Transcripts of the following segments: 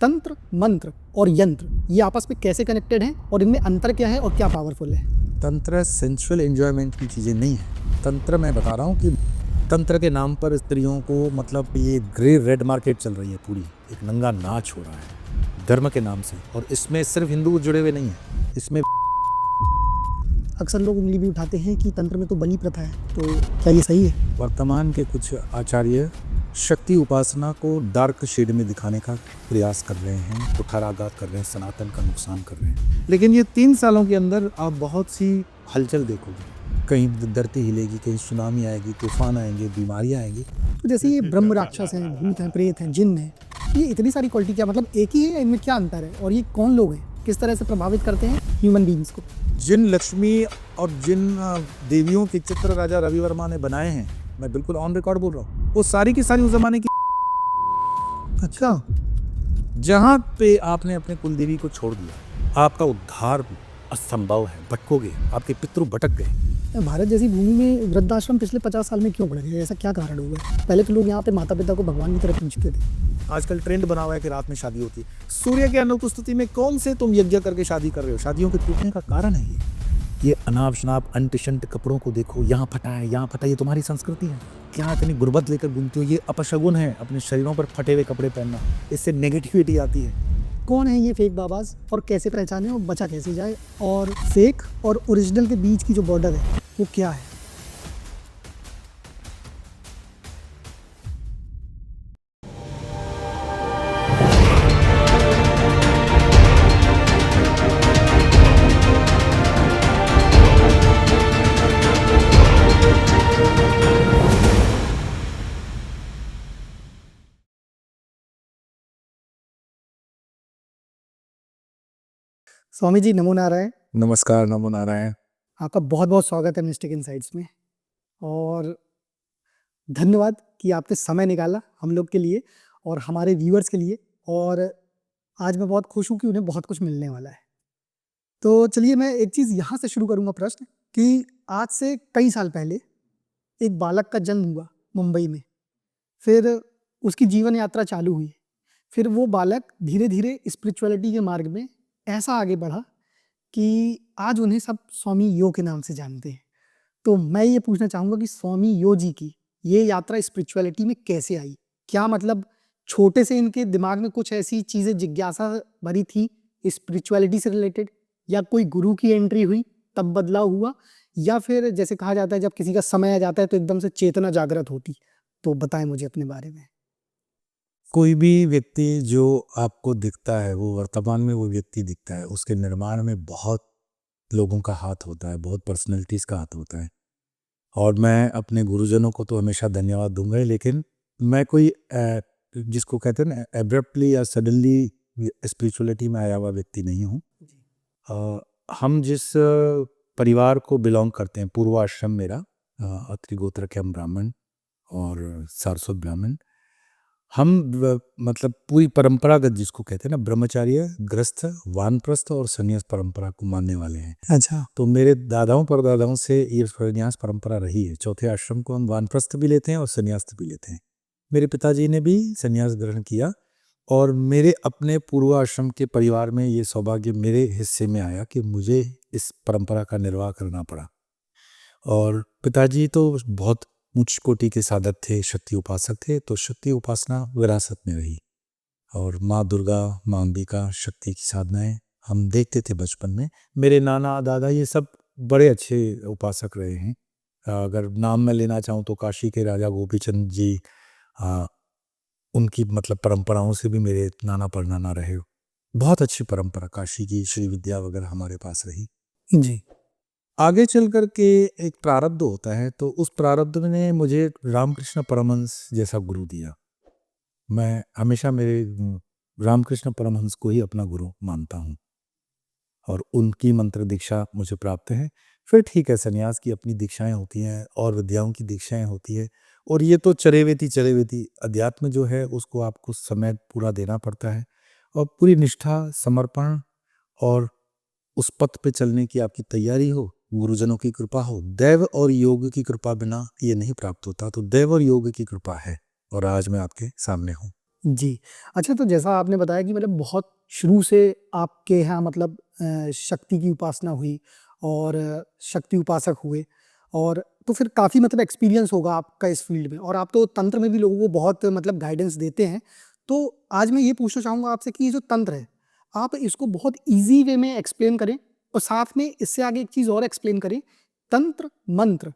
तंत्र, मंत्र और यंत्र ये आपस में कैसे कनेक्टेड हैं और इनमें अंतर क्या है और क्या पावरफुल है? तंत्र सेंसुअल एंजॉयमेंट की चीज़ें नहीं है। तंत्र मैं बता रहा हूँ कि तंत्र के नाम पर स्त्रियों को मतलब ये ग्रे रेड मार्केट चल रही है, पूरी एक नंगा नाच हो रहा है धर्म के नाम से, और इसमें सिर्फ हिंदू जुड़े हुए नहीं हैं, इसमें अक्सर लोग उंगली भी उठाते हैं कि तंत्र में तो बलि प्रथा है, तो क्या ये सही है? वर्तमान के कुछ आचार्य शक्ति उपासना को डार्क शेड में दिखाने का प्रयास कर रहे हैं, कुठाराघात कर रहे हैं, सनातन का नुकसान कर रहे हैं। लेकिन ये 3 सालों के अंदर आप बहुत सी हलचल देखोगे, कहीं धरती हिलेगी, कहीं सुनामी आएगी, तूफान आएंगे, बीमारियां आएंगी। तो जैसे ये ब्रह्म राक्षस हैं, भूत हैं, प्रेत हैं, जिन्न हैं, ये इतनी सारी क्वालिटी क्या मतलब एक ही है या इनमें क्या अंतर है? और ये कौन लोग हैं, किस तरह से प्रभावित करते हैं ह्यूमन बीइंग्स को? जिन लक्ष्मी और जिन देवियों के चित्र राजा रवि वर्मा ने बनाए हैं, मैं बिल्कुल ऑन रिकॉर्ड बोल रहा हूँ, वो सारी की सारी उस जमाने की। अच्छा, जहाँ पे आपने अपने कुलदेवी को छोड़ दिया, आपका उद्धार असंभव है, भटकोगे, आपके पितृ भटक गए। भारत जैसी भूमि में वृद्धाश्रम पिछले 50 साल में क्यों बढ़ गए? ऐसा क्या कारण हुआ है? पहले तो लोग यहाँ पे माता पिता को भगवान की तरह पूजते थे। आजकल ट्रेंड बना हुआ है कि रात में शादी होती है। सूर्य के अनुपस्थिति में कौन से तुम यज्ञ करके शादी कर रहे हो? शादियों के टूटने का कारण है ये अनाप शनाप अंट शंट कपड़ों को देखो, यहाँ फटा है, यहाँ फटा, ये तुम्हारी संस्कृति है क्या? इतनी गुर्बत लेकर घूमते हो, ये अपशगुन है अपने शरीरों पर फटे हुए कपड़े पहनना, इससे नेगेटिविटी आती है। कौन है ये फेक बाबाज और कैसे पहचाने और बचा कैसे जाए? और फेक और ओरिजिनल के बीच की जो बॉर्डर है वो क्या है? स्वामी जी नमो नारायण। नमस्कार, नमो नारायण। आपका बहुत बहुत स्वागत है मिस्टिक इनसाइट्स में, और धन्यवाद कि आपने समय निकाला हम लोग के लिए और हमारे व्यूअर्स के लिए। और आज मैं बहुत खुश हूँ कि उन्हें बहुत कुछ मिलने वाला है। तो चलिए मैं एक चीज़ यहाँ से शुरू करूँगा प्रश्न कि आज से कई साल पहले एक बालक का जन्म हुआ मुंबई में, फिर उसकी जीवन यात्रा चालू हुई, फिर वो बालक धीरे धीरे स्पिरिचुअलिटी के मार्ग में ऐसा आगे बढ़ा कि आज उन्हें सब स्वामी यो के नाम से जानते हैं। तो मैं ये पूछना चाहूँगा कि स्वामी यो जी की ये यात्रा स्पिरिचुअलिटी में कैसे आई? क्या मतलब छोटे से इनके दिमाग में कुछ ऐसी चीज़ें जिज्ञासा भरी थी स्पिरिचुअलिटी से रिलेटेड, या कोई गुरु की एंट्री हुई तब बदलाव हुआ, या फिर जैसे कहा जाता है जब किसी का समय आ जाता है तो एकदम से चेतना जागृत होती? तो बताएं मुझे अपने बारे में। कोई भी व्यक्ति जो आपको दिखता है, वो वर्तमान में वो व्यक्ति दिखता है, उसके निर्माण में बहुत लोगों का हाथ होता है, बहुत पर्सनैलिटीज़ का हाथ होता है। और मैं अपने गुरुजनों को तो हमेशा धन्यवाद दूंगा, लेकिन मैं कोई जिसको कहते हैं ना एब्रप्टली या सडनली स्पिरिचुअलिटी में आया हुआ व्यक्ति नहीं हूँ। हम जिस परिवार को बिलोंग करते हैं, पूर्वाश्रम मेरा, अत्रि गोत्र के हम ब्राह्मण और सारस्वत ब्राह्मण, हम मतलब पूरी परंपरागत जिसको कहते हैं ना ब्रह्मचार्य, गृहस्थ, वानप्रस्थ और संन्यास परंपरा को मानने वाले हैं। अच्छा, तो मेरे दादाओं परदादाओं से ये संन्यास परंपरा रही है। चौथे आश्रम को हम वानप्रस्थ भी लेते हैं और संन्यास भी लेते हैं। मेरे पिताजी ने भी संन्यास ग्रहण किया और मेरे अपने पूर्वाश्रम के परिवार में ये सौभाग्य मेरे हिस्से में आया कि मुझे इस परंपरा का निर्वाह करना पड़ा। और पिताजी तो बहुत उच्च कोटि के साधक थे, शक्ति उपासक थे, तो शक्ति उपासना विरासत में रही। और माँ दुर्गा, माँ अंबिका, शक्ति की साधनाएं हम देखते थे बचपन में। मेरे नाना दादा ये सब बड़े अच्छे उपासक रहे हैं। अगर नाम मैं लेना चाहूँ तो काशी के राजा गोपीचंद जी, उनकी मतलब परंपराओं से भी मेरे नाना परनाना रहे। बहुत अच्छी परंपरा काशी की, श्री विद्या वगैरह हमारे पास रही जी। आगे चल कर के एक प्रारब्ध होता है, तो उस प्रारब्ध ने मुझे रामकृष्ण परमहंस जैसा गुरु दिया। मैं हमेशा मेरे रामकृष्ण परमहंस को ही अपना गुरु मानता हूँ और उनकी मंत्र दीक्षा मुझे प्राप्त है। फिर ठीक है, सन्यास की अपनी दीक्षाएं होती हैं और विद्याओं की दीक्षाएं होती है, और ये तो चरेवेती अध्यात्म जो है उसको आपको समय पूरा देना पड़ता है और पूरी निष्ठा, समर्पण और उस पथ पे चलने की आपकी तैयारी हो, गुरुजनों की कृपा हो। दैव और योग की कृपा बिना ये नहीं प्राप्त होता, तो दैव और योग की कृपा है और आज मैं आपके सामने हूँ। जी। अच्छा, तो जैसा आपने बताया कि मतलब बहुत शुरू से आपके यहाँ मतलब शक्ति की उपासना हुई और शक्ति उपासक हुए, और तो फिर काफ़ी मतलब एक्सपीरियंस होगा आपका इस फ़ील्ड में, और आप तो तंत्र में भी लोगों को बहुत मतलब गाइडेंस देते हैं। तो आज मैं ये पूछना चाहूँगा आपसे कि ये जो तंत्र है, आप इसको बहुत ईज़ी वे में एक्सप्लेन करें, और साथ में इससे आगे एक चीज़ और एक्सप्लेन करें, तंत्र, मंत्र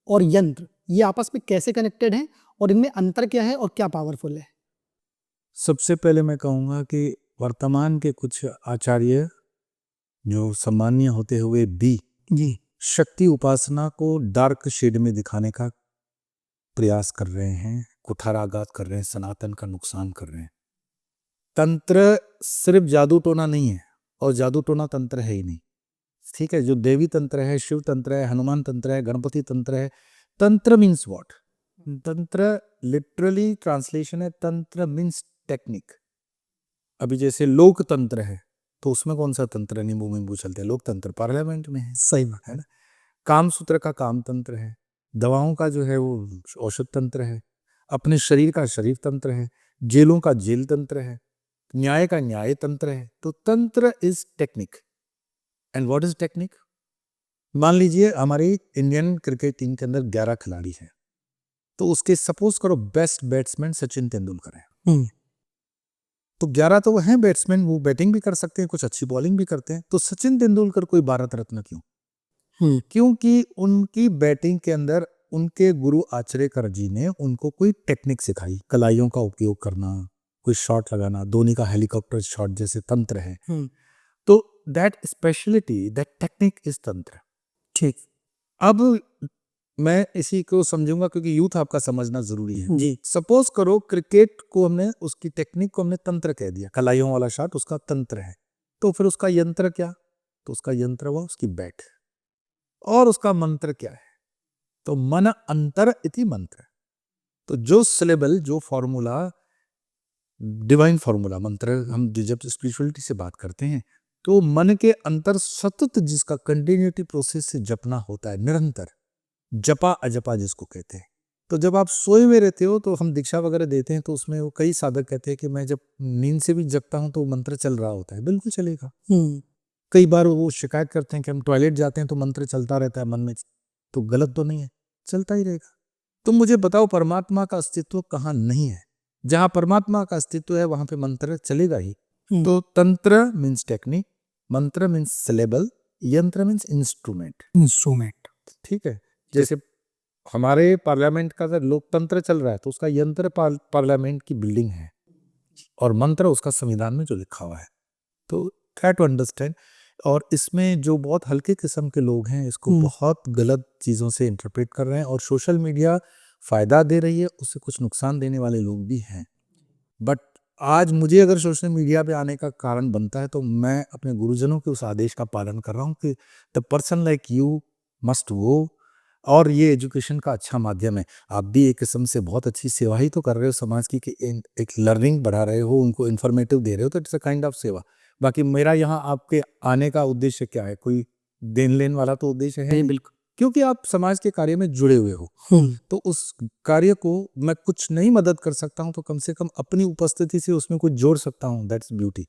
और यंत्र ये आपस में कैसे कनेक्टेड हैं, और इनमें अंतर क्या है और क्या पावरफुल है? सबसे पहले मैं कहूँगा कि वर्तमान के कुछ आचार्य जो सम्मानीय होते हुए भी जी। शक्ति उपासना को डार्क शेड में दिखाने का प्रयास कर रहे हैं, कुठाराघात कर रहे हैं, सनातन का नुकसान कर रहे हैं। तंत्र सिर्फ जादू टोना नहीं है, और जादू टोना तंत्र है ही नहीं, ठीक है। जो देवी तंत्र है, शिव तंत्र है, हनुमान तंत्र है, गणपति तंत्र है। तंत्र मीन्स व्हाट? तंत्र लिटरली ट्रांसलेशन है, तंत्र मीन्स टेक्निक। अभी जैसे लोकतंत्र है, तो उसमें कौन सा तंत्र है? नींबू नींबू चलते हैं, लोकतंत्र पार्लियामेंट में है, सही बात है ना। कामसूत्र का काम तंत्र है, दवाओं का जो है वो औषध तंत्र है, अपने शरीर का शरीर तंत्र है, जेलों का जेल तंत्र है, न्याय का न्याय तंत्र है। तो तंत्र is technique. And what is technique? मान लीजिए हमारी इंडियन क्रिकेट टीम के अंदर 11 खिलाड़ी हैं, तो उसके सपोज करो बेस्ट बैट्समैन सचिन तेंदुलकर है। हम्म। तो 11 तो वो हैं बैट्समैन, वो बैटिंग भी कर सकते हैं, कुछ अच्छी बॉलिंग भी करते हैं। तो सचिन तेंदुलकर कोई भारत रत्न क्यों? हम्म। क्योंकि उनकी बैटिंग के अंदर उनके गुरु आचरेकर जी ने उनको कोई टेक्निक सिखाई, कलाइयों का उपयोग करना, कोई शॉट लगाना, धोनी का हेलीकॉप्टर शॉट जैसे तंत्र है। हम्म। तो that speciality, that technique is तंत्र। ठीक। अब मैं इसी को समझूंगा क्योंकि यूथ आपका समझना जरूरी है। जी। सपोज करो क्रिकेट को हमने, उसकी टेक्निक को हमने तंत्र कह दिया, कलाइयों वाला शॉट उसका तंत्र है, तो फिर उसका यंत्र क्या? तो उसका यंत्र हुआ उसकी बैट। और उसका मंत्र क्या है? तो मन अंतर इति मंत्र। तो जो सिलेबल, जो फॉर्मूला, डिवाइन फॉर्मूला मंत्र, हम जब स्पिरिचुअलिटी से बात करते हैं तो मन के अंतर सतत जिसका कंटिन्यूटी प्रोसेस से जपना होता है, निरंतर जपा अजपा जिसको कहते हैं। तो जब आप सोए हुए रहते हो तो हम दीक्षा वगैरह देते हैं, तो उसमें वो कई साधक कहते हैं कि मैं जब नींद से भी जगता हूं तो मंत्र चल रहा होता है। बिल्कुल चलेगा। कई बार वो शिकायत करते हैं कि हम टॉयलेट जाते हैं तो मंत्र चलता रहता है मन में, तो गलत तो नहीं है, चलता ही रहेगा। तुम मुझे बताओ परमात्मा का अस्तित्व कहाँ नहीं है? जहां परमात्मा का अस्तित्व है वहां पे मंत्र चलेगा ही। तो तंत्र मीन्स टेक्निक, मंत्र मीन्स सिलेबल, यंत्र मीन्स इंस्ट्रूमेंट। इंस्ट्रूमेंट। ठीक है। जैसे हमारे पार्लियामेंट का अगर लोकतंत्र चल रहा है तो उसका यंत्र पार्लियामेंट की बिल्डिंग है, और मंत्र उसका संविधान में जो लिखा हुआ है। तो ट्राई टू अंडरस्टैंड। और इसमें जो बहुत हल्के किस्म के लोग हैं इसको बहुत गलत चीज़ों से इंटरप्रेट कर रहे हैं, और सोशल मीडिया फायदा दे रही है, उससे कुछ नुकसान देने वाले लोग भी हैं। बट आज मुझे अगर सोशल मीडिया पे आने का कारण बनता है तो मैं अपने गुरुजनों के उस आदेश का पालन कर रहा हूँ कि the person like you must वो। और ये एजुकेशन का अच्छा माध्यम है। आप भी एक किस्म से बहुत अच्छी सेवा ही तो कर रहे हो समाज की, कि एक लर्निंग बढ़ा रहे हो, उनको इन्फॉर्मेटिव दे रहे हो, तो इट्स अ काइंड ऑफ सेवा। बाकी मेरा यहाँ आपके आने का उद्देश्य क्या है? कोई देन लेन वाला तो उद्देश्य है नहीं, बिल्कुल। क्योंकि आप समाज के कार्य में जुड़े हुए हो। तो उस कार्य को मैं कुछ नहीं मदद कर सकता हूं तो कम से कम अपनी उपस्थिति से उसमें कुछ जोड़ सकता हूं, दैट्स ब्यूटी।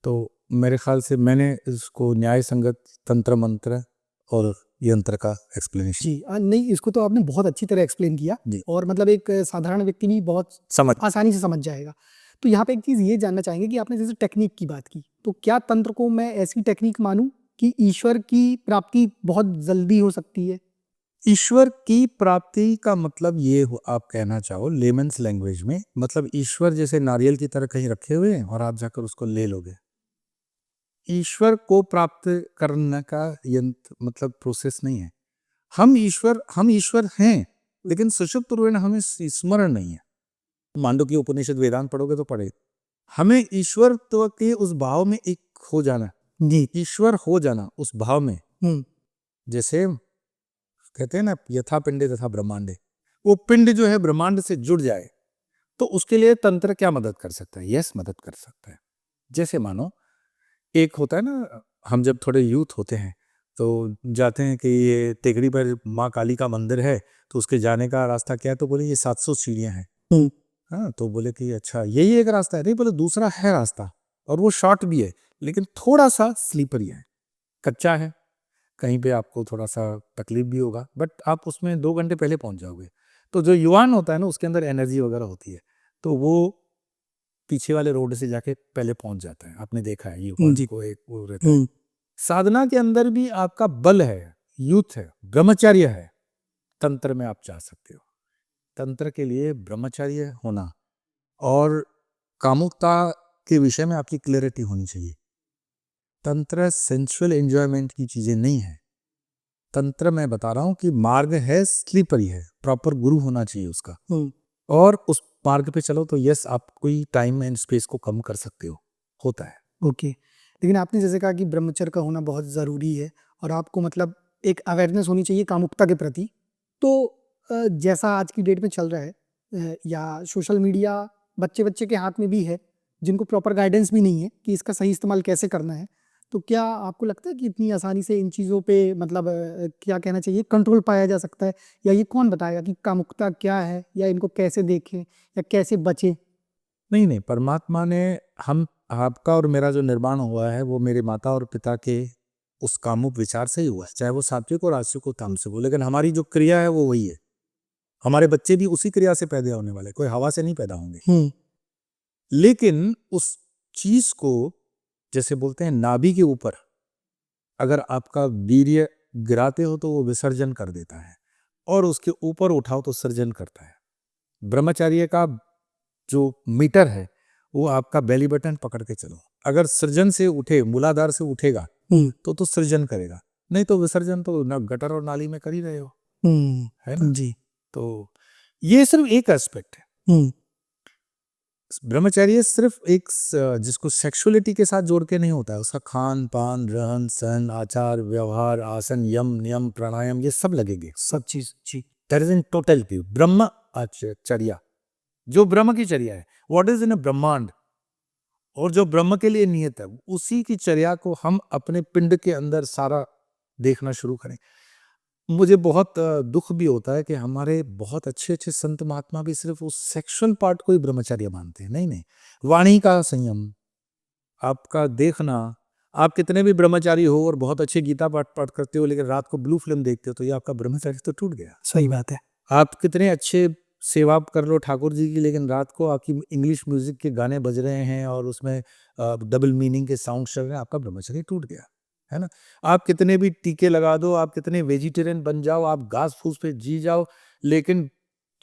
तो मेरे ख्याल से मैंने इसको न्याय संगत तंत्र मंत्र और यंत्र का एक्सप्लेनेशन जी। नहीं, इसको तो आपने बहुत अच्छी तरह एक्सप्लेन किया, जी और मतलब एक साधारण व्यक्ति भी बहुत समझ। आसानी से समझ जाएगा। तो यहाँ पे एक चीज़ ये जानना चाहेंगे कि आपने जैसे टेक्निक की बात की, तो क्या तंत्र को मैं ऐसी टेक्निक मानूं कि ईश्वर की प्राप्ति बहुत जल्दी हो सकती है? ईश्वर की प्राप्ति का मतलब ये हो, आप कहना चाहो लेमन्स लैंग्वेज में, मतलब ईश्वर जैसे नारियल की तरह कहीं रखे हुए हैं और आप जाकर उसको ले लोगे। ईश्वर को प्राप्त करने का यंत्र मतलब प्रोसेस नहीं है। हम ईश्वर हैं, लेकिन सुषुप्त रूप में हमें स्मरण नहीं है। मांडुक्य उपनिषद वेदांत पढ़ोगे तो पढ़े, हमें ईश्वरत्व के उस भाव में एक हो जाना, जी। ईश्वर हो जाना उस भाव में। जैसे कहते हैं ना यथा पिंडे तथा ब्रह्मांडे, वो पिंड जो है ब्रह्मांड से जुड़ जाए, तो उसके लिए तंत्र क्या मदद कर सकता है? यस, मदद कर सकता है। जैसे मानो एक होता है ना, हम जब थोड़े यूथ होते हैं तो जाते हैं कि ये टेकरी पर माँ काली का मंदिर है, तो उसके जाने का रास्ता क्या है? तो बोले ये 700 सीढ़ियां हैं। हाँ, तो बोले कि अच्छा यही एक रास्ता है? नहीं, बोले दूसरा है रास्ता, और वो शॉर्ट भी है, लेकिन थोड़ा सा स्लीपरी है, कच्चा है, कहीं पे आपको थोड़ा सा तकलीफ भी होगा, बट आप उसमें 2 घंटे पहले पहुंच जाओगे। तो जो युवान होता है ना, उसके अंदर एनर्जी वगैरह होती है, तो वो पीछे वाले रोड से जाके पहले पहुंच जाता है। आपने देखा है युवान जी। को, एक वो रहता है। साधना के अंदर भी आपका बल है, यूथ है, ब्रह्मचर्य है। तंत्र में आप जा सकते हो। तंत्र के लिए ब्रह्मचर्य होना और कामुकता के विषय में आपकी क्लैरिटी होनी चाहिए। तंत्र सेंसुअल एंजॉयमेंट की चीजें नहीं है। तंत्र मैं बता रहा हूं कि मार्ग है, स्लीपरी है, प्रॉपर गुरु होना चाहिए उसका, और उस मार्ग पे चलो तो यस, आप कोई टाइम एंड स्पेस को कम कर सकते हो, होता है। ओके, लेकिन आपने जैसे कहा कि ब्रह्मचर्य का होना बहुत ज़रूरी है और आपको मतलब एक अवेयरनेस होनी चाहिए कामुकता के प्रति। तो जैसा आज की डेट में चल रहा है, या सोशल मीडिया बच्चे-बच्चे के हाथ में भी है, जिनको प्रॉपर गाइडेंस भी नहीं है कि इसका सही इस्तेमाल कैसे करना है। तो क्या आपको लगता है कि इतनी आसानी से इन चीज़ों पे मतलब क्या कहना चाहिए, कंट्रोल पाया जा सकता है? या ये कौन बताएगा कि कामुकता क्या है, या इनको कैसे देखें या कैसे बचें? नहीं नहीं, परमात्मा ने हम आपका और मेरा जो निर्माण हुआ है वो मेरे माता और पिता के उस कामुक विचार से ही हुआ है, चाहे वो सात्विक हो, राजसिक हो, तामसिक हो, लेकिन हमारी जो क्रिया है वो वही है। हमारे बच्चे भी उसी क्रिया से पैदा होने वाले, कोई हवा से नहीं पैदा होंगे। लेकिन उस चीज को, जैसे बोलते हैं नाभि के ऊपर अगर आपका वीर्य गिराते हो तो वो विसर्जन कर देता है, और उसके ऊपर उठाओ तो सर्जन करता है। ब्रह्मचर्य का जो मीटर है वो आपका बेली बटन पकड़ के चलो। अगर सृजन से उठे, मूलाधार से उठेगा तो सृजन करेगा, नहीं तो विसर्जन तो ना गटर और नाली में कर ही रहे हो, है ना। जी। तो ये सिर्फ एक एस्पेक्ट है। ब्रह्मचर्य सिर्फ एक जिसको सेक्सुअलिटी के साथ जोड़ के नहीं होता है, उसका खान पान, रहन सहन, आचार व्यवहार, आसन, यम नियम, प्राणायाम, ये सब लगेंगे, सब चीज़। जी। दैट इज इन टोटलिटी ब्रह्म आचर्या, जो ब्रह्म की चर्या है, व्हाट इज इन अ ब्रह्मांड, और जो ब्रह्म के लिए नियत है, उसी की चर्या को हम अपने पिंड के अंदर सारा देखना शुरू करें। मुझे बहुत दुख भी होता है कि हमारे बहुत अच्छे अच्छे संत महात्मा भी सिर्फ उस सेक्सुअल पार्ट को ही ब्रह्मचर्य मानते हैं। नहीं नहीं, वाणी का संयम, आपका देखना, आप कितने भी ब्रह्मचारी हो और बहुत अच्छे गीता पाठ पाठ करते हो, लेकिन रात को ब्लू फिल्म देखते हो, तो ये आपका ब्रह्मचर्य तो टूट गया। सही बात है। आप कितने अच्छे सेवा कर लो ठाकुर जी की, लेकिन रात को आपकी इंग्लिश म्यूजिक के गाने बज रहे हैं और उसमें डबल मीनिंग के साउंड चल रहे हैं, आपका ब्रह्मचर्य टूट गया, है ना। आप कितने भी टीके लगा दो, आप कितने वेजिटेरियन बन जाओ, आप घास फूस पे जी जाओ, लेकिन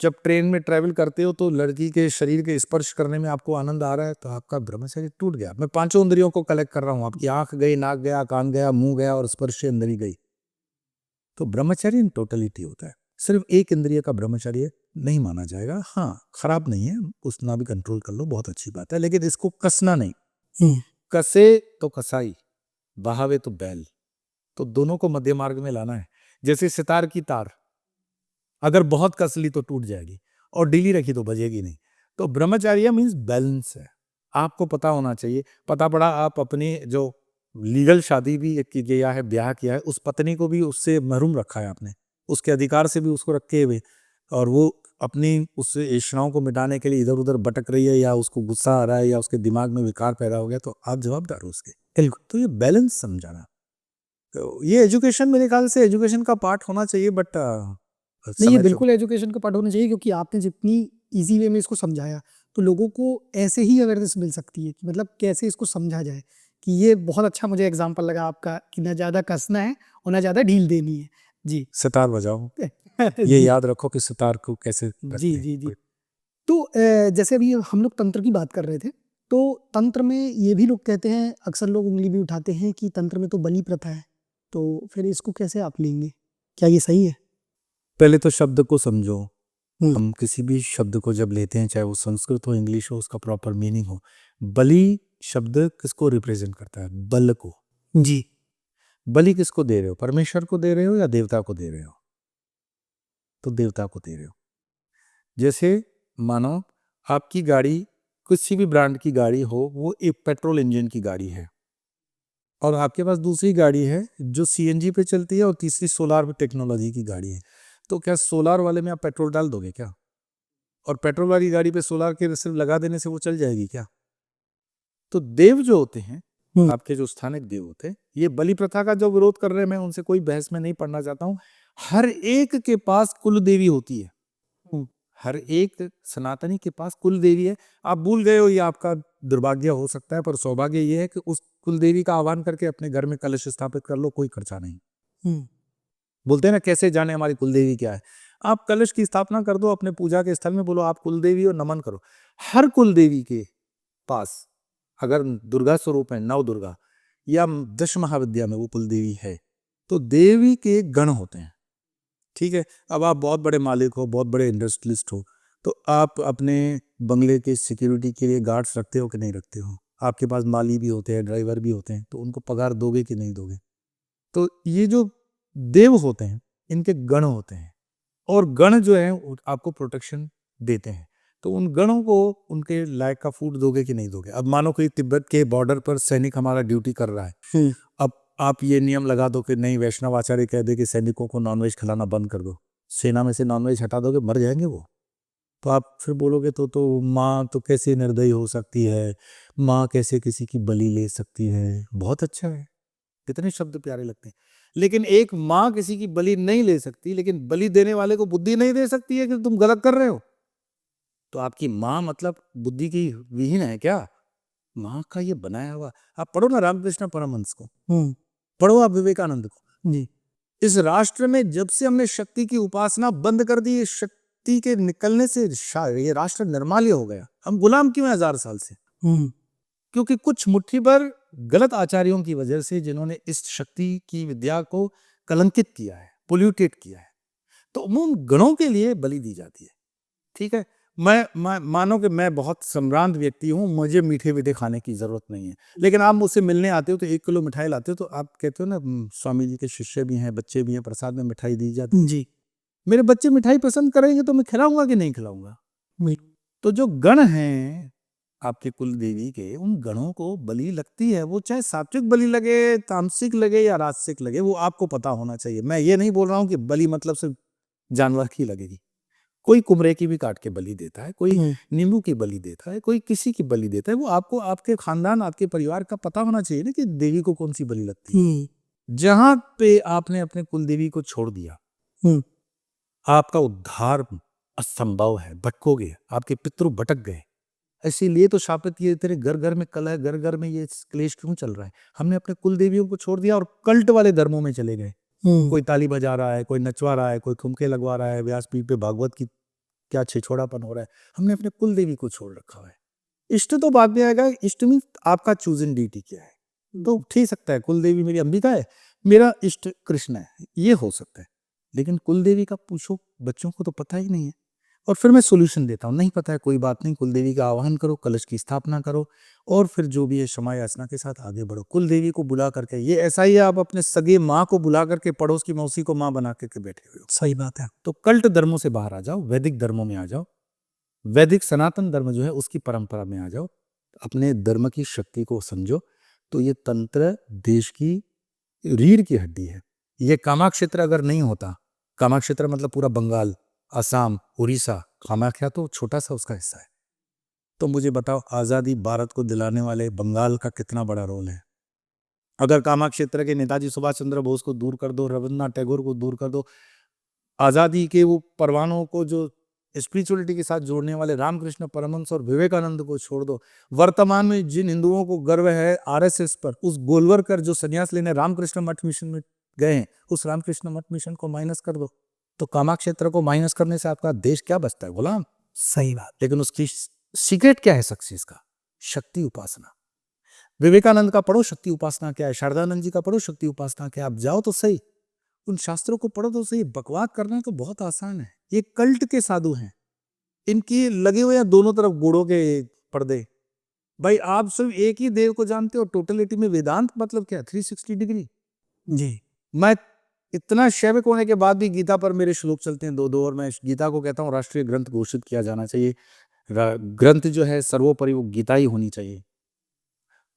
जब ट्रेन में ट्रैवल करते हो तो लड़की के शरीर के स्पर्श करने में आपको आनंद आ रहा है, तो आपका ब्रह्मचर्य टूट गया। मैं पांचों इंद्रियों को कलेक्ट कर रहा हूँ, आपकी आंख गई, नाक गया, कान गया, मुंह गया, और स्पर्श से इंद्री गई। तो ब्रह्मचर्य इन टोटलिटी होता है, सिर्फ एक इंद्रिय का ब्रह्मचर्य नहीं माना जाएगा। हाँ, खराब नहीं है, उसना भी कंट्रोल कर लो, बहुत अच्छी बात है, लेकिन इसको कसना नहीं। कसे तो कसाई, बहावे तो बैल, तो दोनों को मध्य मार्ग में लाना है। जैसे सितार की तार अगर बहुत कस ली तो टूट जाएगी, और ढीली रखी तो बजेगी नहीं। तो ब्रह्मचर्य मीन्स बैलेंस है। आपको पता होना चाहिए, पता पड़ा आप अपनी जो लीगल शादी भी किया है, ब्याह किया है, उस पत्नी को भी उससे महरूम रखा है आपने, उसके अधिकार से भी उसको रखे हुए, और वो अपनी उस इच्छाओं को मिटाने के लिए इधर उधर भटक रही है, या उसको गुस्सा आ रहा है, या उसके दिमाग में विकार पैदा हो गया, तो आप जवाबदार हो उसके। बिल्कुल, तो ये बैलेंस समझाना, तो ये एजुकेशन मेरे ख्याल से एजुकेशन का पार्ट होना चाहिए, बट नहीं, ये समय बिल्कुल एजुकेशन का पार्ट होना चाहिए, क्योंकि आपने जितनी ईज़ी वे में इसको समझाया, तो लोगों को ऐसे ही अवेयरनेस मिल सकती है कि मतलब कैसे इसको समझा जाए। कि ये बहुत अच्छा मुझे एग्ज़ाम्पल लगा आपका कि ना ज़्यादा कसना है और ना ज़्यादा ढील देनी है। जी। सितार बजाओ, ये जी, याद रखो कि सितार को कैसे जी, रखते हैं। जी, जी। तो जैसे अभी हम लोग तंत्र की बात कर रहे थे, तो तंत्र में ये भी लोग कहते हैं, अक्सर लोग उँगली भी उठाते हैं कि तंत्र में तो बलि प्रथा है, तो फिर इसको कैसे आप लेंगे? क्या ये सही है? पहले तो शब्द को समझो। हुँ, हम किसी भी शब्द को जब लेते हैं, चाहे वो संस्कृत हो, इंग्लिश हो, उसका प्रॉपर मीनिंग हो। बलि शब्द किसको रिप्रेजेंट करता है? बल को। जी। बलि किसको दे रहे हो? परमेश्वर को दे रहे हो या देवता को दे रहे हो? तो देवता को दे रहे हो। जैसे मानो आपकी गाड़ी, किसी भी ब्रांड की गाड़ी हो, वो एक पेट्रोल इंजन की गाड़ी है, और आपके पास दूसरी गाड़ी है जो सीएनजी पे चलती है, और तीसरी सोलार टेक्नोलॉजी की गाड़ी है। तो क्या सोलार वाले में आप पेट्रोल डाल दोगे क्या? और पेट्रोल वाली गाड़ी पे सोलार के सिर्फ लगा देने से वो चल जाएगी क्या? तो देव जो होते हैं, आपके जो स्थानिक देव होते हैं, ये बलि प्रथा का जो विरोध कर रहे हैं, मैं उनसे कोई बहस में नहीं पड़ना चाहता हूँ। हर एक के पास कुल देवी होती है। हर एक सनातनी के पास कुल देवी है। आप भूल गए हो, ये आपका दुर्भाग्य हो सकता है, पर सौभाग्य ये है कि उस कुल देवी का आह्वान करके अपने घर में कलश स्थापित कर लो, कोई खर्चा नहीं। बोलते हैं ना, कैसे जाने हमारी कुल देवी क्या है। आप कलश की स्थापना कर दो अपने पूजा के स्थल में, बोलो आप कुल देवी हो, नमन करो। हर कुल देवी के पास अगर दुर्गा स्वरूप है, नव दुर्गा या दश महाविद्या में वो कुल देवी है, तो देवी के गण होते हैं। ठीक है, अब आप बहुत बड़े मालिक हो, बहुत बड़े इंडस्ट्रियलिस्ट हो, तो आप अपने बंगले के सिक्योरिटी के लिए गार्ड्स रखते हो कि नहीं रखते हो? आपके पास माली भी होते हैं, ड्राइवर भी होते हैं, तो उनको पगार दोगे कि नहीं दोगे? तो ये जो देव होते हैं, इनके गण होते हैं, और गण जो है आपको प्रोटेक्शन देते हैं। तो उन गणों को उनके लायक का फूड दोगे कि नहीं दोगे? अब मानो कोई तिब्बत के बॉर्डर पर सैनिक हमारा ड्यूटी कर रहा है, अब आप ये नियम लगा दो कि नहीं, वैष्णव आचार्य कह दे कि सैनिकों को नॉनवेज खिलाना बंद कर दो, सेना में से नॉनवेज हटा दोगे, मर जाएंगे वो। तो आप फिर बोलोगे तो माँ तो कैसे निर्दयी हो सकती है, माँ कैसे किसी की बलि ले सकती है। बहुत अच्छा है, कितने शब्द प्यारे लगते हैं। लेकिन एक माँ किसी की बलि नहीं ले सकती, लेकिन बलि देने वाले को बुद्धि नहीं दे सकती है कि तुम गलत कर रहे हो। तो आपकी माँ मतलब बुद्धि की विहीन है क्या? माँ का ये बनाया हुआ, आप पढ़ो ना रामकृष्ण परमहंस को, पढ़ो आप विवेकानंद को जी। इस राष्ट्र में जब से हमने शक्ति की उपासना बंद कर दी, शक्ति के निकलने से ये राष्ट्र निर्माल्य हो गया। हम गुलाम क्यों हैं 1000 साल से? क्योंकि कुछ मुट्ठी भर गलत आचार्यों की वजह से, जिन्होंने इस शक्ति की विद्या को कलंकित किया है, पोल्यूटेड किया है, तो उन गणों के लिए बलि दी जाती है। ठीक है, मैं मानो कि मैं बहुत सम्रांत व्यक्ति हूँ, मुझे मीठे मीठे खाने की जरूरत नहीं है, लेकिन आप मुझसे मिलने आते हो तो 1 किलो मिठाई लाते हो, तो आप कहते हो ना, स्वामी जी के शिष्य भी हैं, बच्चे भी हैं, प्रसाद में मिठाई दी जाती है जी। मेरे बच्चे मिठाई पसंद करेंगे तो मैं खिलाऊंगा कि नहीं खिलाऊंगा? तो जो गण हैं आपके कुल देवी के, उन गणों को बलि लगती है, वो चाहे सात्विक बलि लगे, तामसिक लगे या राजसिक लगे, वो आपको पता होना चाहिए। मैं ये नहीं बोल रहा हूँ कि बलि मतलब सिर्फ जानवर की लगेगी। कोई कुमरे की भी काट के बलि देता है, कोई नींबू की बलि देता है, कोई किसी की बलि देता है। वो आपको, आपके खानदान, आपके परिवार का पता होना चाहिए ना कि देवी को कौन सी बलि लगती है। जहां पे आपने अपने कुल देवी को छोड़ दिया, आपका उद्धार असंभव है, भटकोगे, आपके पितृ भटक गए। इसीलिए तो शापित ये तेरे घर घर में कलह, घर घर में ये क्लेश क्यों चल रहा है? हमने अपने कुल देवियों को छोड़ दिया और कल्ट वाले धर्मों में चले गए। कोई ताली बजा रहा है, कोई नचवा रहा है, कोई ठुमके लगवा रहा है, व्यासपीठ पे भागवत की क्या छिछोड़ापन हो रहा है। हमने अपने कुल देवी को छोड़ रखा है। इष्ट तो बाद में आएगा, इष्ट मीन आपका चूजन डीटी क्या है। तो ठीक सकता है कुल देवी मेरी अंबिका है, मेरा इष्ट कृष्ण है, ये हो सकता है, लेकिन कुल देवी का पूछो, बच्चों को तो पता ही नहीं है। और फिर मैं सोल्यूशन देता हूँ, नहीं पता है कोई बात नहीं, कुल देवी का आह्वान करो, कलश की स्थापना करो, और फिर जो भी है क्षमा याचना के साथ आगे बढ़ो। कुल देवी को बुला करके, ये ऐसा ही है आप अपने सगे माँ को बुला करके पड़ोस की मौसी को माँ बना करके बैठे हुए हो। सही बात है। तो कल्ट धर्मों से बाहर आ जाओ, वैदिक धर्मों में आ जाओ, वैदिक सनातन धर्म जो है उसकी परंपरा में आ जाओ, अपने धर्म की शक्ति को समझो। तो ये तंत्र देश की रीढ़ की हड्डी है। ये कामाक्षेत्र अगर नहीं होता, कामाक्षेत्र मतलब पूरा बंगाल, असम, उड़ीसा, कामाख्या तो छोटा सा उसका हिस्सा है। तो मुझे बताओ, आज़ादी भारत को दिलाने वाले बंगाल का कितना बड़ा रोल है? अगर कामाक्षेत्र के नेताजी सुभाष चंद्र बोस को दूर कर दो, रविन्द्रनाथ टैगोर को दूर कर दो, आज़ादी के वो परवानों को जो स्पिरिचुअलिटी के साथ जोड़ने वाले रामकृष्ण परमहंस और विवेकानंद को छोड़ दो, वर्तमान में जिन हिंदुओं को गर्व है आरएसएस पर, उस गोलवरकर जो संन्यास लेने रामकृष्ण मठ मिशन में गए हैं, उस रामकृष्ण मठ मिशन को माइनस कर दो, तो कामाक्षेत्र को माइनस करने से आपका देश क्या बचता है? गुलाम। सही बात। लेकिन उसकी सीक्रेट क्या है सक्सेस का? शक्ति उपासना। विवेकानंद का पढ़ो, शक्ति उपासना क्या है। शारदानंद जी का पढ़ो, शक्ति उपासना क्या है। आप जाओ तो सही, उन शास्त्रों को पढ़ो तो सही। बकवाद करना तो बहुत आसान है। ये कल्ट के साधु हैं, इनकी लगे हुए हैं दोनों तरफ गुड़ों के पर्दे। भाई आप सिर्फ एक ही देव को जानते हो, टोटलिटी में वेदांत मतलब क्या? 360 डिग्री जी। मैं इतना शैविक होने के बाद भी गीता पर मेरे श्लोक चलते हैं 2-2, और मैं गीता को कहता हूँ राष्ट्रीय ग्रंथ घोषित किया जाना चाहिए। ग्रंथ जो है सर्वोपरि वो गीता ही होनी चाहिए।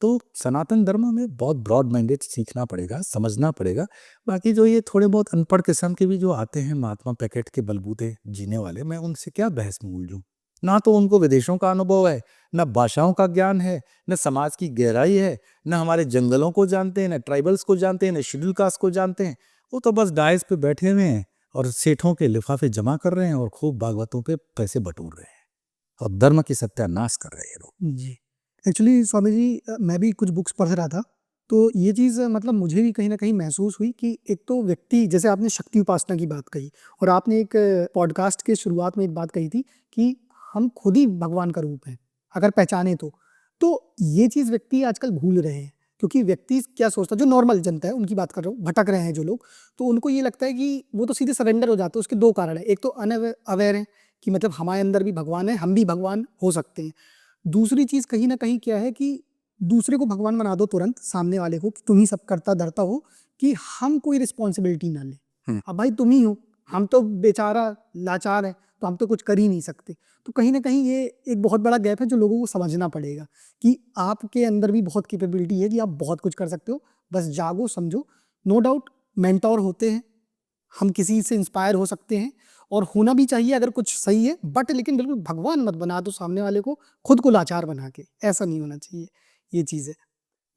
तो सनातन धर्म में बहुत ब्रॉड माइंडेड सीखना पड़ेगा, समझना पड़ेगा। बाकी जो ये थोड़े बहुत अनपढ़ किस्म के भी जो आते हैं महात्मा पैकेट के बलबूते जीने वाले, मैं उनसे क्या बहस में उलझूं? ना तो उनको विदेशों का अनुभव है, ना भाषाओं का ज्ञान है, न समाज की गहराई है, न हमारे जंगलों को जानते हैं, न ट्राइबल्स को जानते हैं, न शेड्यूल कास्ट को जानते हैं। वो तो बस डाइस पे बैठे हुए हैं और सेठों के लिफाफे जमा कर रहे हैं और खूब भागवतों पे पैसे बटोर रहे हैं और धर्म की सत्यानाश कर रहे हैं लोग। जी। एक्चुअली स्वामी जी मैं भी कुछ बुक्स पढ़ रहा था, तो ये चीज़ मतलब मुझे भी कहीं न कहीं महसूस हुई कि एक तो व्यक्ति, जैसे आपने शक्ति उपासना की बात कही और आपने एक पॉडकास्ट के शुरुआत में एक बात कही थी कि हम खुद ही भगवान का रूप हैं, अगर पहचाने तो। तो ये चीज़ व्यक्ति आजकल भूल रहे हैं, क्योंकि व्यक्ति क्या सोचता है, जो नॉर्मल जनता है उनकी बात कर रहा हूँ, भटक रहे हैं जो लोग, तो उनको ये लगता है कि वो तो सीधे सरेंडर हो जाते हैं। उसके 2 कारण हैं, एक तो अवेयर हैं कि मतलब हमारे अंदर भी भगवान है, हम भी भगवान हो सकते हैं। दूसरी चीज़ कहीं न कहीं क्या है कि दूसरे को भगवान बना दो तुरंत, सामने वाले को, कि तुम ही सब करता धरता हो, कि हम कोई रिस्पॉन्सिबिलिटी ना लें। अब भाई तुम ही हो, हम तो बेचारा लाचार हैं, तो हम तो कुछ कर ही नहीं सकते। तो कहीं न कहीं ये एक बहुत बड़ा गैप है जो लोगों को समझना पड़ेगा कि आपके अंदर भी बहुत कैपेबिलिटी है, कि आप बहुत कुछ कर सकते हो, बस जागो, समझो। नो डाउट मेंटोर होते हैं, हम किसी से इंस्पायर हो सकते हैं और होना भी चाहिए अगर कुछ सही है, बट लेकिन बिल्कुल भगवान मत बना दो सामने वाले को, खुद को लाचार बना के, ऐसा नहीं होना चाहिए, ये चीज़ है।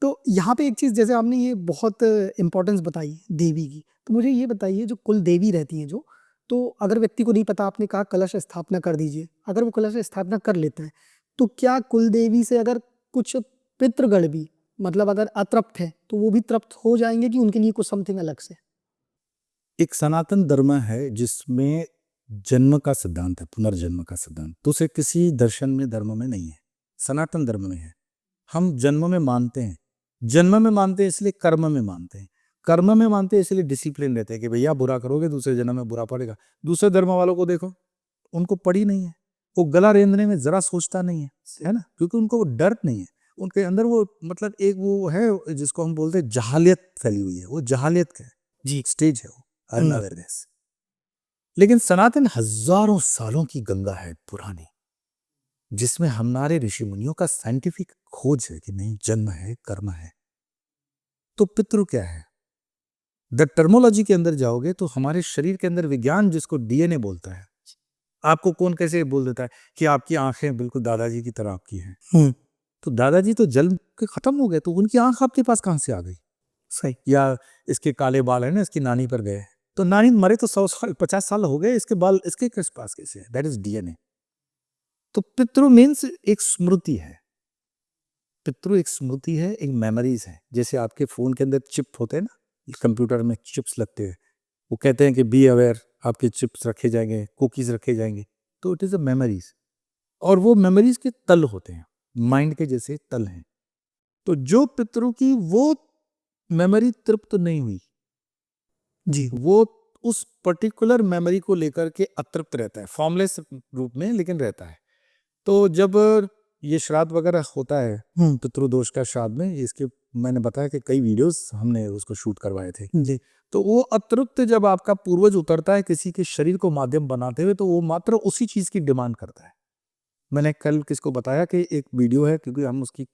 तो यहाँ पे एक चीज़, जैसे आपने ये बहुत इम्पोर्टेंस बताई देवी की, तो मुझे ये बताइए जो कुल देवी रहती हैं जो, तो अगर व्यक्ति को नहीं पता, आपने कहा कलश स्थापना कर दीजिए, अगर वो कलश स्थापना कर लेता है, तो क्या कुल देवी से अगर कुछ पितृगण भी मतलब अगर अतृप्त है, तो वो भी तृप्त हो जाएंगे कि उनके लिए कुछ समथिंग अलग से? एक सनातन धर्म है जिसमें जन्म का सिद्धांत है, पुनर्जन्म का सिद्धांत, तो उसे किसी दर्शन में धर्म में नहीं है, सनातन धर्म में है। हम जन्म में मानते हैं, जन्म में मानते हैं इसलिए कर्म में मानते हैं, कर्म में मानते हैं इसलिए डिसिप्लिन रहते हैं कि भैया बुरा करोगे दूसरे जन्म में बुरा पड़ेगा। दूसरे धर्म वालों को देखो, उनको पड़ी नहीं है, वो गला रेंदने में जरा सोचता नहीं है ना, क्योंकि उनको वो डर नहीं है, उनके अंदर वो मतलब एक वो है जिसको हम बोलते हैं जहालियत फैली हुई है, वो जहालियत का जी। स्टेज है वो, अवेयरनेस। लेकिन सनातन हजारों सालों की गंगा है पुरानी, जिसमें हमारे ऋषि मुनियों का साइंटिफिक खोज है कि नहीं जन्म है कर्म है। तो पितृ क्या है, द टर्मोलॉजी के अंदर जाओगे तो हमारे शरीर के अंदर विज्ञान जिसको डीएनए बोलता है, आपको कौन कैसे बोल देता है कि आपकी आंखें बिल्कुल दादाजी की तरह आपकी हैं, तो दादाजी तो जन्म के खत्म हो गए, तो उनकी आंख आपके पास कहां से आ गई? सही। या इसके काले बाल है ना, इसकी नानी पर गए, तो नानी मरे तो 100 साल 50 साल हो गए, इसके बाल इसके किस पास कैसे है? That is DNA. तो पितृ मीन्स एक स्मृति है, पितृ एक स्मृति है, एक मेमोरीज है। जैसे आपके फोन के अंदर चिप होते हैं ना, कंप्यूटर में चिप्स लगते हैं, वो कहते हैं कि बी अवेयर, आपके चिप्स रखे जाएंगे, कुकीज रखे जाएंगे, तो इट इज अ मेमोरीज। और वो मेमोरीज के तल होते हैं, माइंड के जैसे तल हैं। तो जो पितरों की वो मेमोरी तृप्त नहीं हुई, जी। वो उस पर्टिकुलर मेमोरी को लेकर के अतृप्त रहता है, फॉर्मलेस रूप में लेकिन रहता है। तो जब ये श्राद्ध वगैरह होता है, पितृदोष का श्राद्ध में, इसके मैंने बताया कि कई वीडियोस हमने उसको शूट करवाए थे। जी। तो वो अतृप्त जब आपका पूर्वज उतरता है किसी के शरीर को माध्यम बनाते हुए, तो वो मात्र उसी चीज की डिमांड करता है। मैंने कल किसको बताया कि एक वीडियो है, क्योंकि हम उसकी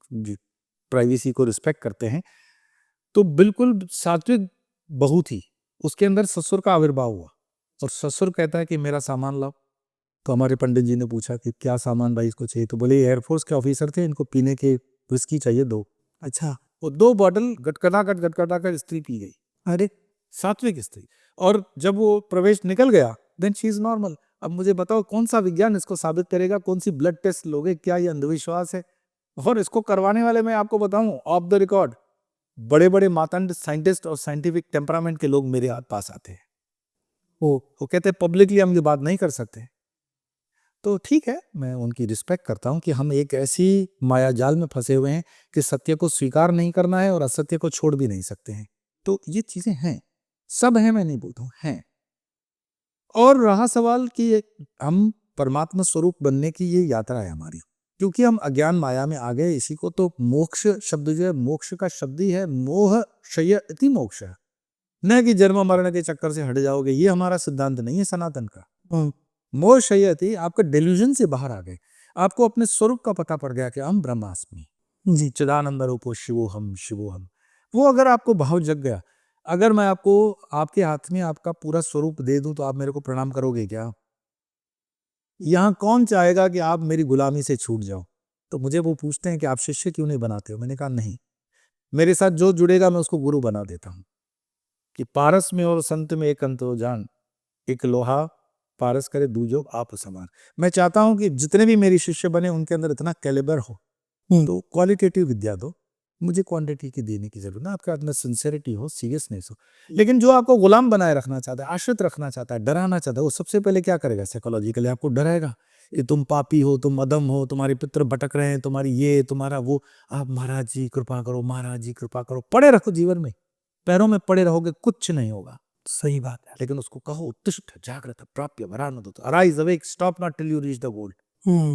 प्राइवेसी को रिस्पेक्ट करते हैं, तो बिल्कुल सात्विक बहू थी, उसके अंदर ससुर का आविर्भाव हुआ और ससुर कहता है कि मेरा सामान लाओ। तो हमारे पंडित जी ने पूछा कि क्या सामान भाई इसको चाहिए, तो बोले एयरफोर्स के ऑफिसर थे, इनको पीने के विस्की चाहिए 2। अच्छा। वो 2 बॉटल गटगटाकर स्त्री पी गई, अरे! सात्विक स्त्री। और जब वो प्रवेश निकल गया, देन शी इज नॉर्मल। अब मुझे बताओ कौन सा विज्ञान इसको साबित करेगा, कौन सी ब्लड टेस्ट लोगे, क्या ये अंधविश्वास है? और इसको करवाने वाले मैं आपको बताऊं ऑफ द रिकॉर्ड, बड़े बड़े मातंड साइंटिस्ट और साइंटिफिक टेम्परामेंट के लोग मेरे पास आते हैं। वो कहते हैं पब्लिकली हम ये बात नहीं कर सकते। तो ठीक है, मैं उनकी रिस्पेक्ट करता हूं कि हम एक ऐसी मायाजाल में फंसे हुए हैं कि सत्य को स्वीकार नहीं करना है और असत्य को छोड़ भी नहीं सकते हैं। तो ये चीजें हैं, सब हैं, मैं नहीं बोलता हूं, हैं। और रहा सवाल कि हम परमात्मा स्वरूप बनने की ये यात्रा है हमारी, क्योंकि हम अज्ञान माया में आ गए, इसी को तो मोक्ष शब्द जो है, मोक्ष का शब्द ही है मोह क्षय मोक्ष, न कि जन्म मरण के चक्कर से हट जाओगे। ये हमारा सिद्धांत नहीं है सनातन का। मोह क्षय, आपके डेल्यूजन से बाहर आ गए, आपको अपने स्वरूप का पता पड़ गया कि हम ब्रह्मास्मि जी। चिदानंद रूपो शिवोहम शिवोहम। वो अगर आपको भाव जग गया, अगर मैं आपको आपके हाथ में आपका पूरा स्वरूप दे दूं, तो आप मेरे को प्रणाम करोगे क्या? यहाँ कौन चाहेगा कि आप मेरी गुलामी से छूट जाओ। तो मुझे वो पूछते हैं कि आप शिष्य क्यों नहीं बनाते हो? मैंने कहा नहीं, मेरे साथ जो जुड़ेगा मैं उसको गुरु बना देता हूँ। कि पारस में और संत में एक अंतर जान, एक लोहा पारस करे दूजो आप समान। मैं चाहता हूं कि जितने भी मेरे शिष्य बने उनके अंदर इतना कैलिबर हो। तो क्वालिटेटिव विद्या दो, मुझे क्वांटिटी की देने की जरूरत ना। आपके अंदर सिंसेरिटी हो, सीरियसनेस हो। लेकिन जो आपको गुलाम बनाए रखना चाहता है, आश्रित रखना चाहता है, डराना चाहता है, वो सबसे पहले क्या करेगा? साइकोलॉजिकली आपको डराएगा। ये तुम पापी हो, तुम अदम हो, तुम्हारे पितर भटक रहे हैं, तुम्हारी ये तुम्हारा वो, आप महाराज जी कृपा करो, महाराज जी कृपा करो, पड़े रखो जीवन में, पैरों में पड़े रहोगे, कुछ नहीं होगा। सही बात है। लेकिन उसको कहो उत्तिष्ठ जागृत प्राप्य वरानदो, arise awake, stop not till you reach the goal.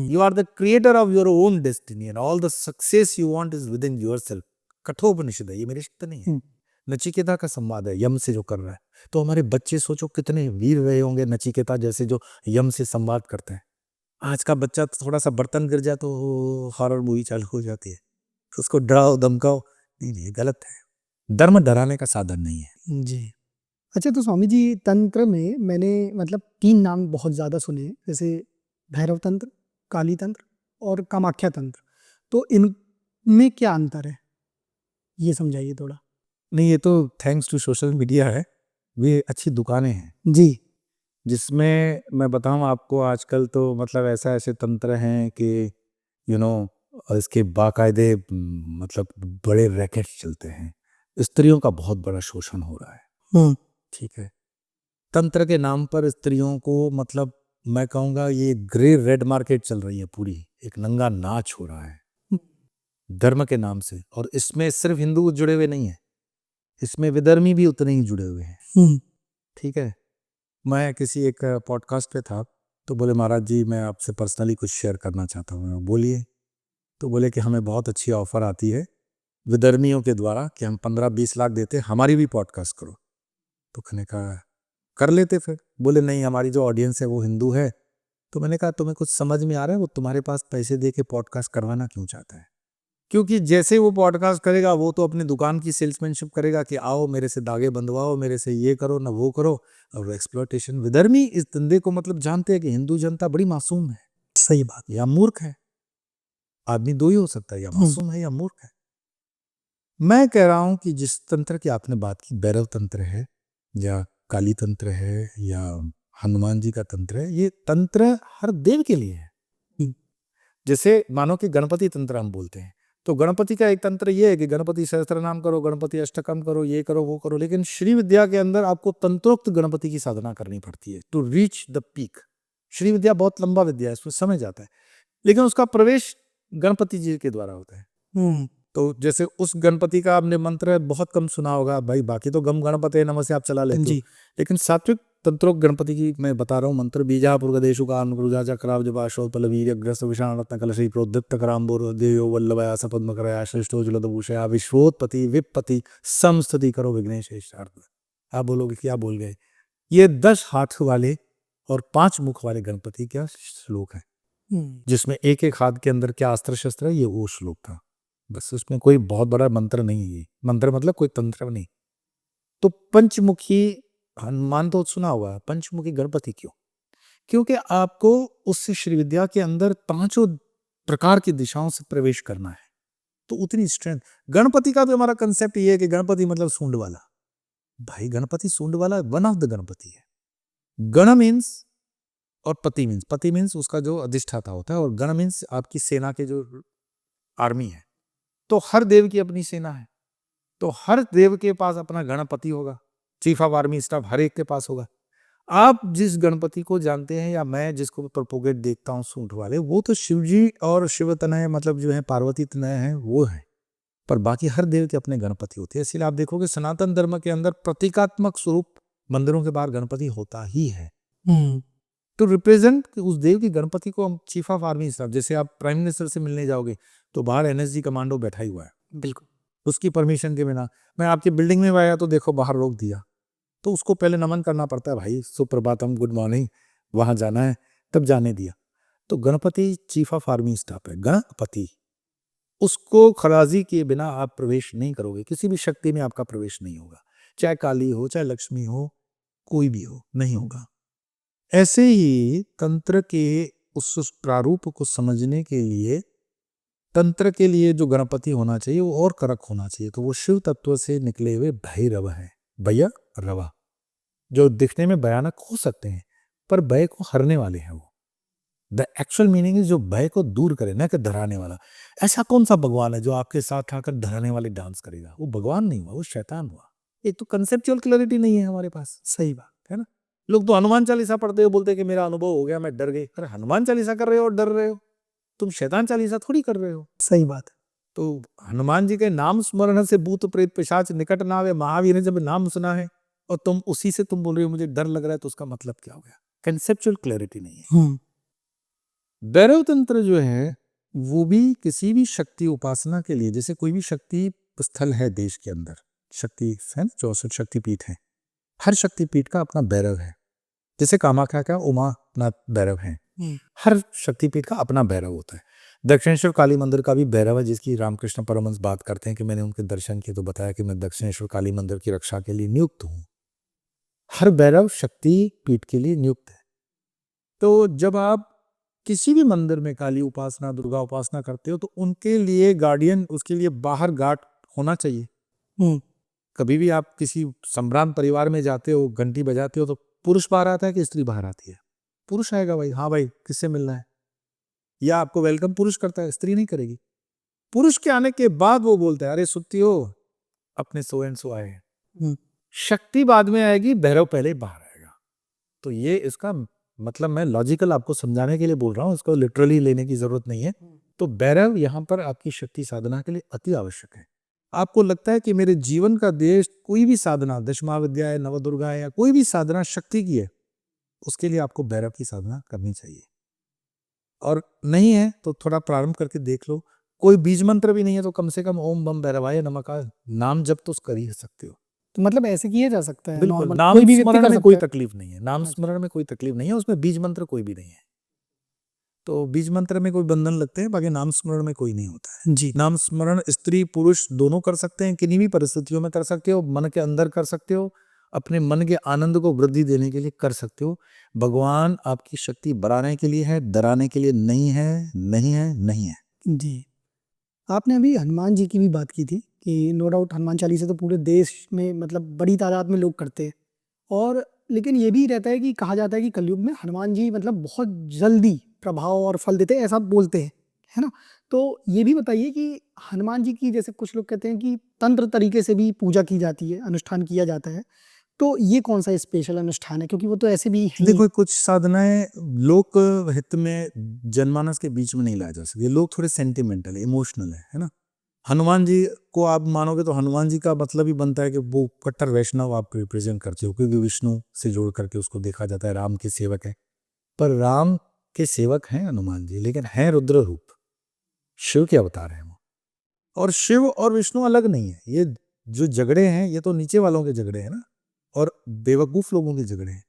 You are the creator of your own destiny and all the success you want is within yourself. Kathopanishad है, ये मेरे शब्द नहीं है। नचिकेता का संवाद है यम से जो कर रहा है। तो हमारे बच्चे सोचो कितने वीर रहे होंगे नचिकेता जैसे, जो यम से संवाद करते हैं। आज का बच्चा तो थोड़ा सा बर्तन गिर जाए तो हॉरर मूवी चालू हो जाती है, तो उसको डराओ धमकाओ, नहीं, ये गलत है। धर्म डराने का साधन नहीं है। जी। अच्छा, तो स्वामी जी तंत्र में मैंने मतलब 3 नाम बहुत ज़्यादा सुने हैं, जैसे भैरव तंत्र, काली तंत्र और कामाख्या तंत्र। तो इनमें क्या अंतर है? ये समझाइए थोड़ा। नहीं, ये तो थैंक्स टू सोशल मीडिया है, वे अच्छी दुकानें हैं जी। जिसमें मैं बताऊं आपको, आजकल तो मतलब ऐसे तंत्र हैं कि इसके बाकायदे मतलब बड़े रैकेट्स चलते हैं। स्त्रियों का बहुत बड़ा शोषण हो रहा है। ठीक है, तंत्र के नाम पर स्त्रियों को, मतलब मैं कहूँगा ये ग्रे रेड मार्केट चल रही है पूरी, एक नंगा नाच हो रहा है धर्म के नाम से। और इसमें सिर्फ हिंदू जुड़े हुए नहीं है, इसमें विधर्मी भी उतने ही जुड़े हुए हैं। ठीक है, मैं किसी एक पॉडकास्ट पे था, तो बोले महाराज जी मैं आपसे पर्सनली कुछ शेयर करना चाहता हूँ। बोलिए। तो बोले कि हमें बहुत अच्छी ऑफर आती है विधर्मियों के द्वारा कि हम 15-20 लाख देते, हमारी भी पॉडकास्ट करो। तो मैंने कहा कर लेते फिर। बोले नहीं, हमारी जो ऑडियंस है वो हिंदू है। तो मैंने कहा तुम्हें कुछ समझ में आ रहा है वो तुम्हारे पास पैसे दे के पॉडकास्ट करवाना क्यों चाहता है? क्योंकि जैसे वो पॉडकास्ट करेगा वो तो अपनी दुकान की सेल्समैनशिप करेगा कि आओ मेरे से धागे बंधवाओ, मेरे से ये करो ना वो करो, और एक्सप्लॉयटेशन। विधर्मी इस धंधे को मतलब जानते हैं कि हिंदू जनता बड़ी मासूम है। सही बात। या मूर्ख है। आदमी दो ही हो सकता है, या मासूम है या मूर्ख है। मैं कह रहा हूं कि जिस तंत्र की आपने बात की, भैरव तंत्र है या काली तंत्र है या हनुमान जी का तंत्र है, ये तंत्र हर देव के लिए है। जैसे मानो कि गणपति तंत्र हम बोलते हैं, तो गणपति का एक तंत्र ये है कि गणपति सहस्त्र नाम करो, गणपति अष्टकम करो, ये करो वो करो। लेकिन श्री विद्या के अंदर आपको तंत्रोक्त गणपति की साधना करनी पड़ती है to reach the peak. Shri Vidya बहुत लंबा विद्या है, उसमें समय जाता है, लेकिन उसका प्रवेश गणपति जी के द्वारा होता है। तो जैसे उस गणपति का आपने मंत्र बहुत कम सुना होगा भाई, बाकी तो गम गणपति नमः से आप चला लेते हो, लेकिन सात्विक तंत्रोक गणपति की मैं बता रहा हूँ मंत्र। बीजापुर गदेशु का अनुग्रुजा चक्राव जबाशोत्पल वीर्य ग्रस्त विषाण रत्न कलशी प्रोद्दीप्त कराम्बुर देयो वल्लभया सपद्म करया श्रेष्ठो जुलदभूषया विश्वोत्पत्ति विपत्ति समस्तति करो विघ्नेश शारद। आप बोलोगे क्या बोल गए? ये 10 हाथ वाले और 5 मुख वाले गणपति का श्लोक है, जिसमें एक एक हाथ के अंदर क्या अस्त्र शस्त्र है, ये वो श्लोक था। बस उसमें कोई बहुत बड़ा मंत्र नहीं है, ये मंत्र मतलब कोई तंत्र नहीं। तो पंचमुखी हनुमान तो सुना हुआ है, पंचमुखी गणपति क्यों? क्योंकि आपको उस श्री विद्या के अंदर 5 प्रकार की दिशाओं से प्रवेश करना है, तो उतनी स्ट्रेंथ। गणपति का तो हमारा कंसेप्ट ये है कि गणपति मतलब सूंड वाला। भाई गणपति सूंड वाला वन ऑफ द गणपति है। गण मीन्स और पति मीन्स उसका जो अधिष्ठाता होता है, और गण मीन्स आपकी सेना के जो आर्मी है। तो हर देव की अपनी सेना है, तो हर देव के पास अपना गणपति होगा, चीफ ऑफ आर्मी स्टाफ हर एक के पास होगा। आप जिस गणपति को जानते हैं या मैं जिसको प्रोपोगेट देखता हूँ सूंड वाले, वो तो शिव जी और शिव तनय मतलब जो है पार्वती तनय है वो है, पर बाकी हर देव के अपने गणपति होते हैं। इसलिए आप देखोगे सनातन धर्म के अंदर प्रतीकात्मक स्वरूप मंदिरों के बाहर गणपति होता ही है, तो रिप्रेजेंट उस देव की गणपति को हम चीफ ऑफ आर्मी स्टाफ। जैसे आप प्राइम मिनिस्टर से मिलने जाओगे तो बाहर एनएसजी कमांडो बैठा ही हुआ है, बिल्कुल उसकी परमिशन के बिना। मैं आपकी बिल्डिंग में आया तो देखो बाहर रोक दिया, तो उसको पहले नमन करना पड़ता है, भाई सुप्रभातम गुड मॉर्निंग, वहां जाना है, तब जाने दिया। तो Ganpati chief of army staff है, गणपति। उसको खराजी किए बिना आप प्रवेश नहीं करोगे, किसी भी शक्ति में आपका प्रवेश नहीं होगा, चाहे काली हो चाहे लक्ष्मी हो, कोई भी हो, नहीं होगा। ऐसे ही तंत्र के उस प्रारूप को समझने के लिए तंत्र के लिए जो गणपति होना चाहिए वो और करक होना चाहिए, तो वो शिव तत्व से निकले हुए भैरव है। भैया रवा, जो दिखने में भयानक हो सकते हैं पर भय को हरने वाले हैं। वो द एक्चुअल मीनिंग इज जो भय को दूर करे, न कि डराने वाला। ऐसा कौन सा भगवान है जो आपके साथ आकर डराने वाले डांस करेगा? वो भगवान नहीं हुआ, वो शैतान हुआ। एक तो कंसेप्चुअल क्लैरिटी नहीं है हमारे पास। सही बात। है ना? लोग तो हनुमान चालीसा पढ़ते हो, बोलते हैं कि मेरा अनुभव हो गया, मैं डर गई। अरे हनुमान चालीसा कर रहे हो और डर रहे हो? तुम शैतान चालीसा थोड़ी कर रहे हो। सही बात है। तो हनुमान जी के नाम स्मरण से भूत प्रेत पिशाच निकट ना आवे, महावीर ने जब नाम सुना है और तुम उसी से तुम बोल रहे हो मुझे डर लग रहा है, तो उसका मतलब क्या हो गया? कंसेप्चुअल क्लैरिटी नहीं है। भैरव तंत्र जो है वो भी किसी भी शक्ति उपासना के लिए, जैसे कोई भी शक्ति स्थल है देश के अंदर, शक्ति है 64 शक्तिपीठ है, हर शक्तिपीठ का अपना भैरव है। जैसे कामाख्या का उमानाथ भैरव है, हर शक्तिपीठ का अपना भैरव होता है। दक्षिणेश्वर काली मंदिर का भी भैरव है, जिसकी रामकृष्ण परमहंस बात करते हैं कि मैंने उनके दर्शन किए तो बताया कि मैं दक्षिणेश्वर काली मंदिर की रक्षा के लिए नियुक्त हूं। हर भैरव शक्ति पीठ के लिए नियुक्त है। तो जब आप किसी भी मंदिर में काली उपासना, दुर्गा उपासना करते हो तो उनके लिए गार्डियन, उसके लिए बाहर गार्ड होना चाहिए। कभी भी आप किसी सम्भ्रांत परिवार में जाते हो, घंटी बजाते हो, तो पुरुष बाहर आता है कि स्त्री बाहर आती है? पुरुष आएगा भाई, हाँ भाई किससे मिलना है, या आपको वेलकम पुरुष करता है, स्त्री नहीं करेगी। पुरुष के आने के बाद वो बोलता है अरे सुत्ती हो, अपने सो एंड सो आए हैं। शक्ति बाद में आएगी, भैरव पहले बाहर आएगा। तो ये इसका मतलब मैं लॉजिकल आपको समझाने के लिए बोल रहा हूँ, इसको लिटरली लेने की जरूरत नहीं है। तो भैरव यहाँ पर आपकी शक्ति साधना के लिए अति आवश्यक है। आपको लगता है कि मेरे जीवन का देश कोई भी साधना, दशमहाविद्या है, नवदुर्गा है, या कोई भी साधना शक्ति की है, उसके लिए आपको भैरव की साधना करनी चाहिए। और नहीं है तो थोड़ा प्रारंभ करके देख लो। कोई बीज मंत्र भी नहीं है तो कम से कम ओम बम भैरवाय नमः का नाम जप तो कर ही सकते हो। तो मतलब ऐसे किया जा सकता है बिल्कुल, नॉर्मल, नाम कोई भी व्यक्ति स्मरण कर में सकता कोई है? तकलीफ नहीं है, नाम अच्छा। स्मरण में कोई तकलीफ नहीं है, उसमें बीज मंत्र कोई भी नहीं है। तो बीज मंत्र में कोई बंधन लगते हैं, बाकी नाम स्मरण में कोई नहीं होता है। जी। नाम स्मरण स्त्री पुरुष दोनों कर सकते हैं, किन्हीं भी परिस्थितियों में कर सकते हो, मन के अंदर कर सकते हो, अपने मन के आनंद को वृद्धि देने के लिए कर सकते हो। भगवान आपकी शक्ति बढ़ाने के लिए है, डराने के लिए नहीं है, नहीं है, नहीं है। जी। आपने अभी हनुमान जी की भी बात की थी कि नो डाउट हनुमान चालीसा तो पूरे देश में मतलब बड़ी तादाद में लोग करते हैं, और लेकिन ये भी रहता है कि कहा जाता है कि कलयुग में हनुमान जी मतलब बहुत जल्दी प्रभाव और फल देते हैं, ऐसा बोलते हैं, है ना? तो ये भी बताइए कि हनुमान जी की, जैसे कुछ लोग कहते हैं कि तंत्र तरीके से भी पूजा की जाती है, अनुष्ठान किया जाता है, तो ये कौन सा स्पेशल अनुष्ठान है? क्योंकि वो तो ऐसे भी हैं ही। देखो कुछ साधनाएं लोक हित में जनमानस के बीच में नहीं लाया जा सकती, लोग थोड़े सेंटिमेंटल है, इमोशनल है ना। हनुमान जी को आप मानोगे तो हनुमान जी का मतलब ही बनता है कि वो कट्टर वैष्णव आप रिप्रेजेंट करते हो, क्योंकि विष्णु से जोड़ करके उसको देखा जाता है, राम के सेवक है। पर राम के सेवक हैं हनुमान जी, लेकिन हैं रुद्र रूप, शिव के अवतार हैं वो। और शिव और विष्णु अलग नहीं है। ये जो झगड़े हैं ये तो नीचे वालों के झगड़े हैं ना, और बेवकूफ लोगों के झगड़े हैं।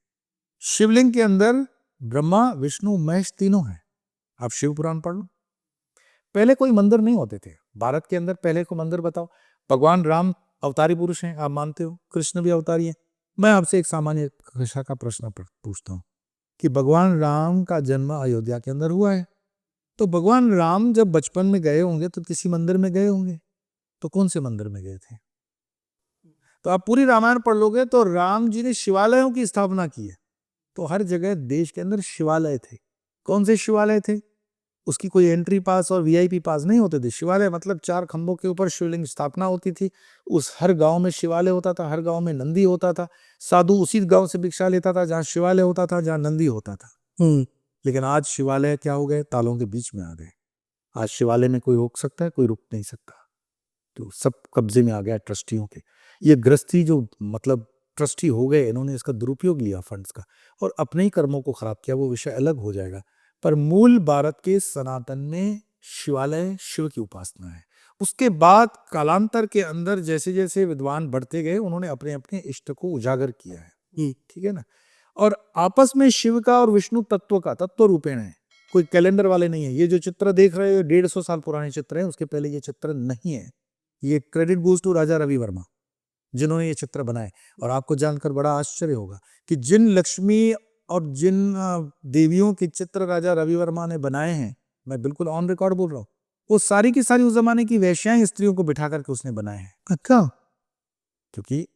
शिवलिंग के अंदर ब्रह्मा विष्णु महेश तीनों हैं। आप शिव पुराण पढ़ लो। पहले कोई मंदिर नहीं होते थे भारत के अंदर, पहले को मंदिर बताओ। भगवान राम अवतारी पुरुष हैं, आप मानते हो, कृष्ण भी अवतारी है। मैं आपसे एक सामान्य कक्षा का प्रश्न पूछता हूँ कि भगवान राम का जन्म अयोध्या के अंदर हुआ है, तो भगवान राम जब बचपन में गए होंगे तो किसी मंदिर में गए होंगे, तो कौन से मंदिर में गए थे? तो आप पूरी रामायण पढ़ लोगे तो राम जी ने शिवालयों की स्थापना की है। तो हर जगह देश के अंदर शिवालय थे। कौन से शिवालय थे? उसकी कोई एंट्री पास और वीआईपी पास नहीं होते थे। शिवालय मतलब 4 खंभों के ऊपर शिवलिंग स्थापना होती थी। उस हर गांव में शिवालय होता था, हर गांव में नंदी होता था। साधु उसी गांव से भिक्षा लेता था जहां शिवालय होता था, जहां नंदी होता था। लेकिन आज शिवालय क्या हो गए? तालों के बीच में आ गए। आज शिवालय में कोई रोक सकता है? कोई रुक नहीं सकता। तो सब कब्जे में आ गया ट्रस्टियों के। ये गृहस्थी जो मतलब ट्रस्टी हो गए, इन्होंने इसका दुरुपयोग लिया फंड्स का और अपने ही कर्मों को खराब किया, वो विषय अलग हो जाएगा। पर मूल भारत के सनातन में शिवालय शिव की उपासना है। उसके बाद कालांतर के अंदर जैसे जैसे विद्वान बढ़ते गए, उन्होंने अपने अपने इष्ट को उजागर किया है। ठीक है ना। और आपस में शिव का और विष्णु तत्व का तत्व रूपेण है, कोई कैलेंडर वाले नहीं है। ये जो चित्र देख रहे हो 150 साल पुराने चित्र है, उसके पहले ये चित्र नहीं है। ये credit goes to Raja Ravi Varma जिन्होंने ये चित्र बनाए। और आपको जानकर बड़ा आश्चर्य होगा कि जिन लक्ष्मी और जिन देवियों के चित्र राजा रवि वर्मा ने बनाए हैं, मैं बिल्कुल ऑन रिकॉर्ड बोल रहा हूँ, वो सारी की सारी उस जमाने की वेश्याएं स्त्रियों को बिठा करके उसने बनाए हैं। अच्छा। क्योंकि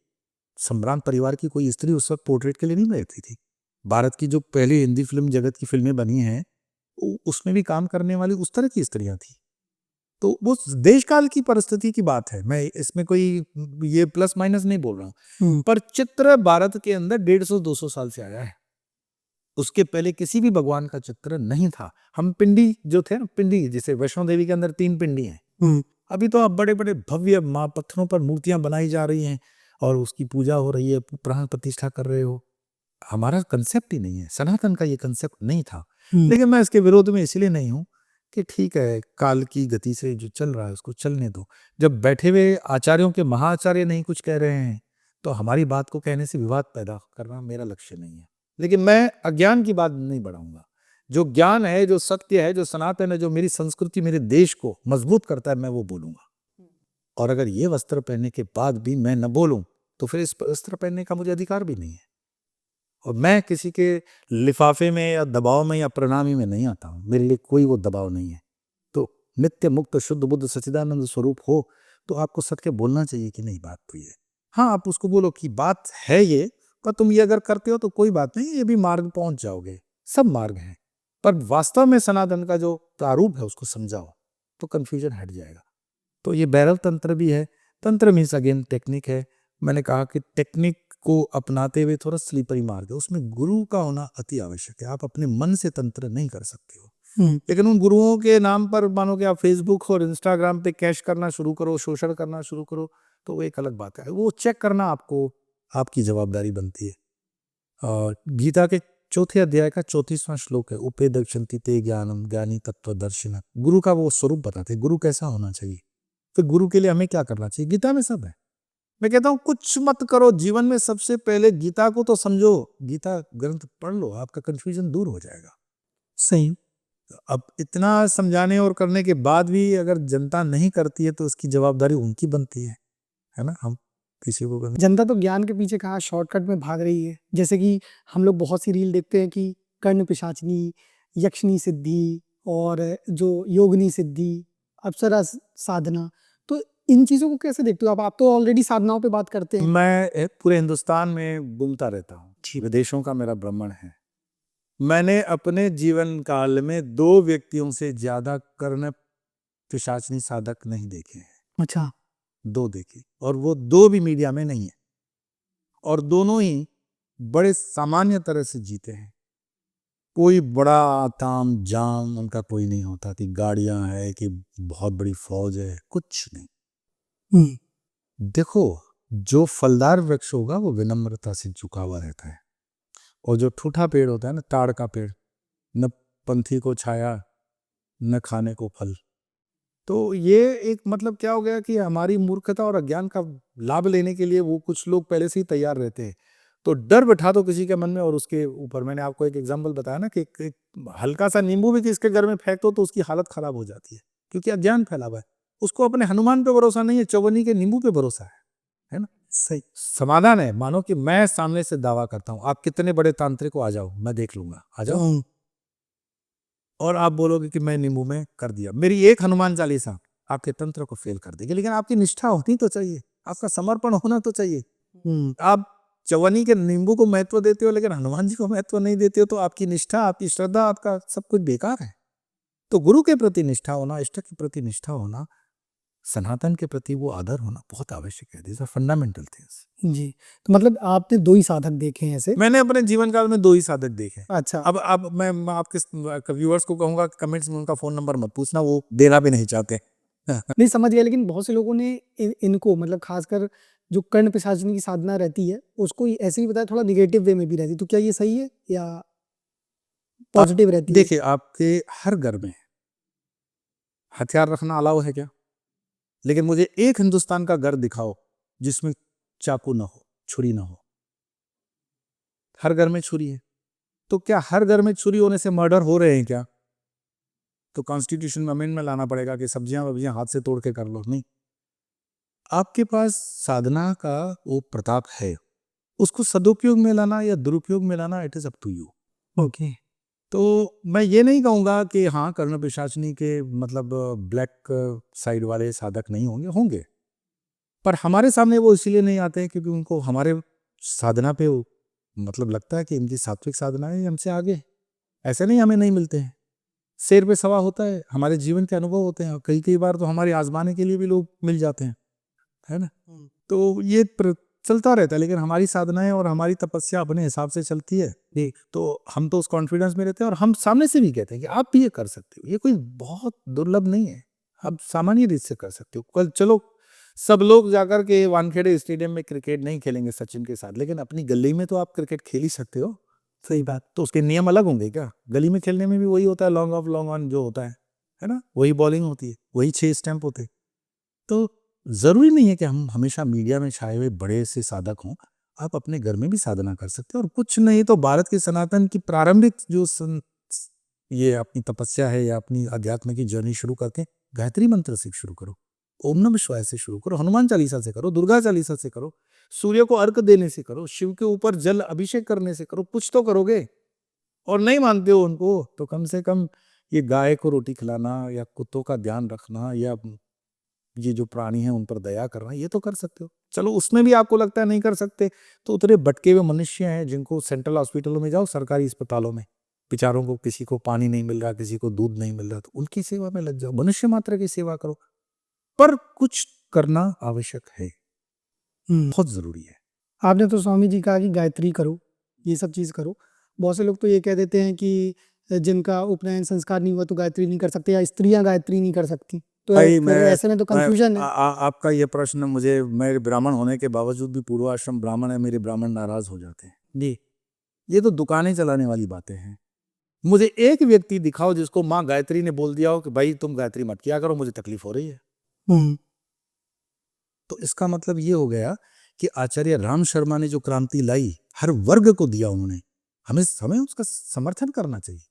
सम्राट परिवार की कोई स्त्री उस वक्त पोर्ट्रेट के लिए नहीं बैठती थी। भारत की जो पहली हिंदी फिल्म जगत की फिल्में बनी हैं, उसमें भी काम करने वाली उस तरह की स्त्रियां थी। तो वो देश काल की परिस्थिति की बात है, मैं इसमें कोई ये प्लस माइनस नहीं बोल रहा हूँ। पर चित्र भारत के अंदर 150-200 साल से आया है। उसके पहले किसी भी भगवान का चित्र नहीं था। हम पिंडी जो थे ना, पिंडी जैसे वैष्णो देवी के अंदर 3 पिंडी हैं। अभी तो अब बड़े बड़े भव्य माँ पत्थरों पर मूर्तियां बनाई जा रही हैं और उसकी पूजा हो रही है, प्राण प्रतिष्ठा कर रहे हो। हमारा कंसेप्ट ही नहीं है, सनातन का ये कंसेप्ट नहीं था। लेकिन मैं इसके विरोध में इसलिए नहीं हूँ कि ठीक है, काल की गति से जो चल रहा है उसको चलने दो। जब बैठे हुए आचार्यों के महाआचार्य नहीं कुछ कह रहे हैं तो हमारी बात को कहने से विवाद पैदा करना मेरा लक्ष्य नहीं है। लेकिन मैं अज्ञान की बात नहीं बढ़ाऊंगा। जो ज्ञान है, जो सत्य है, जो सनातन है, जो मेरी संस्कृति, मेरे देश को मजबूत करता है, मैं वो बोलूंगा। और अगर ये वस्त्र पहनने के बाद भी मैं न बोलूं तो फिर इस वस्त्र पहनने का मुझे अधिकार भी नहीं है। और मैं किसी के लिफाफे में या दबाव में या प्रणामी में नहीं आता हूं। मेरे लिए कोई वो दबाव नहीं है। तो नित्य मुक्त शुद्ध बुद्ध सच्चिदानंद स्वरूप हो तो आपको सत्य के बोलना चाहिए कि नहीं, बात तो ये। हाँ, आप उसको बोलो कि बात है ये, पर तुम ये अगर करते हो तो कोई बात नहीं, ये भी मार्ग पहुंच जाओगे। सब मार्ग हैं, पर वास्तव में सनातन का जो प्रारूप है उसको समझाओ तो कंफ्यूजन हट जाएगा। तो ये भैरव तंत्र भी है। तंत्र मीन्स अगेन टेक्निक है। मैंने कहा कि टेक्निक को अपनाते हुए थोड़ा स्लीपरी मार्ग है, उसमें गुरु का होना अति आवश्यक है। आप अपने मन से तंत्र नहीं कर सकते हो। लेकिन उन गुरुओं के नाम पर मानो कि आप फेसबुक और इंस्टाग्राम पे कैश करना शुरू करो, शोषण करना शुरू करो, तो वो एक अलग बात है। वो चेक करना आपको, आपकी जवाबदारी बनती है। और गीता के 4थे अध्याय का 34वां श्लोक है, उपेदक्षन्ति ते ज्ञानम ज्ञानी तत्वदर्शिनः। गुरु का वो स्वरूप बताते, गुरु कैसा होना चाहिए। फिर गुरु के लिए हमें क्या करना चाहिए, गीता में सब है। मैं कहता हूं कुछ मत करो जीवन में, सबसे पहले गीता को तो समझो, गीता ग्रंथ पढ़ लो, आपका कंफ्यूजन दूर हो जाएगा। सही। अब इतना समझाने और करने के बाद भी अगर जनता नहीं करती है तो उसकी जवाबदारी उनकी बनती है ना। हम किसी को जनता तो ज्ञान के पीछे कहाँ शॉर्टकट में भाग रही है। जैसे कि हम लोग बहुत सी रील देखते हैं कि कर्ण पिशाचनी, यक्षनी सिद्धि और जो योगनी सिद्धि, अप्सरा साधना, तो इन चीजों को कैसे देखते हो आप? तो ऑलरेडी साधनाओं पे बात करते हैं। मैं पूरे हिंदुस्तान में घूमता रहता हूँ, विदेशों का मेरा भ्रमण है। मैंने अपने जीवन काल में 2 व्यक्तियों से ज्यादा कर्ण पिशाचनी साधक नहीं देखे हैं। अच्छा। 2 देखे, और वो 2 भी मीडिया में नहीं है, और दोनों ही बड़े सामान्य तरह से जीते हैं। कोई बड़ा ताम जाम उनका कोई नहीं होता कि गाड़ियां है कि बहुत बड़ी फौज है, कुछ नहीं। देखो, जो फलदार वृक्ष होगा वो विनम्रता से झुका हुआ रहता है, और जो ठूठा पेड़ होता है ना, ताड़ का पेड़, न पंथी को छाया न खाने को फल। तो ये एक मतलब क्या हो गया कि हमारी मूर्खता और अज्ञान का लाभ लेने के लिए वो कुछ लोग पहले से ही तैयार रहते हैं। तो डर बैठा दो किसी के मन में, और उसके ऊपर मैंने आपको एक एग्जांपल बताया ना कि एक हल्का सा नींबू भी किसके घर में फेंक दो तो उसकी हालत खराब हो जाती है, क्योंकि अज्ञान फैला हुआ है। उसको अपने हनुमान पे भरोसा नहीं है, चौबनी के नींबू पे भरोसा है ना। सही समाधान है। मानो कि मैं सामने से दावा करता हूं, आप कितने बड़े तांत्रिक को आ जाओ, मैं देख लूंगा, आ जाओ, और आप बोलोगे कि मैं नींबू में कर दिया, मेरी एक हनुमान चालीसा आपके तंत्र को फेल कर देगी। लेकिन आपकी निष्ठा होनी तो चाहिए, आपका समर्पण होना तो चाहिए। आप चवनी के नींबू को महत्व देते हो लेकिन हनुमान जी को महत्व नहीं देते हो, तो आपकी निष्ठा, आपकी श्रद्धा, आपका सब कुछ बेकार है। तो गुरु के प्रति निष्ठा होना, इष्ट के प्रति निष्ठा होना, सनातन के प्रति वो आदर होना बहुत आवश्यक है। These are fundamental things. जी, तो मतलब आपने 2 ही साधक देखे हैं ऐसे? मैंने अपने जीवन काल में 2 ही साधक देखे। अच्छा। अब मैं आपके व्यूअर्स को कहूंगा कमेंट्स में उनका फोन नंबर मत पूछना, वो देना भी नहीं चाहते। नहीं, समझ गया। लेकिन बहुत से लोगों ने इनको मतलब खासकर जो कर्ण पिशाचनी की साधना रहती है उसको ऐसे ही बताया, थोड़ा निगेटिव वे में भी रहती है। तो क्या ये सही है या पॉजिटिव रहती है? देखिए, आपके हर घर में हथियार रखना अलाउ है क्या? लेकिन मुझे एक हिंदुस्तान का घर दिखाओ जिसमें चाकू ना हो, छुरी ना हो। हर घर में छुरी है। तो क्या हर घर में छुरी होने से मर्डर हो रहे हैं क्या? तो कॉन्स्टिट्यूशन में अमेंडमेंट लाना पड़ेगा कि सब्जियां वब्जियां हाथ से तोड़ के कर लो। नहीं, आपके पास साधना का वो प्रताप है, उसको सदुपयोग में लाना या दुरुपयोग में लाना, it is up to you. Okay. तो मैं ये नहीं कहूँगा कि हाँ, कर्ण पिशाचिनी के मतलब ब्लैक साइड वाले साधक नहीं होंगे, होंगे। पर हमारे सामने वो इसीलिए नहीं आते हैं क्योंकि उनको हमारे साधना पे मतलब लगता है कि इनकी सात्विक साधना है, ये हमसे आगे। ऐसे नहीं हमें नहीं मिलते हैं। शेर पे सवार होता है, हमारे जीवन के अनुभव होते हैं और कई-कई बार तो हमारे आज़माने के लिए भी लोग मिल जाते हैं, है ना? तो ये चलता रहता है, लेकिन हमारी साधनाएं और हमारी तपस्या अपने हिसाब से चलती है। तो हम तो उस कॉन्फिडेंस में रहते हैं और हम सामने से भी कहते हैं कि आप भी ये कर सकते हो, ये कोई बहुत दुर्लभ नहीं है, आप सामान्य रीत से कर सकते हो। कल चलो सब लोग जाकर के वानखेड़े स्टेडियम में क्रिकेट नहीं खेलेंगे सचिन के साथ, लेकिन अपनी गली में तो आप क्रिकेट खेल ही सकते हो। सही बात। तो उसके नियम अलग होंगे क्या? गली में खेलने में भी वही होता है, लॉन्ग ऑफ लॉन्ग ऑन जो होता है ना? वही बॉलिंग होती है, वही 6 स्टंप होते हैं। तो ज़रूरी नहीं है कि हम हमेशा मीडिया में छाए हुए बड़े से साधक हों, आप अपने घर में भी साधना कर सकते हो और कुछ नहीं तो भारत के सनातन की प्रारंभिक जो ये अपनी तपस्या है या अपनी अध्यात्म की जर्नी शुरू करके गायत्री मंत्र से शुरू करो, ओम नमः शिवाय से शुरू करो, हनुमान चालीसा से करो, दुर्गा चालीसा से करो, सूर्य को अर्घ देने से करो, शिव के ऊपर जल अभिषेक करने से करो, कुछ तो करोगे। और नहीं मानते हो उनको तो कम से कम ये गाय को रोटी खिलाना या कुत्तों का ध्यान रखना या ये जो प्राणी हैं उन पर दया करना, ये तो कर सकते हो। चलो उसमें भी आपको लगता है नहीं कर सकते, तो उतने भटके हुए मनुष्य हैं जिनको सेंट्रल हॉस्पिटलों में जाओ, सरकारी अस्पतालों में, बेचारों को किसी को पानी नहीं मिल रहा, किसी को दूध नहीं मिल रहा, तो उनकी सेवा में लग जाओ, मनुष्य मात्र की सेवा करो। पर कुछ करना आवश्यक है, बहुत जरूरी है। आपने तो स्वामी जी कहा कि गायत्री करो, ये सब चीज़ करो। बहुत से लोग तो ये कह देते हैं कि जिनका उपनयन संस्कार नहीं हुआ तो गायत्री नहीं कर सकते, या स्त्रियां गायत्री नहीं कर सकती। तो भाई फिर ऐसे में तो कंफ्यूजन है। आपका ये प्रश्न मुझे, मेरे ब्राह्मण होने के बावजूद भी पूर्वाश्रम ब्राह्मण है, मेरे ब्राह्मण नाराज हो जाते हैं जी। ये तो दुकानें चलाने वाली बातें हैं। मुझे एक व्यक्ति दिखाओ जिसको माँ गायत्री ने बोल दिया हो कि भाई तुम गायत्री मत किया करो, मुझे तकलीफ हो रही है। तो इसका मतलब ये हो गया कि आचार्य राम शर्मा ने जो क्रांति लाई, हर वर्ग को दिया उन्होंने, हमें उसका समर्थन करना चाहिए।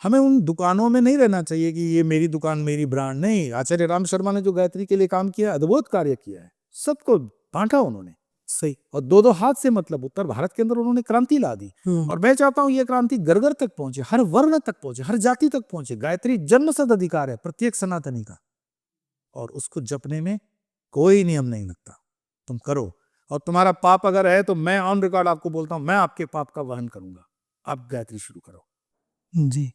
हमें उन दुकानों में नहीं रहना चाहिए कि ये मेरी दुकान मेरी ब्रांड, नहीं। आचार्य राम शर्मा ने जो गायत्री के लिए काम किया, अद्भुत कार्य किया है, सबको बांटा उन्होंने। सही। और दो हाथ से, मतलब उत्तर भारत के अंदर उन्होंने क्रांति ला दी। और मैं चाहता हूं ये क्रांति घर घर तक पहुंचे, हर वर्ण तक पहुंचे, हर जाति तक पहुंचे। गायत्री जन्मसिद्ध अधिकार है प्रत्येक सनातनी का, और उसको जपने में कोई नियम नहीं लगता। तुम करो, और तुम्हारा पाप अगर है तो मैं ऑन रिकॉर्ड आपको बोलता हूं, मैं आपके पाप का वहन करूंगा। आप गायत्री शुरू करो जी।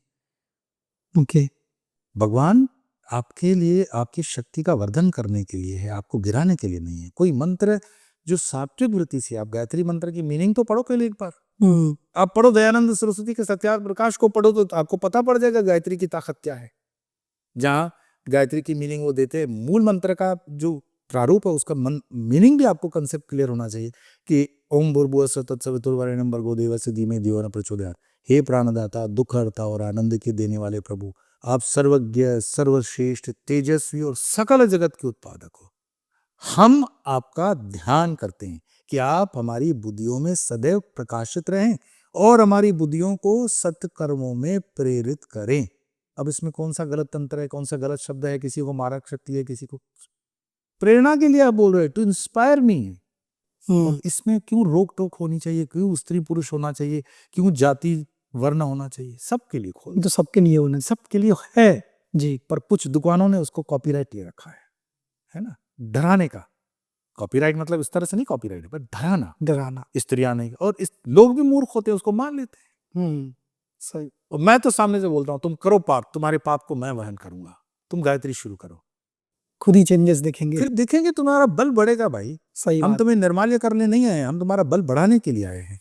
ओके। भगवान आपके लिए, आपकी शक्ति का वर्धन करने के लिए है, आपको गिराने के लिए नहीं है। कोई मंत्र जो सात्विक वृत्ति से, आप गायत्री मंत्र की मीनिंग तो पढ़ो पहले एक बार। आप पढ़ो दयानंद सरस्वती के सत्यार्थ प्रकाश को पढ़ो तो आपको पता पड़ जाएगा गायत्री की ताकत क्या है। जहां गायत्री की मीनिंग वो देते हैं, मूल मंत्र का जो प्रारूप है उसका मीनिंग भी आपको कंसेप्ट क्लियर होना चाहिए कि ओम भूर्भुवस्सुः तत्सवितुर्वरेण्यं भर्गो देवस्य धीमहि धियो न प्रचोदयात्। हे प्राणदाता, दुख हरता और आनंद के देने वाले प्रभु, आप सर्वज्ञ, सर्वश्रेष्ठ, तेजस्वी और सकल जगत के उत्पादक हो। हम आपका ध्यान करते हैं कि आप हमारी बुद्धियों में सदैव प्रकाशित रहें और हमारी बुद्धियों को सत्कर्मों में प्रेरित करें। अब इसमें कौन सा गलत तंत्र है, कौन सा गलत शब्द है, किसी को मारक शक्ति है, किसी को प्रेरणा के लिए आप बोल रहे हैं, टू इंस्पायर मी। और इसमें क्यों रोक टोक होनी चाहिए, क्यों स्त्री पुरुष होना चाहिए, क्यों जाति वर्ण होना चाहिए? सबके लिए खोल, तो सबके लिए होना, सबके लिए है जी। पर कुछ दुकानों ने उसको कॉपीराइट ले रखा है ना, डराने का। कॉपीराइट मतलब इस तरह से नहीं कॉपीराइट, पर डराना। स्त्रियां नहीं, और लोग भी मूर्ख होते हैं, उसको मान लेते हैं। सही। और मैं तो सामने से बोलता हूँ, तुम करो पाप, तुम्हारे पाप को मैं वहन करूंगा। तुम गायत्री शुरू करो, खुद ही चेंजेस दिखेंगे। फिर देखेंगे तुम्हारा बल बढ़ेगा भाई। सही हम बात। तुम्हें निर्माल्य करने नहीं आए, हम तुम्हारा बल बढ़ाने के लिए आए हैं।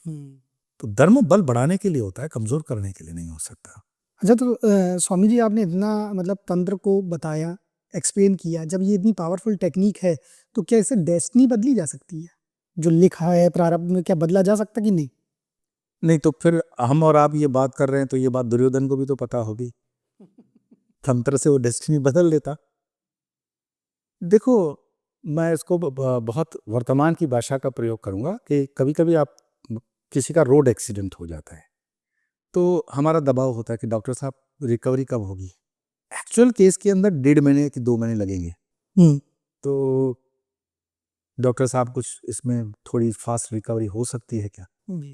तो धर्म बल बढ़ाने के लिए होता है, कमजोर करने के लिए नहीं हो सकता। अच्छा, तो स्वामी जी आपने इतना मतलब तंत्र को बताया, एक्सप्लेन किया, जब ये इतनी पावरफुल टेक्निक है तो क्या इससे डेस्टिनी बदली जा सकती है? जो लिखा है प्रारब्ध में, क्या बदला जा सकता कि नहीं? नहीं तो फिर हम और आप ये बात कर रहे हैं तो ये बात दुर्योधन को भी तो पता होगी, तंत्र से वो डेस्टिनी बदल लेता। देखो, मैं इसको बहुत वर्तमान की भाषा का प्रयोग करूंगा कि कभी कभी आप, किसी का रोड एक्सीडेंट हो जाता है तो हमारा दबाव होता है कि डॉक्टर साहब रिकवरी कब होगी। एक्चुअल केस के अंदर 1.5 महीने कि 2 महीने लगेंगे। तो डॉक्टर साहब कुछ इसमें थोड़ी फास्ट रिकवरी हो सकती है क्या?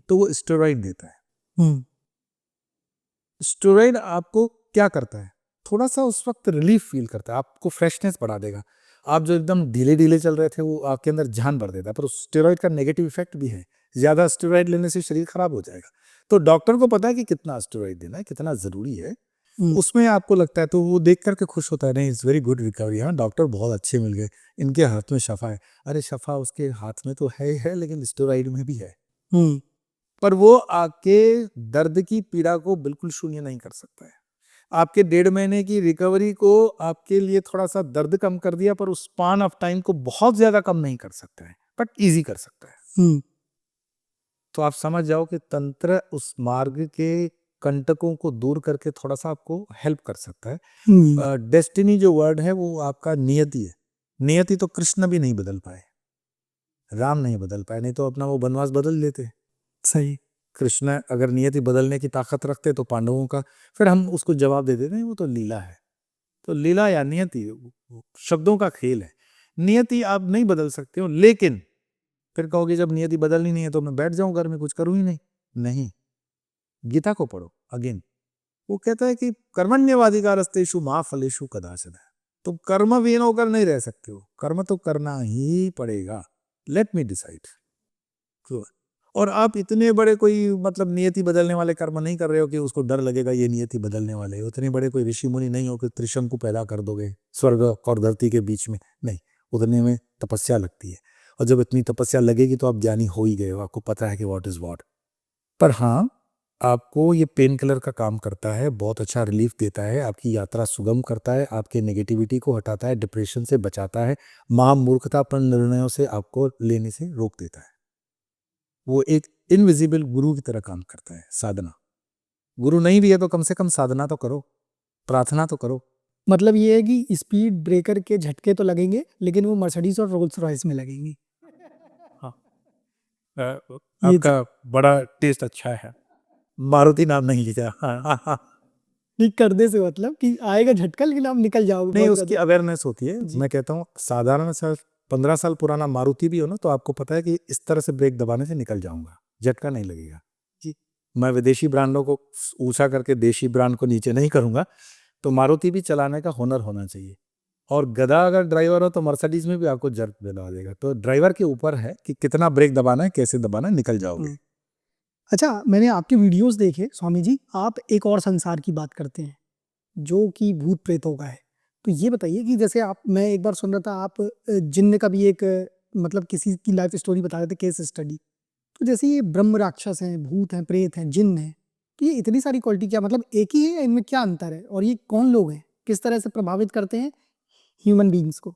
तो वो स्टेरॉइड देता है। स्टेरॉइड आपको क्या करता है, थोड़ा सा उस वक्त रिलीफ फील करता है, आपको फ्रेशनेस बढ़ा देगा। आप जो एकदम ढीले ढीले चल रहे थे वो आपके अंदर जान भर देता है, पर उस स्टेरॉइड का नेगेटिव इफेक्ट भी है। ज्यादा स्टेरॉइड लेने से शरीर खराब हो जाएगा। तो डॉक्टर को पता है कि कितना स्टेरॉइड देना है, कितना जरूरी है। उसमें आपको लगता है तो वो देख करके खुश होता है, नहीं इट्स वेरी गुड रिकवरी, हाँ डॉक्टर बहुत अच्छे मिल गए, इनके हाथ में शफा है। अरे शफा उसके हाथ में तो है ही है, लेकिन स्टेरॉइड में भी है। पर वो आपके दर्द की पीड़ा को बिल्कुल शून्य नहीं कर सकता है। आपके 1.5 महीने की रिकवरी को आपके लिए थोड़ा सा दर्द कम कर दिया, पर उस स्पान ऑफ टाइम को बहुत ज्यादा कम नहीं कर सकता है, बट इजी कर सकता है। तो आप समझ जाओ कि तंत्र उस मार्ग के कंटकों को दूर करके थोड़ा सा आपको हेल्प कर सकता है। डेस्टिनी जो वर्ड है वो आपका नियति है। नियति तो कृष्ण भी नहीं बदल पाए, राम नहीं बदल पाए, नहीं तो अपना वो वनवास बदल लेते। सही। कृष्ण अगर नियति बदलने की ताकत रखते तो पांडवों का, फिर हम उसको जवाब दे देते नहीं वो तो लीला है। तो लीला या नियति शब्दों का खेल है। नियति आप नहीं बदल सकते हो, लेकिन फिर कहोगे जब नियति बदलनी नहीं है तो मैं बैठ जाऊं घर में कुछ करूं ही नहीं। नहीं, गीता को पढ़ो अगेन, वो कहता है कि कर्मण्यवाधिकारस्तेषु मा फलेषु कदाचन। तुम कर्म विहीन होकर नहीं रह सकते हो, कर्म तो करना ही पड़ेगा। Let me decide. और आप इतने बड़े कोई मतलब नियति बदलने वाले कर्म नहीं कर रहे हो कि उसको डर लगेगा ये नियति बदलने वाले। उतने बड़े कोई ऋषि मुनि नहीं हो कि त्रिशंकु पैदा कर दोगे स्वर्ग और धरती के बीच में, नहीं। उतने में तपस्या लगती है, और जब इतनी तपस्या लगेगी तो आप ज्ञानी हो ही गए हो, आपको पता है कि व्हाट इज व्हाट। पर हाँ, आपको ये पेन किलर का काम करता है, बहुत अच्छा रिलीफ देता है, आपकी यात्रा सुगम करता है, आपके नेगेटिविटी को हटाता है, डिप्रेशन से बचाता है, महामूर्खतापूर्ण निर्णयों से आपको लेने से रोक देता है। वो एक इनविजिबल गुरु की तरह काम करता है। साधना, गुरु नहीं भी है तो कम से कम साधना तो करो, प्रार्थना तो करो। मतलब ये है कि स्पीड ब्रेकर के झटके तो लगेंगे, लेकिन वो मर्सिडीज और रोल्स रॉयस में लगेंगी। हाँ, ये आपका बड़ा टेस्ट अच्छा है, मारुति नाम नहीं लिया। हाँ हाँ हाँ। ठीक करने से मतलब कि आएगा झटका, लेकिन आप निकल जाओगे नहीं, बहुत उसकी ज्यादा। अवेयरनेस होती है। जी। मैं कहता हूँ साधारण सा 15 साल पुराना मारुति भी हो ना, तो आपको पता है कि इस तरह से ब्रेक दबाने से निकल जाऊंगा, झटका नहीं लगेगा। जी। मैं विदेशी ब्रांडों को ऊंचा करके देशी ब्रांड को नीचे नहीं करूंगा। तो मारुति भी चलाने का हुनर होना चाहिए। और गधा अगर ड्राइवर हो तो मर्सिडीज में भी आपको जर्क दिला देगा। तो ड्राइवर के ऊपर है कि कितना ब्रेक दबाना है, कैसे दबाना है, निकल जाओगे। अच्छा, मैंने आपके वीडियोस देखे स्वामी जी, आप एक और संसार की बात करते हैं जो कि भूत प्रेतों का है। तो ये बताइए कि जैसे आप, मैं एक बार सुन रहा था आप जिन्न का भी एक मतलब किसी की लाइफ स्टोरी बता रहे थे, केस स्टडी। तो जैसे ये ब्रह्म राक्षस हैं, भूत हैं, प्रेत हैं, जिन्न हैं, तो ये इतनी सारी क्वालिटी क्या मतलब एक ही है या इनमें क्या अंतर है, और ये कौन लोग हैं, किस तरह से प्रभावित करते हैं ह्यूमन बीइंग्स को?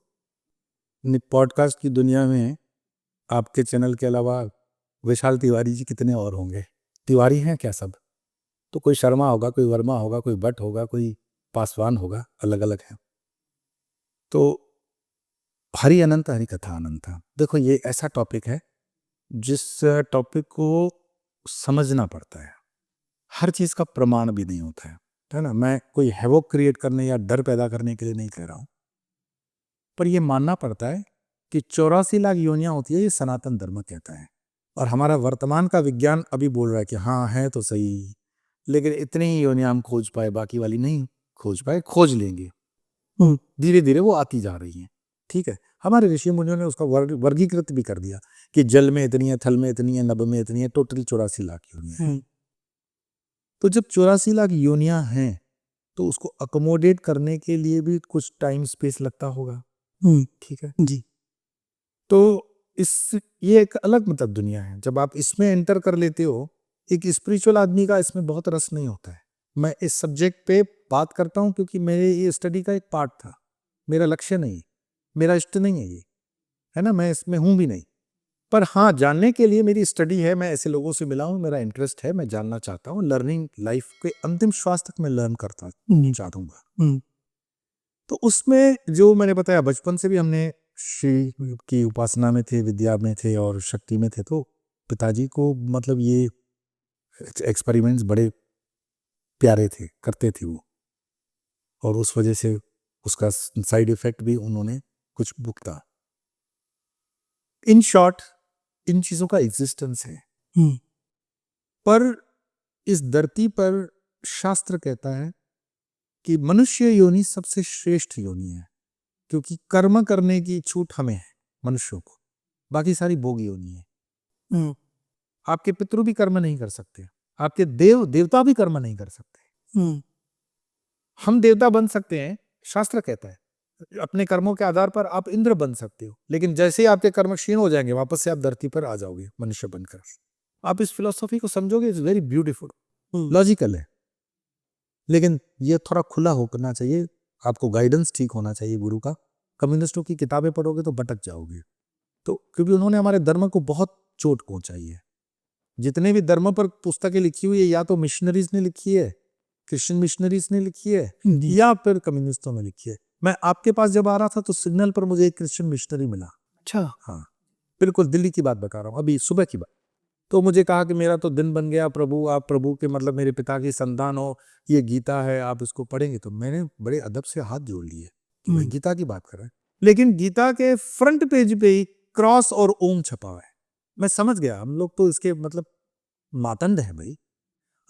पॉडकास्ट की दुनिया में आपके चैनल के अलावा विशाल तिवारी जी कितने और होंगे? तिवारी हैं क्या सब? तो कोई शर्मा होगा, कोई वर्मा होगा, कोई भट्ट होगा, कोई पासवान होगा, अलग अलग है। तो हरि अनंत हरि कथा अनंत। देखो ये ऐसा टॉपिक है जिस टॉपिक को समझना पड़ता है। हर चीज का प्रमाण भी नहीं होता है ना। मैं कोई हैवोक क्रिएट करने या डर पैदा करने के लिए नहीं कह रहा हूं, पर यह मानना पड़ता है कि 84 लाख योनियां होती है, ये सनातन धर्म कहता है। और हमारा वर्तमान का विज्ञान अभी बोल रहा है कि हाँ है तो सही, लेकिन इतनी ही योनियां हम खोज पाए, बाकी वाली नहीं खोज पाए, खोज लेंगे। धीरे धीरे वो आती जा रही है। ठीक है, हमारे ऋषि मुनियों ने उसका वर्गीकृत भी कर दिया कि जल में इतनी है, थल में इतनी है, नभ में इतनी है, टोटल 84 लाख योनियां हैं। तो जब 84 लाख योनियां हैं तो उसको अकोमोडेट करने के लिए भी कुछ टाइम स्पेस लगता होगा। ठीक है जी। तो इस ये एक अलग मतलब दुनिया है। जब आप इसमें एंटर कर लेते हो, एक स्पिरिचुअल आदमी का इसमें बहुत रस नहीं होता है। मैं इस सब्जेक्ट पे बात करता हूं क्योंकि मेरे ये स्टडी का एक पार्ट था, मेरा लक्ष्य नहीं, मेरा इष्ट नहीं है ये, है ना, मैं इसमें हूं भी नहीं। पर हाँ, जानने के लिए मेरी स्टडी है, मैं ऐसे लोगों से मिला हूं, मेरा इंटरेस्ट है, मैं जानना चाहता हूं। लर्निंग लाइफ के अंतिम श्वास तक मैं लर्न करता चाहूंगा। तो उसमें जो मैंने बताया, बचपन से भी हमने श्री की उपासना में थे, विद्या में थे और शक्ति में थे। तो पिताजी को मतलब ये एक्सपेरिमेंट्स बड़े प्यारे थे, करते थे वो, और उस वजह से उसका साइड इफेक्ट भी उन्होंने कुछ भुगता। इन शॉर्ट, इन चीजों का एग्जिस्टेंस है। पर इस धरती पर शास्त्र कहता है कि मनुष्य योनि सबसे श्रेष्ठ योनि है, क्योंकि कर्म करने की छूट हमें है मनुष्यों को, बाकी सारी भोग योनि है। हम्म, आपके पितृ भी कर्म नहीं कर सकते, आपके देवता भी कर्म नहीं कर सकते। हम्म, हम देवता बन सकते हैं, शास्त्र कहता है अपने कर्मों के आधार पर आप इंद्र बन सकते हो, लेकिन जैसे ही आपके कर्म क्षीण हो जाएंगे वापस से आप धरती पर आ जाओगे मनुष्य बनकर। आप इस फिलोसॉफी को समझोगे, इट्स वेरी ब्यूटीफुल, लॉजिकल है, लेकिन ये थोड़ा खुला होना चाहिए, आपको गाइडेंस ठीक होना चाहिए गुरु का। कम्युनिस्टों की किताबें पढ़ोगे तो भटक जाओगे, तो क्योंकि उन्होंने हमारे धर्म को बहुत चोट पहुंचाई है। जितने भी धर्म पर पुस्तकें लिखी हुई है, या तो मिशनरीज ने लिखी है, क्रिश्चियन मिशनरीज ने लिखी है, जी, या फिर कम्युनिस्टों ने लिखी है। मैं आपके पास जब आ रहा था तो सिग्नल पर मुझे एक क्रिश्चियन मिशनरी मिला। अच्छा, हाँ, बिल्कुल दिल्ली की बात बता रहा हूँ, अभी सुबह की बात। तो मुझे कहा कि मेरा तो दिन बन गया प्रभु, आप प्रभु के मतलब मेरे पिता की संतान हो, ये गीता है, आप इसको पढ़ेंगे। तो मैंने बड़े अदब से हाथ जोड़ लिए कि भाई गीता की बात कर रहे हैं, लेकिन गीता के फ्रंट पेज पे ही क्रॉस और ओम छपा हुआ है। मैं समझ गया हम लोग तो इसके मतलब मातंड है भाई।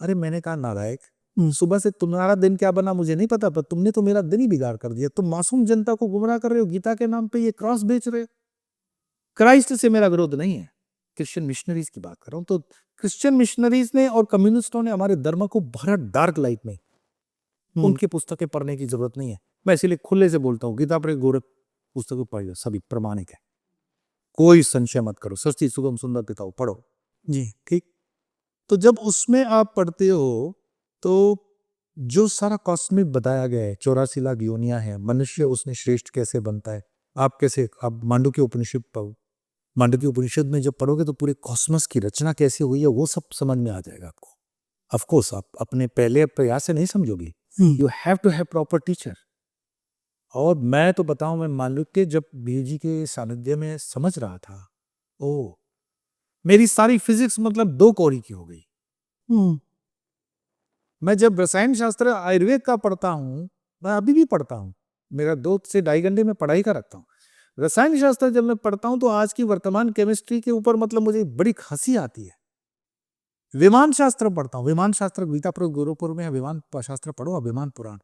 अरे मैंने कहा नालायक, सुबह से तुम्हारा दिन क्या बना मुझे नहीं पता, पर तुमने तो मेरा दिन ही बिगाड़ कर दिया। तुम मासूम जनता को गुमराह कर रहे हो, गीता के नाम पे ये क्रॉस बेच रहे हो। क्राइस्ट से मेरा विरोध नहीं है, क्रिश्चियन मिशनरीज की बात कर रहा हूं। तो क्रिश्चियन मिशनरीज ने और कम्युनिस्टों ने हमारे धर्म को भरा डार्क लाइट में, उनकी पुस्तकें पढ़ने की जरूरत नहीं है। मैं इसीलिए खुले से बोलता हूँ, गीता पर गोरख पुस्तकें पढ़िए, सभी प्रमाणिक है, कोई संशय मत करो। सस्ती सुगम सुंदर पिताओ पढ़ो जी, ठीक। तो जब उसमें आप पढ़ते हो तो जो सारा कॉस्मिक बताया गया है, 84 लाख योनियां हैं, मनुष्य उसने श्रेष्ठ कैसे बनता है, आप कैसे, आप मांडुक्य उपनिषद पढ़ो, मांडुक्य उपनिषद में जब पढ़ोगे तो पूरे कॉस्मस की रचना कैसे हुई है वो सब समझ में आ जाएगा आपको। ऑफ कोर्स आप अपने पहले प्रयास से नहीं समझोगे, you have to have proper teacher. और मैं तो बताऊं, मैं मांडुक्य जब बीजी के सानिध्य में समझ रहा था, ओ मेरी सारी फिजिक्स मतलब 2 कौड़ी की हो गई। मैं जब रसायन शास्त्र आयुर्वेद का पढ़ता हूँ, मैं अभी भी पढ़ता हूँ, मेरा 2 से 2.5 घंटे में पढ़ाई का रखता हूँ। रसायन शास्त्र जब मैं पढ़ता हूँ तो आज की वर्तमान केमिस्ट्री के ऊपर मतलब मुझे बड़ी हंसी आती है। विमान शास्त्र पढ़ता हूँ, विमान शास्त्र गीता पर गुरुपुर में विमान शास्त्र पढ़ो, विमान पुराण,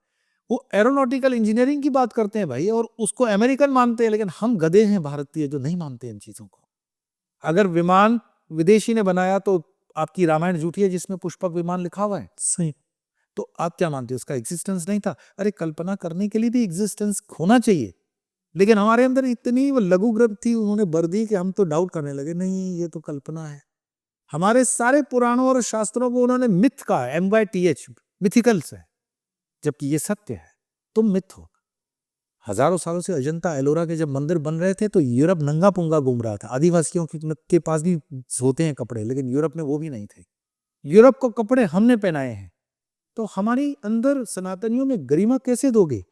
वो एरोनॉटिकल इंजीनियरिंग की बात करते हैं भाई, और उसको अमेरिकन मानते हैं, लेकिन हम गधे हैं भारतीय जो नहीं मानते इन चीजों को। अगर विमान विदेशी ने बनाया तो आपकी रामायण झूठी है जिसमें पुष्पक विमान लिखा हुआ है, सही। तो आप क्या मानते हो उसका एग्जिस्टेंस नहीं था? अरे कल्पना करने के लिए भी एग्जिस्टेंस होना चाहिए, लेकिन हमारे अंदर इतनी वो लघु ग्रंथ थी उन्होंने भर दी कि हम तो डाउट करने लगे, नहीं ये तो कल्पना है। हमारे सारे पुराणों और शास्त्रों को उन्होंने मिथ कहा, MYTH, मिथिकल्स है, जबकि ये सत्य है। तुम मिथ हो। हजारों सालों से अजंता एलोरा के जब मंदिर बन रहे थे तो यूरोप नंगा पुंगा घूम रहा था। आदिवासियों के पास भी होते हैं कपड़े, लेकिन यूरोप में वो भी नहीं थे। यूरोप को कपड़े हमने पहनाए हैं। तो हमारी अंदर सनातनियों में गरिमा कैसे दोगे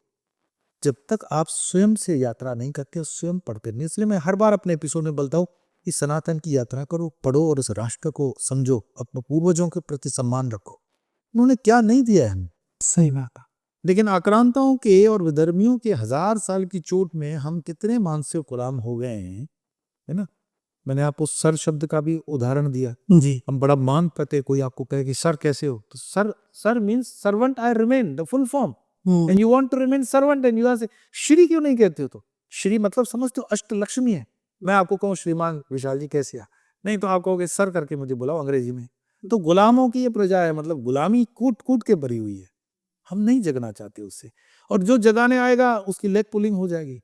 जब तक आप स्वयं से यात्रा नहीं करते, स्वयं पढ़ते नहीं। इसलिए मैं हर बार अपने एपिसोड में बोलता हूँ, इस सनातन की यात्रा करो, पढ़ो और इस राष्ट्र को समझो, अपने पूर्वजों के प्रति सम्मान रखो। उन्होंने क्या नहीं दिया है हमें, सही बात है। लेकिन आक्रांताओं के और विधर्मियों के 1000 साल की चोट में हम कितने मानसिक गुलाम हो गए हैं, है ना। मैंने आपको सर शब्द का भी उदाहरण दिया जी, हम बड़ा मान पाते, कोई आपको कहे कि सर कैसे हो, तो sir means servant, I remain the full form, and you want to remain servant, and you are say Shri क्यों नहीं कहते हो? तो श्री मतलब समझते हो अष्ट लक्ष्मी है। मैं आपको कहूँ श्रीमान विशाल जी कैसे आ, नहीं तो आप कहोगे सर करके मुझे बुलाओ अंग्रेजी में। तो गुलामों की ये प्रजा है, मतलब गुलामी कूट कूट के भरी हुई है। हम नहीं जगना चाहते उससे, और जो जगाने आएगा उसकी लेग पुलिंग हो जाएगी।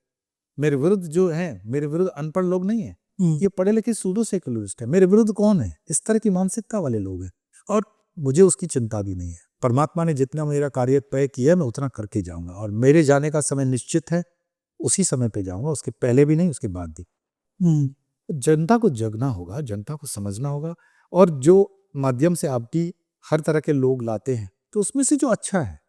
मेरे विरुद्ध जो है, मेरे विरुद्ध अनपढ़ लोग नहीं है, ये पढ़े लिखे सूडो सेकुलरिस्ट है। मेरे विरुद्ध कौन है? इस तरह की मानसिकता वाले लोग हैं, और मुझे उसकी चिंता भी नहीं है। परमात्मा ने जितना मेरा कार्य तय किया मैं उतना करके जाऊंगा, और मेरे जाने का समय निश्चित है, उसी समय पे जाऊंगा, उसके पहले भी नहीं, उसके बाद भी। जनता को जगना होगा, जनता को समझना होगा, और जो माध्यम से आपकी हर तरह के लोग लाते हैं तो उसमें से जो अच्छा है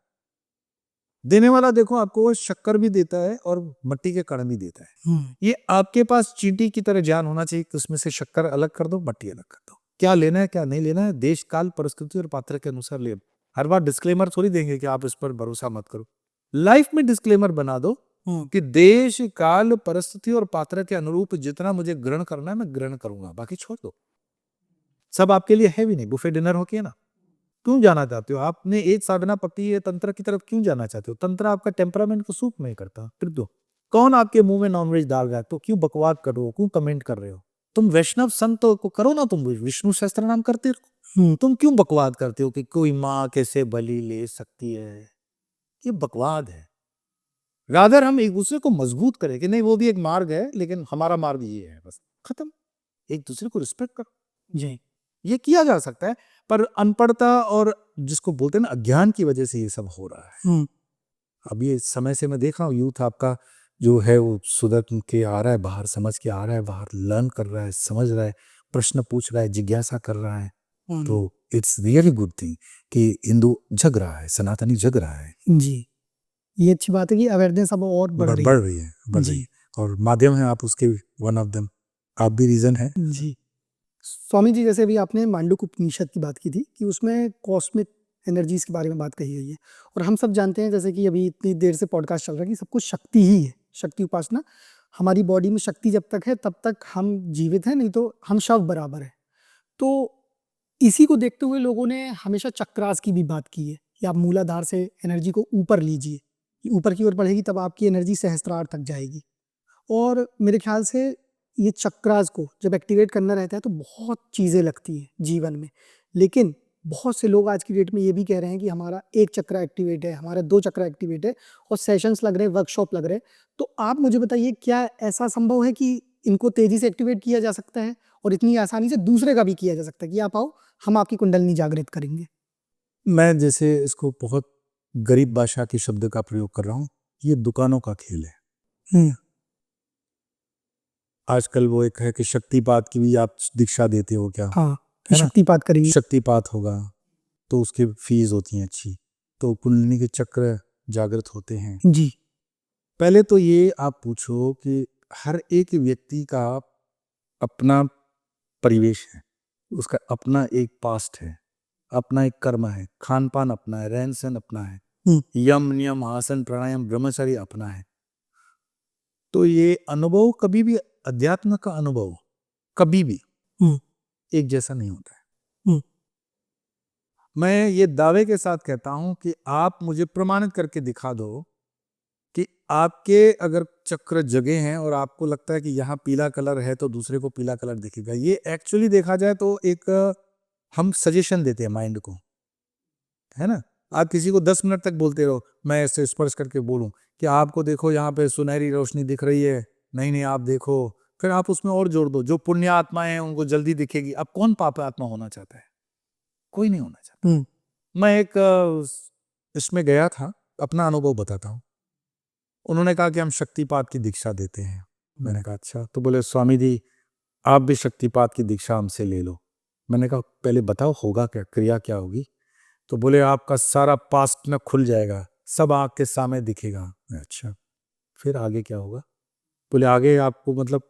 देने वाला, देखो आपको वो शक्कर भी देता है और मट्टी के कण भी देता है। ये आपके पास चींटी की तरह ज्ञान होना चाहिए कि उसमें से शक्कर अलग कर दो, मट्टी अलग कर दो, क्या लेना है क्या नहीं लेना है, देश काल परिस्थिति और पात्र के अनुसार ले। हर बार डिस्क्लेमर थोड़ी देंगे कि आप इस पर भरोसा मत करो। लाइफ में डिस्क्लेमर बना दो कि देश काल परिस्थिति और पात्र के अनुरूप जितना मुझे ग्रहण करना है मैं ग्रहण करूंगा, बाकी छोड़ दो। सब आपके लिए है भी नहीं, बुफे डिनर हो के ना, क्यों जाना चाहते हो? आपने एक साधना पकड़ी है, तंत्र की तरफ क्यों जाना चाहते हो? तंत्र आपका टेम्परामेंट को सूट नहीं करता। फिर तो कौन आपके मुंह में नॉनवेज डाल रहा है? तो क्यों बकवाद कर रहे हो? क्यों कमेंट कर रहे हो? तुम वैष्णव संत को करो ना, तुम विष्णु सहस्त्र नाम करते रहो। तुम क्यों बकवाद करते हो कि कोई माँ कैसे बलि ले सकती है? ये बकवाद है। रादर हम एक दूसरे को मजबूत करें कि नहीं, वो भी एक मार्ग है, लेकिन हमारा मार्ग ये है, बस खत्म। एक दूसरे को रिस्पेक्ट करो। जी। ये किया जा सकता है, पर अनपढ़ता और जिसको बोलते हैं ना अज्ञान की वजह से ये सब हो रहा है। अब ये समय से मैं देख रहा हूँ यूथ आपका जो है वो सुधर के आ रहा है बाहर, समझ के आ रहा है बाहर, लर्न कर रहा है, समझ रहा है, प्रश्न पूछ रहा है, जिज्ञासा कर रहा है। तो इट्स रियली गुड थिंग कि हिंदू जग रहा है, सनातनी जग रहा है। जी, ये अच्छी बात है कि अवेयरनेस अब और बढ़ रही है। बढ़ रही है, बढ़ रही है, और माध्यम है आप उसके वन ऑफ देम, आप भी रीजन है। जी। स्वामी जी, जैसे अभी आपने मांडूक्य उपनिषद की बात की थी कि उसमें कॉस्मिक एनर्जीज के बारे में बात कही गई है, और हम सब जानते हैं जैसे कि अभी इतनी देर से पॉडकास्ट चल रहा है कि सब कुछ शक्ति ही है, शक्ति उपासना। हमारी बॉडी में शक्ति जब तक है तब तक हम जीवित हैं, नहीं तो हम शव बराबर है। तो इसी को देखते हुए लोगों ने हमेशा चक्रास की भी बात की है कि आप मूलाधार से एनर्जी को ऊपर लीजिए, ऊपर की ओर बढ़ेगी तब आपकी एनर्जी सहस्त्रार तक जाएगी। और मेरे ख्याल से ये चक्रास को जब एक्टिवेट करना रहता है तो बहुत चीज़ें लगती हैं जीवन में, लेकिन बहुत से लोग आज की डेट में ये भी कह रहे हैं कि हमारा एक चक्रा एक्टिवेट है, हमारा 2 चक्रा एक्टिवेट है, और सेशंस लग रहे हैं, वर्कशॉप लग रहे हैं। तो आप मुझे बताइए, क्या ऐसा संभव है कि इनको तेज़ी से एक्टिवेट किया जा सकता है और इतनी आसानी से दूसरे का भी किया जा सकता है कि आप आओ, हम आपकी कुंडलिनी जागृत करेंगे? मैं जैसे इसको बहुत गरीब भाषा के शब्द का प्रयोग कर रहा हूँ, ये दुकानों का खेल है। आजकल वो एक है कि शक्तिपात की भी आप दीक्षा देते हो क्या? हाँ, है ना? शक्तिपात करेंगे। शक्तिपात होगा तो उसकी फीस होती है अच्छी, तो कुंडलिनी के चक्र जागृत होते हैं। जी। पहले तो ये आप पूछो कि हर एक व्यक्ति का अपना परिवेश है, उसका अपना एक पास्ट है, अपना एक कर्म है, खान पान अपना है, रहन सहन अपना है, यम नियम आसन प्राणायाम ब्रह्मचर्य अपना है। तो ये अनुभव कभी भी, अध्यात्म का अनुभव कभी भी एक जैसा नहीं होता है। मैं ये दावे के साथ कहता हूं कि आप मुझे प्रमाणित करके दिखा दो कि आपके अगर चक्र जगे हैं और आपको लगता है कि यहाँ पीला कलर है तो दूसरे को पीला कलर दिखेगा। ये एक्चुअली देखा जाए तो एक हम सजेशन देते हैं माइंड को, है ना? आप किसी को 10 मिनट तक बोलते रहो, मैं ऐसे स्पर्श करके बोलूं कि आपको देखो यहाँ पे सुनहरी रोशनी दिख रही है, नहीं नहीं आप देखो, फिर आप उसमें और जोड़ दो, जो पुण्य आत्मा है उनको जल्दी दिखेगी। अब कौन पाप आत्मा होना चाहता है? कोई नहीं होना चाहता। मैं एक इसमें गया था, अपना अनुभव बताता हूँ। उन्होंने कहा कि हम शक्तिपात की दीक्षा देते हैं। मैंने कहा अच्छा, तो बोले स्वामी जी आप भी शक्तिपात की दीक्षा हमसे ले लो। मैंने कहा पहले बताओ होगा क्या, क्रिया क्या होगी? तो बोले आपका सारा पास्ट न खुल जाएगा, सब आँख के सामने दिखेगा। अच्छा, फिर आगे क्या होगा? बोले आगे आपको मतलब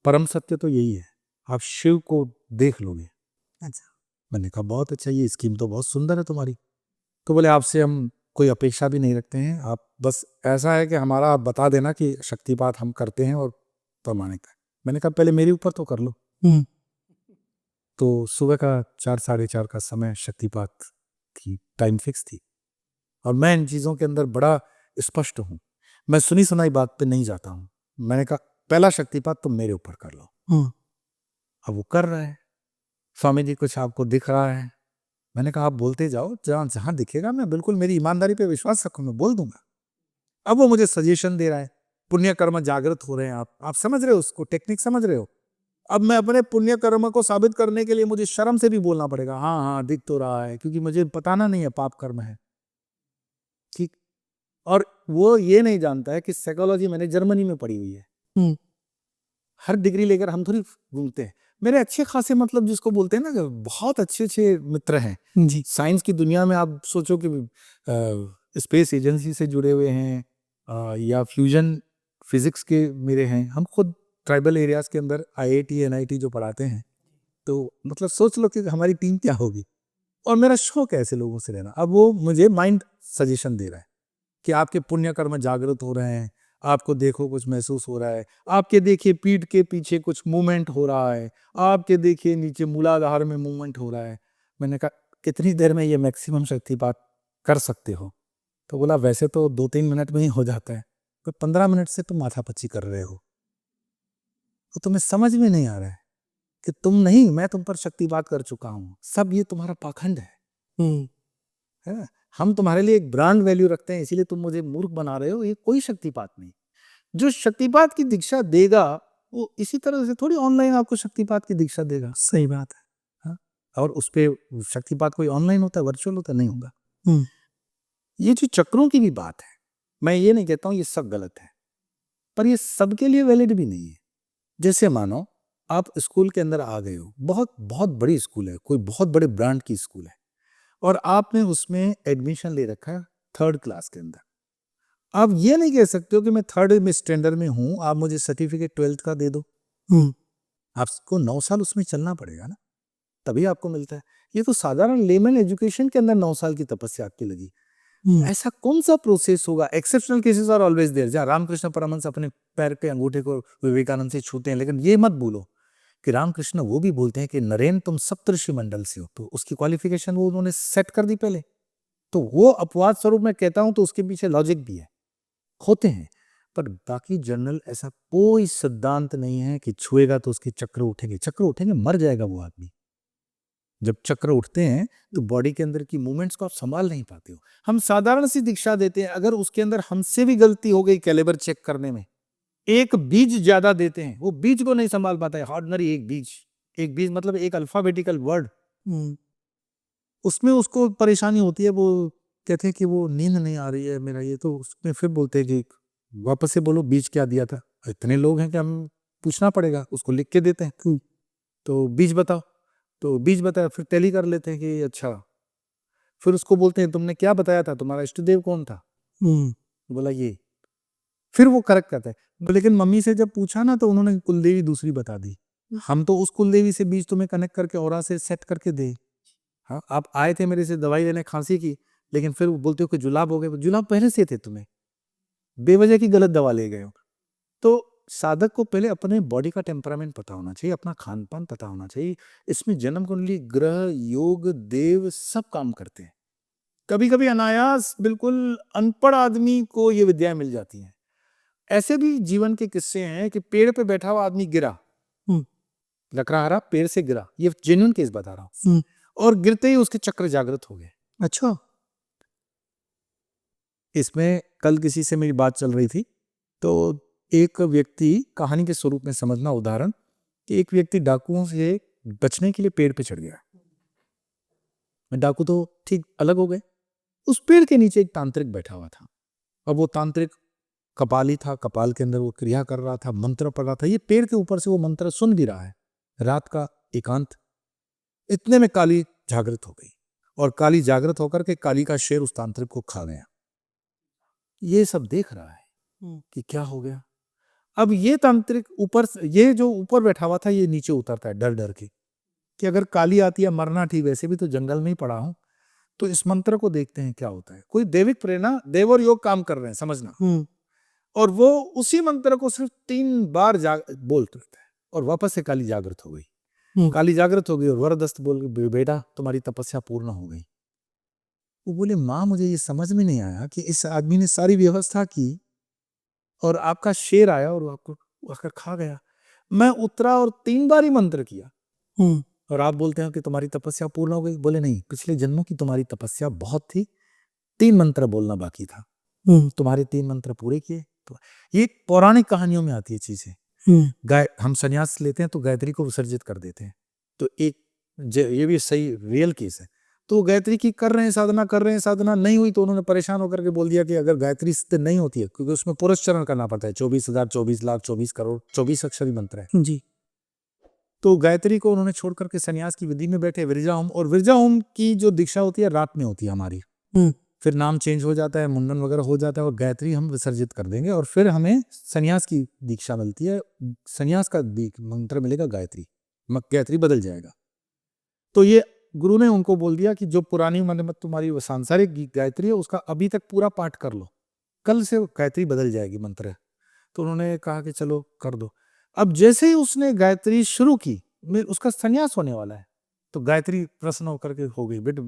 परम सत्य तो यही है, आप शिव को देख लोगे। अच्छा, मैंने कहा बहुत अच्छा, ये स्कीम तो बहुत सुंदर है तुम्हारी। तो बोले आपसे हम कोई अपेक्षा भी नहीं रखते हैं, आप बस ऐसा है कि हमारा आप बता देना कि शक्तिपात हम करते हैं और प्रमाणित है। मैंने कहा पहले मेरे ऊपर तो कर लो। तो सुबह का 4 साढ़े 4 का समय शक्तिपात की टाइम फिक्स थी, और मैं इन चीज़ों के अंदर बड़ा स्पष्ट हूँ, मैं सुनी सुनाई बात पे नहीं जाता हूँ। मैंने कहा पहला शक्तिपात तुम मेरे ऊपर कर लो। अब वो कर रहे हैं, स्वामी जी कुछ आपको दिख रहा है? मैंने कहा आप बोलते जाओ, जहाँ जहाँ दिखेगा मैं बिल्कुल, मेरी ईमानदारी पे विश्वास रखो, मैं बोल दूंगा। अब वो मुझे सजेशन दे रहा है, पुण्य कर्म जागृत हो रहे हैं, आप समझ रहे हो, उसको टेक्निक समझ रहे हो? अब मैं अपने पुण्य कर्म को साबित करने के लिए मुझे शर्म से भी बोलना पड़ेगा, हाँ हाँ दिख तो रहा है, क्योंकि मुझे बताना नहीं है पाप कर्म है, ठीक। और वो ये नहीं जानता है कि साइकोलॉजी मैंने जर्मनी में पढ़ी हुई है। हर डिग्री लेकर हम थोड़ी घूमते हैं। मेरे अच्छे खासे मतलब जिसको बोलते हैं ना कि बहुत अच्छे अच्छे मित्र हैं जी, साइंस की दुनिया में। आप सोचो कि स्पेस एजेंसी से जुड़े हुए हैं, या फ्यूजन फिजिक्स के मेरे हैं। हम खुद ट्राइबल एरियाज के अंदर IIT NIT जो पढ़ाते हैं, तो मतलब सोच लो कि हमारी टीम क्या होगी। और मेरा शौक है ऐसे लोगों से रहना। अब वो मुझे माइंड सजेशन दे रहा है कि आपके पुण्य कर्म जागृत हो रहे हैं, आपको देखो कुछ महसूस हो रहा है, आपके देखिए पीठ के पीछे कुछ मूवमेंट हो रहा है, आपके देखिए नीचे मूलाधार में मूवमेंट हो रहा है। मैंने कहा कितनी देर में ये मैक्सिमम शक्तिपात कर सकते हो? तो बोला वैसे तो 2-3 मिनट में ही हो जाता है, पर 15 मिनट से तुम माथापच्ची कर रहे हो। तो तुम्हें समझ में नहीं आ रहा है कि तुम नहीं, मैं तुम पर शक्तिपात कर चुका हूँ। सब ये तुम्हारा पाखंड है। है ना? हम तुम्हारे लिए एक ब्रांड वैल्यू रखते हैं, इसीलिए तुम मुझे मूर्ख बना रहे हो। ये कोई शक्तिपात नहीं। जो शक्तिपात की दीक्षा देगा वो इसी तरह से थोड़ी ऑनलाइन आपको शक्तिपात की दीक्षा देगा। सही बात है। हाँ? और उस पे शक्तिपात कोई ऑनलाइन होता है, वर्चुअल होता है, नहीं होगा। हम्म, ये जो चक्रों की भी बात है, मैं ये नहीं कहता हूं ये सब गलत है, पर ये सबके लिए वैलिड भी नहीं है। जैसे मानो आप स्कूल के अंदर आ गए हो, बहुत बहुत बड़ी स्कूल है, कोई बहुत बड़े ब्रांड की स्कूल है, और आपने उसमें एडमिशन ले रखा है 3rd क्लास के अंदर। आप ये नहीं कह सकते हो कि मैं 3rd स्टैंडर्ड में हूं, आप मुझे सर्टिफिकेट 12th का दे दो। हम्म, आपको 9 साल उसमें चलना पड़ेगा ना, तभी आपको मिलता है। ये तो साधारण लेमन एजुकेशन के अंदर 9 साल की तपस्या आपकी लगी। हम्म, ऐसा कौन सा प्रोसेस होगा? Exceptional cases are always there, जहाँ रामकृष्ण परमहंस अपने पैर के अंगूठे को विवेकानंद से छूते हैं, लेकिन ये मत भूलो कि रामकृष्ण वो भी बोलते हैं कि नरेन तुम सप्तऋषि मंडल से हो, तो उसकी क्वालिफिकेशन वो उन्होंने सेट कर दी पहले। तो वो अपवाद स्वरूप मैं कहता हूं तो उसके पीछे लॉजिक भी है, होते हैं, पर बाकी जनरल ऐसा कोई सिद्धांत नहीं है कि छुएगा तो उसके चक्र उठेंगे। चक्र उठेंगे, मर जाएगा वो आदमी। जब चक्र उठते हैं तो बॉडी के अंदर की मूवमेंट्स को आप संभाल नहीं पाते हो। हम साधारण सी दीक्षा देते हैं, अगर उसके अंदर हमसे भी गलती हो गई कैलिबर चेक करने में, एक बीज ज्यादा देते हैं, वो बीज को नहीं संभाल पाता है। ऑर्डिनरी एक बीज मतलब एक अल्फाबेटिकल वर्ड, हम्म, उसमें उसको परेशानी होती है। वो कहते हैं कि वो नींद नहीं आ रही है मेरा ये, तो उसमें फिर बोलते हैं कि वापस से बोलो बीज क्या दिया था। इतने लोग हैं कि हम पूछना पड़ेगा, उसको लिख के देते हैं। तो बीज बताओ, तो बीज बताया, फिर टैली कर लेते हैं कि अच्छा। फिर उसको बोलते हैं तुमने क्या बताया था, तुम्हारा इष्ट देव कौन था? हम्म, बोला ये। फिर वो करेक्ट करता है, लेकिन मम्मी से जब पूछा ना तो उन्होंने कुलदेवी दूसरी बता दी। हम तो उस कुलदेवी से बीज तुम्हें कनेक्ट करके ऑरा से सेट करके दे। हाँ, आप आए थे मेरे से दवाई लेने खांसी की, लेकिन फिर बोलते हो कि जुलाब हो गए। जुलाब पहले से थे तुम्हें, बेवजह की गलत दवा ले गए हो। तो साधक को पहले अपने बॉडी का टेम्परामेंट पता होना चाहिए, अपना खान पान पता होना चाहिए। इसमें जन्म कुंडली, ग्रह, योग, देव सब काम करते हैं। कभी कभी अनायास बिल्कुल अनपढ़ आदमी को ये विद्या मिल जाती है। ऐसे भी जीवन के किस्से हैं कि पेड़ पे बैठा हुआ आदमी गिरा, हम्म, लकड़हारा पेड़ से गिरा, ये जेन्युइन केस बता रहा हूं, हम्म, और गिरते ही उसके चक्र जागृत हो गए। अच्छा। इसमें कल किसी से मेरी बात चल रही थी, तो एक व्यक्ति, कहानी के स्वरूप में समझना उदाहरण, कि एक व्यक्ति डाकुओं से बचने के लिए पेड़ पे चढ़ गया। डाकू तो ठीक अलग हो गए। उस पेड़ के नीचे एक तांत्रिक बैठा हुआ था, और वो तांत्रिक कपाली था, कपाल के अंदर वो क्रिया कर रहा था, मंत्र पढ़ रहा था। ये पेड़ के ऊपर से वो मंत्र सुन भी रहा है। रात का एकांत, इतने में काली जागृत हो गई, और काली जागृत होकर के काली का शेर उस तांत्रिक को खा गया। ये सब देख रहा है कि क्या हो गया। अब ये तांत्रिक ऊपर, ये जो ऊपर बैठा हुआ था, ये नीचे उतरता है डर डर के कि अगर काली आती है मरना ठीक, वैसे भी तो जंगल में ही पड़ा हूं, तो इस मंत्र को देखते हैं क्या होता है। कोई दैविक प्रेरणा, देव और योग काम कर रहे हैं, समझना। और वो उसी मंत्र को सिर्फ 3 बार बोलते रहता है, और वापस से काली जागृत हो गई। काली जागृत हो गई और वरदस्त बोल गई, बेटा तुम्हारी तपस्या पूर्ण हो गई। वो बोले माँ मुझे ये समझ में नहीं आया कि इस आदमी ने सारी व्यवस्था की और आपका शेर आया और आपको आकर खा गया। मैं उतरा और 3 बार ही मंत्र किया, और आप बोलते हैं कि तुम्हारी तपस्या पूर्ण हो गई। बोले नहीं, पिछले जन्मों की तुम्हारी तपस्या बहुत थी, 3 मंत्र बोलना बाकी था, तुम्हारे 3 मंत्र पूरे किए। तो ये पौराणिक कहानियों में आती है चीजें। हम संन्यास लेते हैं तो गायत्री को विसर्जित कर देते हैं, तो ये भी सही रियल केस है। तो गायत्री की कर रहे हैं साधना नहीं हुई, तो उन्होंने परेशान होकर के बोल दिया कि अगर गायत्री सिद्ध नहीं होती है, क्योंकि उसमें पुरस्चरण करना पड़ता है, 24,000, 24 लाख, 24 करोड़, 24 अक्षरी मंत्र है जी। तो गायत्री को उन्होंने छोड़ करके सन्यास की विधि में बैठे विरजा होम। और विरजा होम की जो दीक्षा होती है रात में होती है हमारी, फिर नाम चेंज हो जाता है, मुंडन वगैरह हो जाता है, और गायत्री हम विसर्जित कर देंगे, और फिर हमें सन्यास की दीक्षा मिलती है। सन्यास का मंत्र मिलेगा गायत्री, गायत्री बदल जाएगा। तो ये गुरु ने उनको बोल दिया कि जो पुरानी मतलब तुम्हारी सांसारिक गायत्री है उसका अभी तक पूरा पाठ कर लो, कल से गायत्री बदल जाएगी मंत्र। तो उन्होंने कहा कि चलो कर दो। अब जैसे ही उसने गायत्री शुरू की, उसका सन्यास होने वाला है, तो गायत्री प्रसन्न होकर के हो गई, बेटे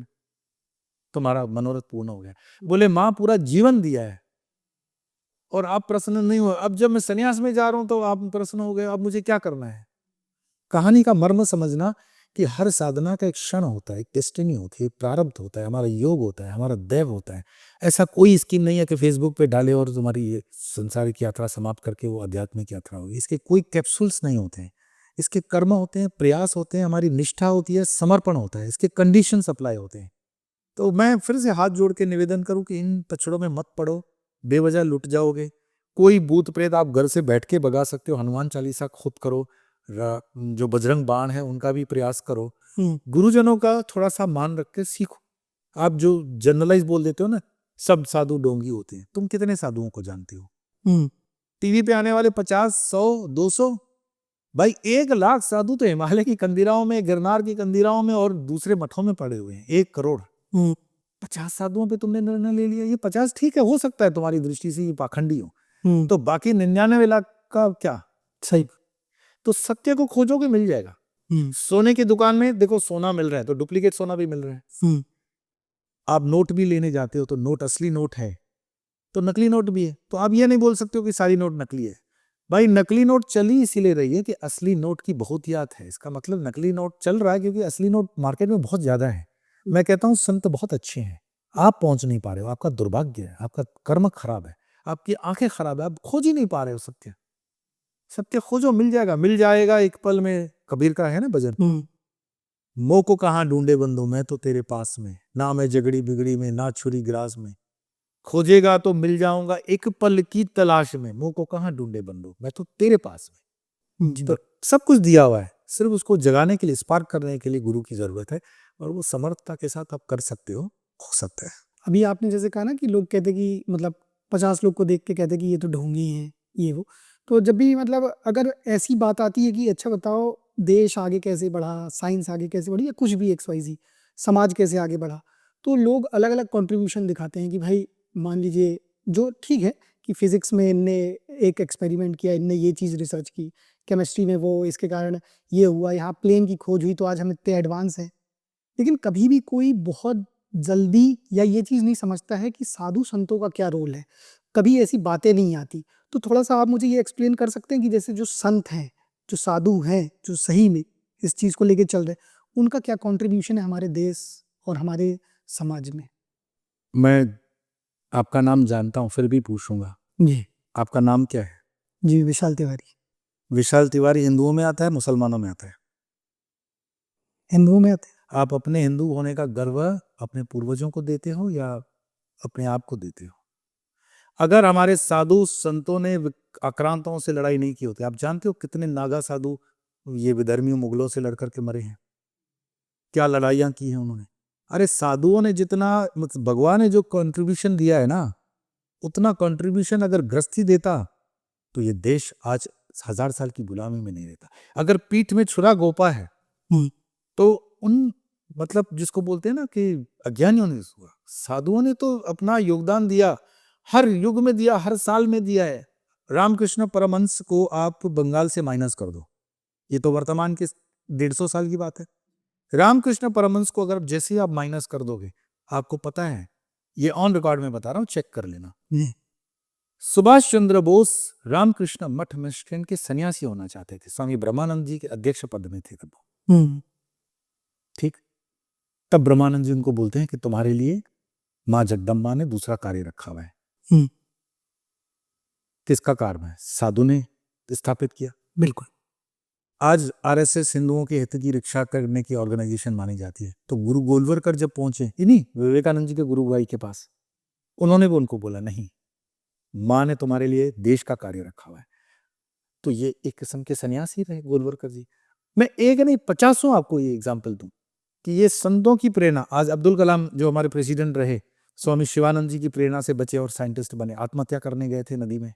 तुम्हारा मनोरथ पूर्ण हो गया। बोले माँ पूरा जीवन दिया है और आप प्रसन्न नहीं हो, अब जब मैं सन्यास में जा रहा हूं तो आप प्रसन्न हो गए, अब मुझे क्या करना है। कहानी का मर्म समझना कि हर साधना का एक क्षण होता है, एक डेस्टिनी होती है, एक प्रारब्ध होता है, हमारा योग होता है, हमारा दैव होता है। ऐसा कोई स्कीम नहीं है कि फेसबुक पे डाले और तुम्हारी ये संसारिक यात्रा समाप्त करके वो आध्यात्मिक यात्रा होगी। इसके कोई कैप्सूल्स नहीं होते हैं, इसके कर्म होते हैं, प्रयास होते हैं, हमारी निष्ठा होती है, समर्पण होता है, इसके कंडीशन अप्लाई होते हैं। तो मैं फिर से हाथ जोड़ के निवेदन करूं कि इन पछड़ों में मत पड़ो, बेवजह लुट जाओगे। कोई भूत प्रेत आप घर से बैठ के भगा सकते हो, हनुमान चालीसा खुद करो, जो बजरंग बाण है उनका भी प्रयास करो। गुरुजनों का थोड़ा सा मान रख के सीखो। आप जो जनरलाइज बोल देते हो ना, सब साधु डोंगी होते हैं, तुम कितने साधुओं को जानते हो? टीवी पे आने वाले 50, 100, 200, भाई 1 लाख साधु तो हिमालय की कंदीराओं में, गिरनार की कंदीराओं में और दूसरे मठों में पड़े हुए हैं। 1 करोड़ 50 साधुओं पे तुमने निर्णय ले लिया। ये 50 ठीक है, हो सकता है तुम्हारी दृष्टि से ये पाखंडी हो, तो बाकी 99 लाख का क्या? सही। तो सत्य को खोजोगे मिल जाएगा। सोने की दुकान में देखो सोना मिल रहा है तो डुप्लीकेट सोना भी मिल रहा है। आप नोट भी लेने जाते हो तो नोट असली नोट है तो नकली नोट भी है। तो आप ये नहीं बोल सकते हो कि सारी नोट नकली है। भाई नकली नोट चली इसीलिए रही है कि असली नोट की बहुत याद है। इसका मतलब नकली नोट चल रहा है क्योंकि असली नोट मार्केट में बहुत ज्यादा है। मैं कहता हूँ संत बहुत अच्छे हैं, आप पहुंच नहीं पा रहे हो, आपका दुर्भाग्य है, आपका कर्म खराब है, आपकी आंखें खराब है, आप खोज ही नहीं पा रहे हो सत्य। सत्य खोजो, मिल जाएगा, मिल जाएगा एक पल में। कबीर का है ना भजन, मोह को कहाँ ढूंढे बंधु मैं तो तेरे पास में, ना मैं जगड़ी बिगड़ी में ना छुरी ग्रास में, खोजेगा तो मिल जाऊंगा एक पल की तलाश में, मोह को कहाँ ढूंढे बंधु मैं तो तेरे पास में। तो सब कुछ दिया हुआ है, सिर्फ उसको जगाने के लिए, स्पार्क करने के लिए गुरु की जरूरत है और वो समर्थता के साथ आप कर सकते हो सकता है। अभी आपने जैसे कहा ना कि लोग कहते कि मतलब 50 लोग को देख के कहते कि ये तो ढोंगी हैं, ये वो। तो जब भी मतलब अगर ऐसी बात आती है कि अच्छा बताओ देश आगे कैसे बढ़ा, साइंस आगे कैसे बढ़ी, या कुछ भी XYZ समाज कैसे आगे बढ़ा, तो लोग अलग अलग कंट्रीब्यूशन दिखाते हैं कि भाई मान लीजिए जो ठीक है कि फिजिक्स में इनने एक एक्सपेरिमेंट किया, इनने ये चीज़ रिसर्च की, केमिस्ट्री में वो इसके कारण ये हुआ, यहाँ प्लेन की खोज हुई तो आज हम इतने एडवांस हैं। लेकिन कभी भी कोई बहुत जल्दी या ये चीज़ नहीं समझता है कि साधु संतों का क्या रोल है, कभी ऐसी बातें नहीं आती। तो थोड़ा सा आप मुझे ये एक्सप्लेन कर सकते हैं कि जैसे जो संत हैं, जो साधु हैं, जो सही में इस चीज़ को लेके चल रहे हैं, उनका क्या कंट्रीब्यूशन है हमारे देश और हमारे समाज में? मैं आपका नाम जानता हूं फिर भी पूछूंगा जी आपका नाम क्या है? जी, विशाल तिवारी। विशाल तिवारी हिंदुओं में आता है मुसलमानों में आता है? हिंदुओं में आते हैं। आप अपने हिंदू होने का गर्व अपने पूर्वजों को देते हो या अपने आप को देते हो? अगर हमारे साधु संतों ने आक्रांताओं से लड़ाई नहीं की होती, आप जानते हो कितने नागा साधु ये विधर्मियों मुगलों से लड़कर के मरे हैं, क्या लड़ाइयां की हैं उन्होंने। अरे साधुओं ने जितना भगवान ने जो कंट्रीब्यूशन दिया है ना, उतना कंट्रीब्यूशन अगर गृहस्थी देता तो ये देश आज 1000 साल की गुलामी में नहीं रहता। अगर पीठ में छुरा गोपा है तो उन मतलब जिसको बोलते हैं ना कि अज्ञानियों ने हुआ, साधुओं ने तो अपना योगदान दिया, हर युग में दिया, हर साल में दिया है। रामकृष्ण परमहंस को आप बंगाल से माइनस कर दो, ये तो वर्तमान के 150 साल की बात है। रामकृष्ण परमहंस को अगर जैसे ही आप माइनस कर दोगे, आपको पता है, ये ऑन रिकॉर्ड में बता रहा हूं, चेक कर लेना, सुभाष चंद्र बोस रामकृष्ण मठ मिशन के सन्यासी होना चाहते थे, स्वामी ब्रह्मानंद जी के अध्यक्ष पद में थे तब। ठीक, तब ब्रह्मानंद जी उनको बोलते हैं कि तुम्हारे लिए मां जगदम्बा ने दूसरा कार्य रखा हुआ है। किसका कार्य है? साधु ने स्थापित किया। बिल्कुल। आज आरएसएस हिंदुओं के हित की रक्षा करने की ऑर्गेनाइजेशन मानी जाती है। तो गुरु गोलवलकर जब पहुंचे इन्हीं विवेकानंद जी के गुरु भाई के पास, उन्होंने भी उनको बोला नहीं, मां ने तुम्हारे लिए देश का कार्य रखा हुआ है। तो ये एक किस्म के सन्यासी रहे गोलवलकर जी। मैं एक नहीं 50 आपको ये एग्जाम्पल दूं कि ये संतों की प्रेरणा, आज अब्दुल कलाम जो हमारे प्रेसिडेंट रहे, स्वामी शिवानंद जी की प्रेरणा से बचे और साइंटिस्ट बने, आत्महत्या करने गए थे नदी में,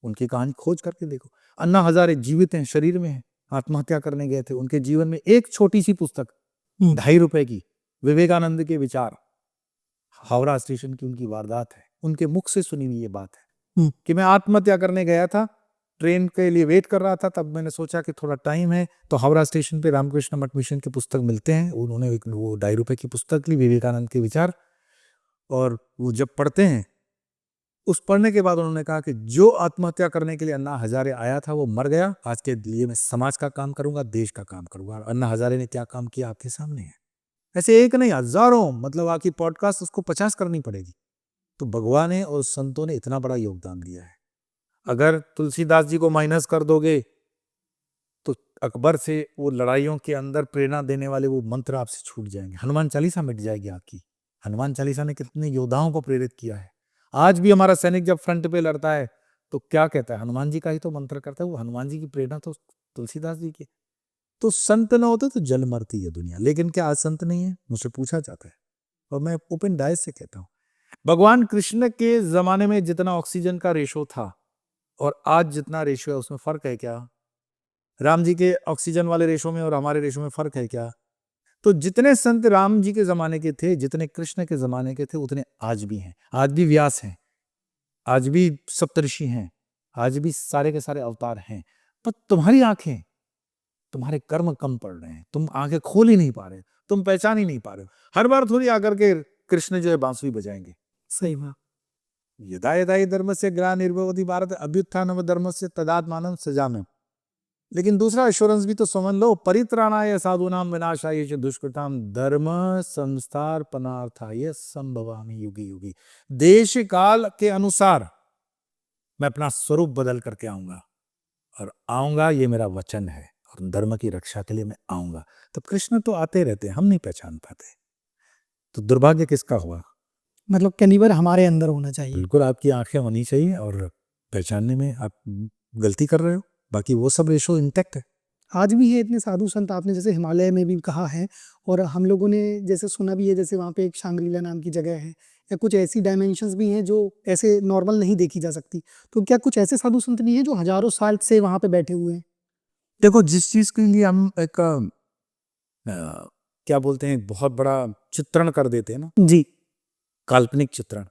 उनकी कहानी खोज करके देखो। अन्ना हजारे जीवित हैं, शरीर में हैं, आत्महत्या करने गए थे, उनके जीवन में एक छोटी सी पुस्तक 2.5 रुपए की, विवेकानंद के विचार, हावड़ा स्टेशन की उनकी वारदात है, उनके मुख से सुनी हुई ये बात है कि मैं आत्महत्या करने गया था, ट्रेन के लिए वेट कर रहा था, तब मैंने सोचा कि थोड़ा टाइम है तो हावड़ा स्टेशन पे रामकृष्ण मठ मिशन की पुस्तक मिलते हैं। उन्होंने एक वो ₹2.5 की पुस्तक ली, विवेकानंद के विचार, और वो जब पढ़ते हैं, उस पढ़ने के बाद उन्होंने कहा कि जो आत्महत्या करने के लिए अन्ना हजारे आया था वो मर गया। आज के लिए मैं समाज का काम करूंगा, देश का काम करूंगा। अन्ना हजारे ने क्या काम किया आपके सामने है। ऐसे एक नहीं, हजारों, मतलब आपकी पॉडकास्ट उसको 50 करनी पड़ेगी। तो भगवान ने और संतों ने इतना बड़ा योगदान दिया है। अगर तुलसीदास जी को माइनस कर दोगे तो अकबर से वो लड़ाइयों के अंदर प्रेरणा देने वाले वो मंत्र आपसे छूट जाएंगे। हनुमान चालीसा मिट जाएगी आपकी। हनुमान चालीसा ने कितने योद्धाओं को प्रेरित किया है। आज भी हमारा सैनिक जब फ्रंट पे लड़ता है तो क्या कहता है, हनुमान जी का ही तो मंत्र करता है। वो हनुमान जी की प्रेरणा तो तुलसीदास जी की। तो संत ना होते तो जल मरती है दुनिया। लेकिन क्या आज संत नहीं है, मुझसे पूछा जाता है, और मैं ओपन डायस से कहता हूं, भगवान कृष्ण के जमाने में जितना ऑक्सीजन का रेशो था और आज जितना रेशो है उसमें फर्क है क्या? राम जी के ऑक्सीजन वाले रेशो में और हमारे रेशो में फर्क है क्या? तो जितने संत राम जी के जमाने के थे, जितने कृष्ण के जमाने के थे, उतने आज भी हैं। आज भी व्यास हैं, आज भी सप्तऋषि हैं, आज भी सारे के सारे अवतार हैं। पर तुम्हारी आंखें, तुम्हारे कर्म कम पड़ रहे हैं। तुम आंखें खोल ही नहीं पा रहे, तुम पहचान ही नहीं पा रहे हो। हर बार थोड़ी आकर के कृष्ण जो है बांसुरी बजाएंगे। सही बात। यदा यदा हि धर्मस्य ग्लानिर्भवति भारत अभ्युत्थानम धर्मस्य तदात्मानं सृजाम्यहम्। लेकिन दूसरा एश्योरेंस भी तो समझ लो, परित्राणाय साधूनां विनाशाय च दुष्कृतां धर्म संस्थापनार्थाय संभवामि युगे युगे। देश काल के अनुसार मैं अपना स्वरूप बदल करके आऊंगा, और आऊंगा, ये मेरा वचन है, और धर्म की रक्षा के लिए मैं आऊंगा। तब कृष्ण तो आते रहते हैं, हम नहीं पहचान पाते। तो दुर्भाग्य किसका हुआ? मतलब कैनिबर हमारे अंदर होना चाहिए। बिल्कुल, आपकी आंखें होनी चाहिए, और पहचानने में आप गलती कर रहे हो, बाकी वो सब रेशो इंटैक्ट है। आज भी है इतने साधु संत, आपने जैसे हिमालय में भी कहा है, और हम लोगों ने जैसे सुना भी है, जैसे वहाँ पे एक शांग्रीला नाम की जगह है, या कुछ ऐसी डायमेंशंस भी हैं जो ऐसे नॉर्मल नहीं देखी जा सकती। तो क्या कुछ ऐसे साधु संत नहीं है जो हजारों साल से वहाँ पे बैठे हुए हैं? देखो, जिस चीज के लिए हम एक क्या बोलते हैं, बहुत बड़ा चित्रण कर देते हैं ना, जी। काल्पनिक चित्रण,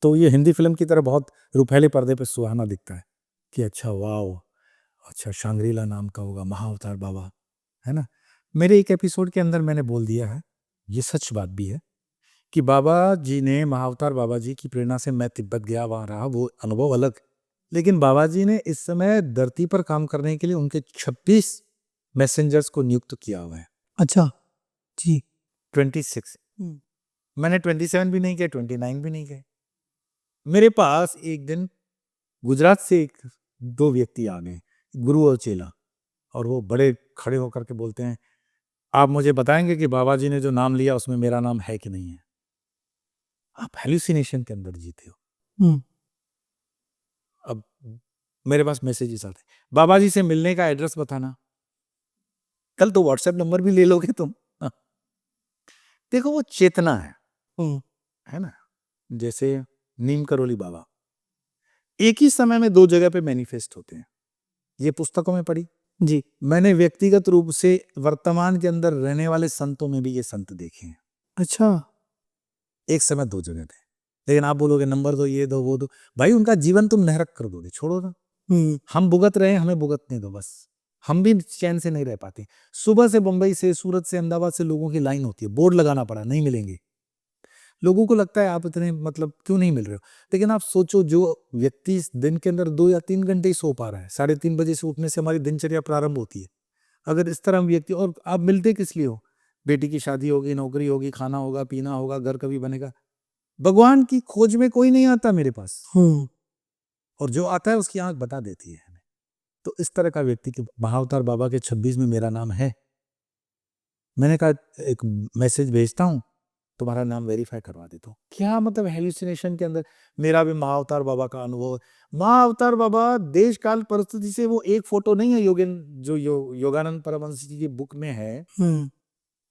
तो ये हिंदी फिल्म की तरह बहुत रुपहले पर्दे पे सुहाना दिखता है कि अच्छा, वाओ, अच्छा शांग्रीला नाम का होगा, महाअवतार बाबा, है ना। मेरे एक एपिसोड के अंदर मैंने बोल दिया है, ये सच बात भी है, कि बाबा जी ने, महाअवतार बाबा जी की प्रेरणा से मैं तिब्बत गया, वहां रहा, वो अनुभव अलग। लेकिन बाबा जी ने इस समय धरती पर काम करने के लिए उनके 26 मैसेंजर्स को नियुक्त किया हुआ है। अच्छा जी। 26। मैंने 27 भी नहीं किया, 29 भी नहीं किया। मेरे पास एक दिन गुजरात से दो व्यक्ति आ गए, गुरु और चेला, और वो बड़े खड़े होकर के बोलते हैं, आप मुझे बताएंगे कि बाबा जी ने जो नाम लिया उसमें मेरा नाम है कि नहीं है? आप हेलुसिनेशन के अंदर जीते हो। अब मेरे पास मैसेजेस आते हैं, बाबा जी से मिलने का एड्रेस बताना, कल तो व्हाट्सएप नंबर भी ले लोगे तुम। देखो, वो चेतना है ना। जैसे नीम करोली बाबा एक ही समय में दो जगह पे मैनिफेस्ट होते हैं। ये पुस्तकों में पढ़ी जी। मैंने, व्यक्तिगत रूप से वर्तमान के अंदर रहने वाले संतों में भी ये संत देखे हैं। अच्छा। एक समय दो जगह थे। लेकिन आप बोलोगे नंबर दो, ये दो, वो दो, भाई उनका जीवन तुम नरक कर दोगे, छोड़ो ना। हम भुगत रहे हैं, हमें भुगतने दो बस। हम भी चैन से नहीं रह पाते। सुबह से बंबई से, सूरत से, अहमदाबाद से लोगों की लाइन होती है, बोर्ड लगाना पड़ा, नहीं मिलेंगे। लोगों को लगता है आप इतने, मतलब क्यों नहीं मिल रहे हो। लेकिन आप सोचो, जो व्यक्ति इस दिन के अंदर 2 या 3 घंटे ही सो पा रहा है, 3:30 बजे से उठने से हमारी दिनचर्या प्रारंभ होती है। अगर इस तरह व्यक्ति, और आप मिलते किस लिए हो? बेटी की शादी होगी, नौकरी होगी, खाना होगा, पीना होगा, घर कभी बनेगा। भगवान की खोज में कोई नहीं आता मेरे पास, और जो आता है उसकी आंख बता देती है हमें। तो इस तरह का व्यक्ति के महाअवतार बाबा के 26 में मेरा नाम है। मैंने कहा एक मैसेज भेजता हूं, तुम्हारा नाम वेरीफाई करवा देता हूँ। क्या मतलब, हेलुसिनेशन के अंदर मेरा भी महाअवतार बाबा का अनुभव। महाअवतार बाबा देश काल परिस्थिति से, वो एक फोटो नहीं है जो योगानंद परमहंस जी की बुक में है,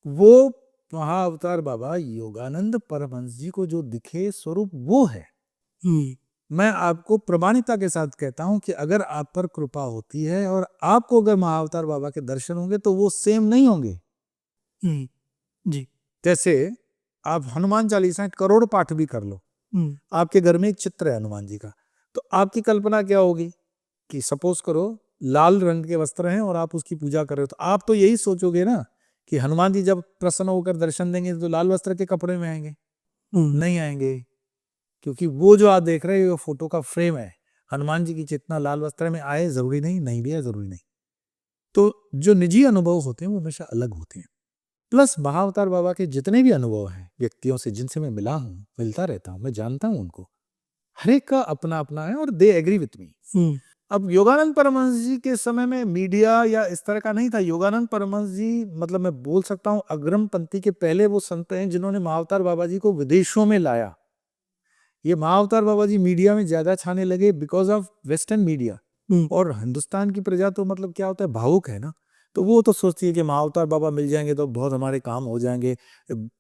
वो महाअवतार बाबा योगानंद परमहंस जी को जो दिखे स्वरूप वो है। मैं आपको प्रमाणिकता के साथ कहता हूं कि अगर आप पर कृपा होती है और आपको अगर महाअवतार बाबा के दर्शन होंगे तो वो सेम नहीं होंगे। जी। जैसे आप हनुमान चालीसा करोड़ पाठ भी कर लो, आपके घर में एक चित्र है हनुमान जी का, तो आपकी कल्पना क्या होगी कि सपोज करो लाल रंग के वस्त्र हैं और आप उसकी पूजा कर रहे हो, तो आप तो यही सोचोगे ना कि हनुमान जी जब प्रसन्न होकर दर्शन देंगे तो लाल वस्त्र के कपड़े में आएंगे। नहीं आएंगे, क्योंकि वो जो आप देख रहे हो फोटो का फ्रेम है। हनुमान जी की चेतना लाल वस्त्र में आए जरूरी नहीं, नहीं भी आए जरूरी नहीं। तो जो निजी अनुभव होते हैं वो हमेशा अलग होते हैं। प्लस महाअवतार बाबा के जितने भी अनुभव हैं व्यक्तियों से जिनसे मैं मिला हूँ, मिलता रहता हूँ, मैं जानता हूँ उनको, हर एक का अपना अपना है और दे एग्री विथ मी। अब योगानंद परमहंस जी के समय में मीडिया या इस तरह का नहीं था। योगानंद परमहंस जी मतलब मैं बोल सकता हूँ अग्रम पंक्ति के पहले वो संत हैं जिन्होंने महाअवतार बाबा जी को विदेशों में लाया। ये महाअवतार बाबा जी मीडिया में ज्यादा छाने लगे बिकॉज ऑफ वेस्टर्न मीडिया। और हिंदुस्तान की प्रजा तो मतलब क्या होता है, भावुक है ना, तो वो तो सोचती है कि महाअवतार बाबा मिल जाएंगे तो बहुत हमारे काम हो जाएंगे,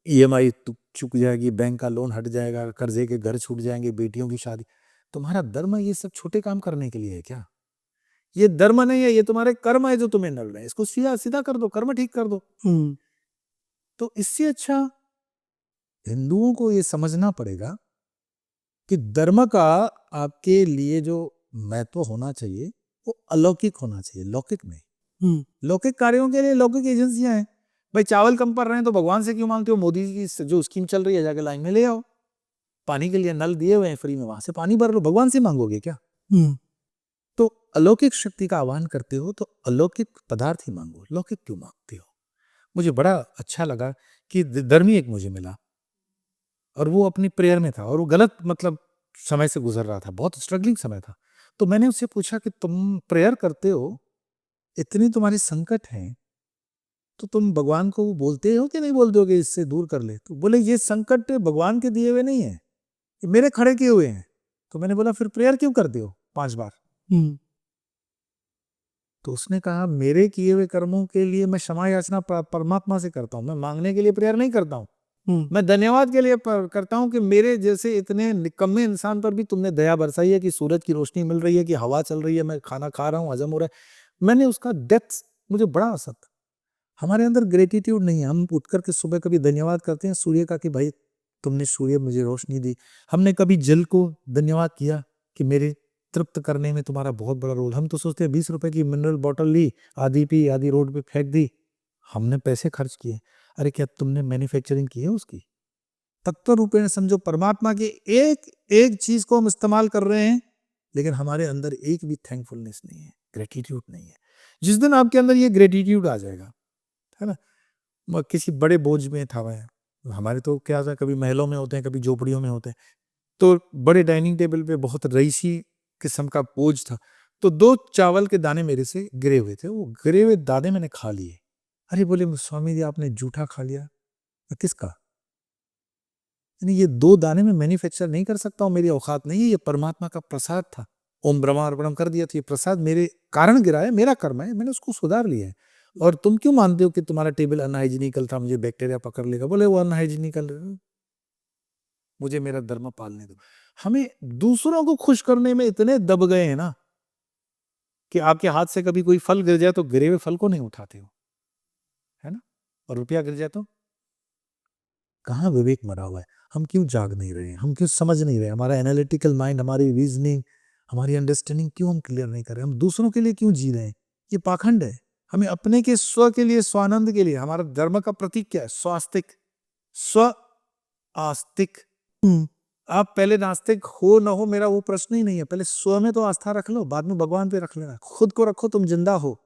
ईएमआई चुक जाएगी, बैंक का लोन हट जाएगा, कर्जे के घर छूट जाएंगे, बेटियों की शादी। तुम्हारा धर्म ये सब छोटे काम करने के लिए है क्या? ये धर्म नहीं है, ये तुम्हारे कर्म है जो तुम्हें नल रहे हैं। इसको सीधा सीधा कर दो, कर्म ठीक कर दो। तो इससे अच्छा हिंदुओं को ये समझना पड़ेगा कि धर्म का आपके लिए जो महत्व होना चाहिए वो अलौकिक होना चाहिए, लौकिक नहीं। लौकिक कार्यों के लिए लौकिक एजेंसियां हैं। भाई चावल कम पड़ रहे हैं तो भगवान से क्यों मांगते हो? मोदी जी की जो स्कीम चल रही है जाके लाइन में ले आओ। पानी के लिए नल दिए हुए हैं फ्री में, वहां से पानी भर लो। भगवान से मांगोगे क्या? तो अलौकिक शक्ति का आह्वान करते हो तो अलौकिक पदार्थ ही मांगो, लौकिक क्यों मांगते हो? मुझे बड़ा अच्छा लगा कि धर्मी एक मुझे मिला और वो अपनी प्रेयर में था और वो गलत मतलब समय से गुजर रहा था, बहुत स्ट्रगलिंग समय था। तो मैंने उससे पूछा कि तुम प्रेयर करते हो, इतनी तुम्हारी संकट है, तो तुम भगवान को बोलते हो कि नहीं बोलते हो कि इससे दूर कर ले? तो बोले ये संकट भगवान के दिए हुए नहीं है, ये मेरे खड़े किए हुए हैं। तो मैंने बोला फिर प्रेयर क्यों करते हो 5 बार? तो उसने कहा मेरे किए हुए कर्मों के लिए मैं क्षमा याचना परमात्मा से करता हूँ, मैं मांगने के लिए प्रेयर नहीं करता हूँ। मैं धन्यवाद के लिए करता हूँ कि मेरे जैसे इतने निकम्मे इंसान पर भी तुमने दया बरसाई है कि सूरज की रोशनी मिल रही है, कि हवा चल रही है, मैं खाना खा रहा हूँ, हजम हो रहा है। मैंने उसका डेप्थ, मुझे बड़ा असर था। हमारे अंदर ग्रेटिट्यूड नहीं है। हम उठ करके सुबह कभी धन्यवाद करते हैं सूर्य का कि भाई तुमने सूर्य मुझे रोशनी दी। हमने कभी जल को धन्यवाद किया कि मेरे तृप्त करने में तुम्हारा बहुत बड़ा रोल। हम तो सोचते हैं 20 रुपए की मिनरल बॉटल ली, आधी पी, आधी रोड पे फेंक दी, हमने पैसे खर्च किए। अरे क्या तुमने मैन्युफैक्चरिंग की है उसकी? तत्व रूपेण समझो परमात्मा की एक एक चीज को हम इस्तेमाल कर रहे हैं, लेकिन हमारे अंदर एक भी थैंकफुलनेस नहीं है, ग्रेटिट्यूड नहीं है। जिस दिन आपके अंदर ये ग्रेटिट्यूड आ जाएगा, है ना, किसी बड़े बोझ में था मैं, हमारे तो क्या था, कभी महलों में होते हैं, कभी झोपड़ियों में होते हैं, तो बड़े डाइनिंग टेबल पे बहुत रईसी किस्म का बोझ था। तो 2 चावल के दाने मेरे से गिरे हुए थे, वो गिरे हुए दाने मैंने खा लिए। अरे बोले स्वामी जी आपने जूठा खा लिया। किसका? यानी ये 2 दाने में मैन्युफैक्चर नहीं कर सकता हूँ, मेरी औकात नहीं है, ये परमात्मा का प्रसाद था। ओम ब्रह्मा अर्पणम कर दिया, तो ये प्रसाद मेरे कारण गिरा है, मेरा कर्म है, मैंने उसको सुधार लिया है। और तुम क्यों मानते हो कि तुम्हारा टेबल अनहाइजीनिकल था, मुझे बैक्टीरिया पकड़ लेगा? बोले वो अनहाइजीनिकल, मुझे मेरा धर्म पालने दो। हमें दूसरों को खुश करने में इतने दब गए हैं ना कि आपके हाथ से कभी कोई फल गिर जाए तो गिरे हुए फल को नहीं उठाते हो, है ना, और रुपया गिर जाए तो कहाँ विवेक मरा हुआ है? हम क्यों जाग नहीं रहे हैं? हम क्यों समझ नहीं रहे? हमारा एनालिटिकल माइंड, हमारी रीजनिंग, हमारी अंडरस्टैंडिंग क्यों हम क्लियर नहीं कर रहे? हम दूसरों के लिए क्यों जी रहे हैं? ये पाखंड है। हमें अपने के स्व के लिए, स्वानंद के लिए। हमारा धर्म का प्रतीक क्या है? स्वास्तिक, स्व आस्तिक। आप पहले नास्तिक हो ना हो मेरा वो प्रश्न ही नहीं है, पहले स्व में तो आस्था रख लो, बाद में भगवान पे रख लेना। खुद को रखो, तुम जिंदा हो।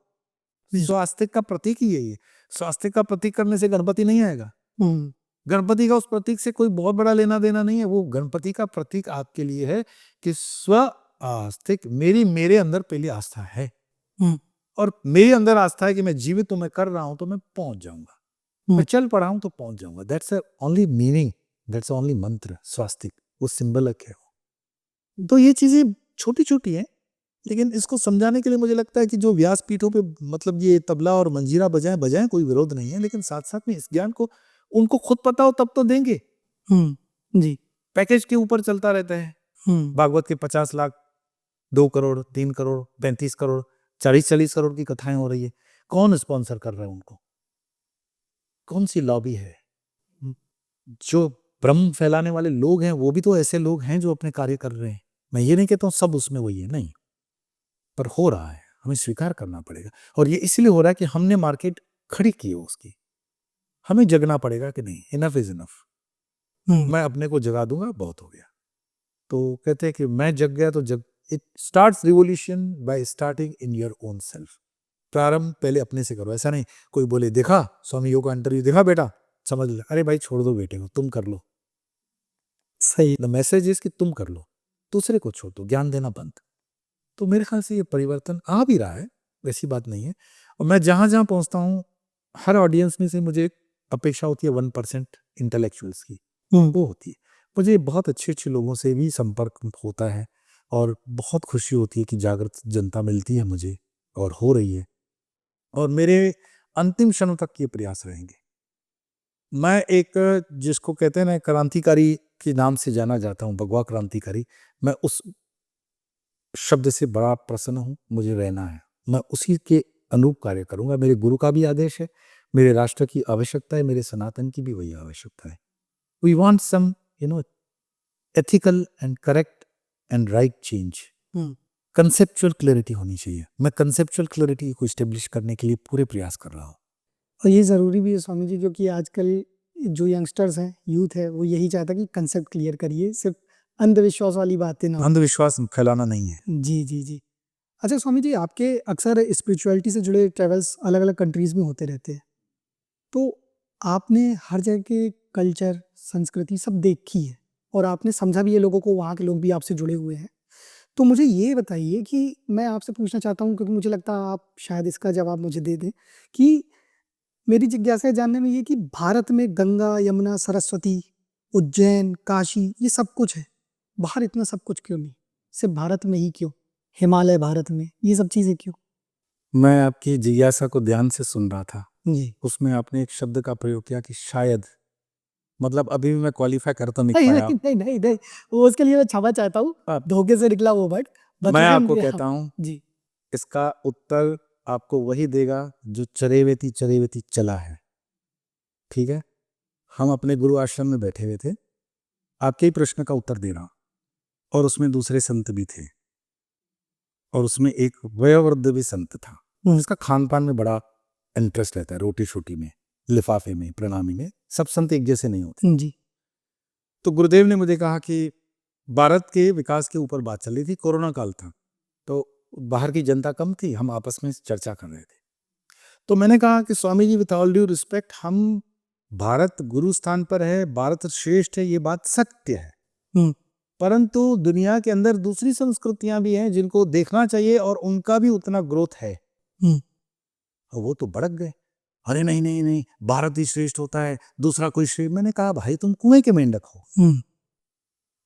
स्वास्तिक का प्रतीक ही यही है। स्वास्तिक का प्रतीक करने से गणपति नहीं आएगा। गणपति का उस प्रतीक से कोई बहुत बड़ा लेना देना नहीं है। वो गणपति का प्रतीक आपके लिए है कि स्व आस्तिक, मेरे अंदर पहली आस्था है, और मेरे अंदर आस्था है कि मैं जीवित तो मैं कर रहा हूं तो मैं पहुंच जाऊंगा, मैं चल पड़ा हूं तो पहुंच जाऊंगा। That's only meaning, that's only मंत्र। स्वास्तिक वो सिंबल है। तो ये चीजें छोटी छोटी हैं, लेकिन इसको समझाने के लिए मुझे लगता है कि जो व्यासपीठों पे मतलब ये तबला और मंजीरा बजाएं बजाएं, कोई विरोध नहीं है, लेकिन साथ साथ में इस ज्ञान को उनको खुद पता हो तब तो देंगे। जी, पैकेज के ऊपर चलता रहता है। भागवत के 50 लाख, 2 करोड़, 3 करोड़, 35 करोड़, 40 करोड़ की कथाएं हो रही है। कौन स्पॉन्सर कर रहा है उनको? कौन सी लॉबी है? जो भ्रम फैलाने वाले लोग हैं वो भी तो ऐसे लोग हैं जो अपने कार्य कर रहे हैं। मैं ये नहीं कहता हूं सब उसमें वही है, नहीं, पर हो रहा है, हमें स्वीकार करना पड़ेगा। और ये इसलिए हो रहा है कि हमने मार्केट खड़ी की है उसकी। हमें जगना पड़ेगा कि नहीं, इनफ इज इनफ, मैं अपने को जगा दूंगा, बहुत हो गया। तो कहते हैं कि मैं जग गया तो जग, it starts revolution by starting in your own self. प्रारंभ पहले अपने से करो। ऐसा नहीं कोई बोले देखा स्वामी योग का इंटरव्यू देखा बेटा, समझ ले, अरे भाई छोड़ दो बेटे को, तुम कर लो। सही। द मैसेज इज कि तुम कर लो, दूसरे को छोड़ दो, ज्ञान देना बंद। तो मेरे ख्याल से ये परिवर्तन आ भी रहा है, वैसी बात नहीं है। और मैं जहां जहां पहुंचता हूँ, हर ऑडियंस में से मुझे एक अपेक्षा होती है 1% इंटेलेक्चुअल्स की, वो होती है। मुझे बहुत अच्छे अच्छे लोगों से भी संपर्क होता है और बहुत खुशी होती है कि जागृत जनता मिलती है मुझे और हो रही है, और मेरे अंतिम क्षणों तक ये प्रयास रहेंगे। मैं एक, जिसको कहते हैं ना, क्रांतिकारी के नाम से जाना जाता हूँ, भगवा क्रांतिकारी, मैं उस शब्द से बड़ा प्रसन्न हूँ। मुझे रहना है, मैं उसी के अनुरूप कार्य करूंगा। मेरे गुरु का भी आदेश है, मेरे राष्ट्र की आवश्यकता है, मेरे सनातन की भी वही आवश्यकता है। We want some ethical and correct and right change. Conceptual clarity होनी चाहिए। मैं कंसेप्चुअल क्लैरिटी को स्टेब्लिश करने के लिए पूरे प्रयास कर रहा हूँ। और ये ज़रूरी भी है स्वामी जी, क्योंकि आजकल जो यंगस्टर्स हैं, यूथ है, वो यही चाहता है कि कंसेप्ट क्लियर करिए, सिर्फ अंधविश्वास वाली बातें ना हो। अंधविश्वास फैलाना नहीं है। जी जी जी। अच्छा स्वामी जी, आपके अक्सर स्पिरिचुअलिटी से जुड़े ट्रेवल्स अलग अलग कंट्रीज में होते रहते हैं, तो आपने हर जगह के कल्चर, संस्कृति सब देखी है, और आपने समझा भी है लोगों को, वहाँ के लोग भी आपसे जुड़े हुए हैं। तो मुझे ये बताइए कि मैं आपसे पूछना चाहता हूँ, क्योंकि मुझे लगता है आप शायद इसका जवाब मुझे दे दें, कि मेरी जिज्ञासा है जानने में ये कि भारत में गंगा, यमुना, सरस्वती, उज्जैन, काशी, ये सब कुछ है, बाहर इतना सब कुछ क्यों नहीं? सिर्फ भारत में ही क्यों? हिमालय भारत में, ये सब चीज़ें क्यों? मैं आपकी जिज्ञासा को ध्यान से सुन रहा था। जी। उसमें आपने एक शब्द का प्रयोग किया कि शायद, मतलब अभी भी मैं क्वालिफाई कर तो नहीं नहीं, पाया। नहीं, नहीं, नहीं, नहीं, वो उसके लिए मैं क्षमा चाहता हूँ, अब धोखे से निकला वो वर्ड, मैं बताएँ आपको मुझे। हाँ, कहता हूँ, जी। इसका उत्तर आपको वही देगा जो चरेवेती चरेवेती चला है। ठीक है, हम अपने गुरु आश्रम में बैठे हुए थे, आपके ही प्रश्न का उत्तर दे रहा हूं, और उसमें दूसरे संत भी थे, और उसमें एक वयोवृद्ध भी संत था, जिसका खान पान में बड़ा इंटरेस्ट रहता है, रोटी शोटी में, लिफाफे में, प्रणामी में। सब संत एक जैसे नहीं होते। जी। तो गुरुदेव ने मुझे कहा कि भारत के विकास के ऊपर बात चल रही थी, कोरोना काल था, तो बाहर की जनता कम थी, हम आपस में चर्चा कर रहे थे। तो मैंने कहा कि Swami ji, with all due respect, हम, भारत गुरु स्थान पर है, भारत श्रेष्ठ है, ये बात सत्य है, परंतु दुनिया के अंदर दूसरी संस्कृतियां भी हैं जिनको देखना चाहिए, और उनका भी उतना ग्रोथ है। और वो तो भड़क गए, अरे नहीं नहीं नहीं, भारत ही श्रेष्ठ होता है, दूसरा कोई श्रेष्ठ। मैंने कहा भाई, तुम कुएं के मेंढक हो,